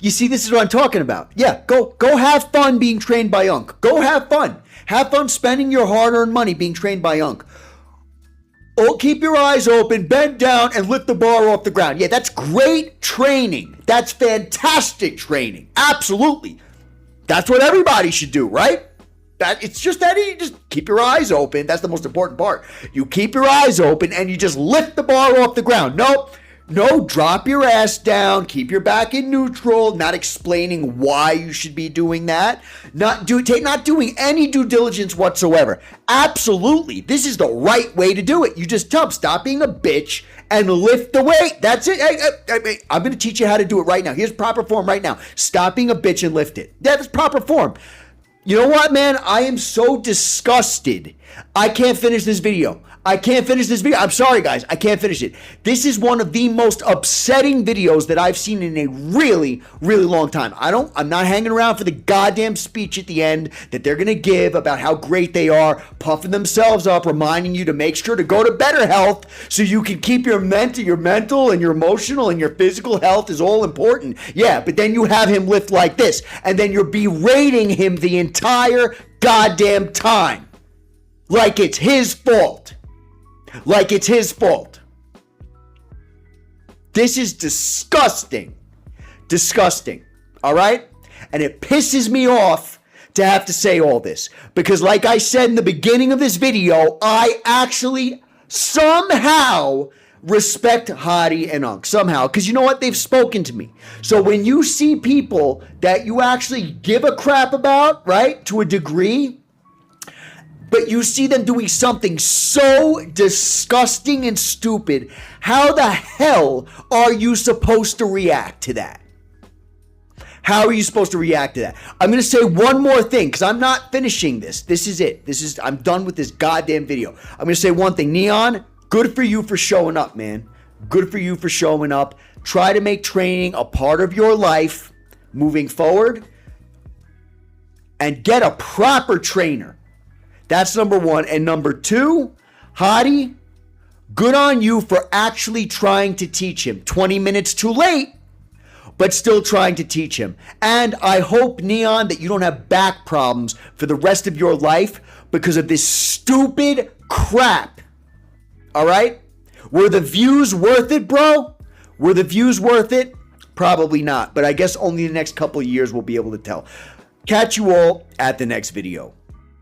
You see, this is what I'm talking about. Yeah, go have fun being trained by Unk. Go have fun. Have fun spending your hard-earned money being trained by Unk. Oh, keep your eyes open, bend down, and lift the bar off the ground. Yeah, that's great training. That's fantastic training. Absolutely. That's what everybody should do, right? It's just that you just keep your eyes open. That's the most important part. You keep your eyes open and you just lift the bar off the ground. Nope. No, drop your ass down, keep your back in neutral, not explaining why you should be doing that, not doing any due diligence whatsoever. Absolutely, this is the right way to do it. You just stop being a bitch and lift the weight. That's it. I'm going to teach you how to do it right now. Here's proper form right now. Stop being a bitch and lift it. That's proper form. You know what, man? I am so disgusted. I can't finish this video. I'm sorry, guys. I can't finish it. This is one of the most upsetting videos that I've seen in a really, really long time. I'm not hanging around for the goddamn speech at the end that they're going to give about how great they are, puffing themselves up, reminding you to make sure to go to better health so you can keep your mental and your emotional and your physical health is all important. Yeah, but then you have him lift like this, and then you're berating him the entire goddamn time. Like it's his fault. This is disgusting. Disgusting. All right? And it pisses me off to have to say all this. Because like I said in the beginning of this video, I actually somehow respect Haddy and Unk. Somehow. Because you know what? They've spoken to me. So when you see people that you actually give a crap about, right? To a degree, but you see them doing something so disgusting and stupid, how the hell are you supposed to react to that? How are you supposed to react to that? I'm going to say one more thing because I'm not finishing this. This is it. I'm done with this goddamn video. I'm going to say one thing. N3on, good for you for showing up, man. Good for you for showing up. Try to make training a part of your life moving forward and get a proper trainer. That's number one. And number two, Haddy, good on you for actually trying to teach him. 20 minutes too late, but still trying to teach him. And I hope, N3on, that you don't have back problems for the rest of your life because of this stupid crap. All right? Were the views worth it, bro? Were the views worth it? Probably not. But I guess only the next couple of years we'll be able to tell. Catch you all at the next video.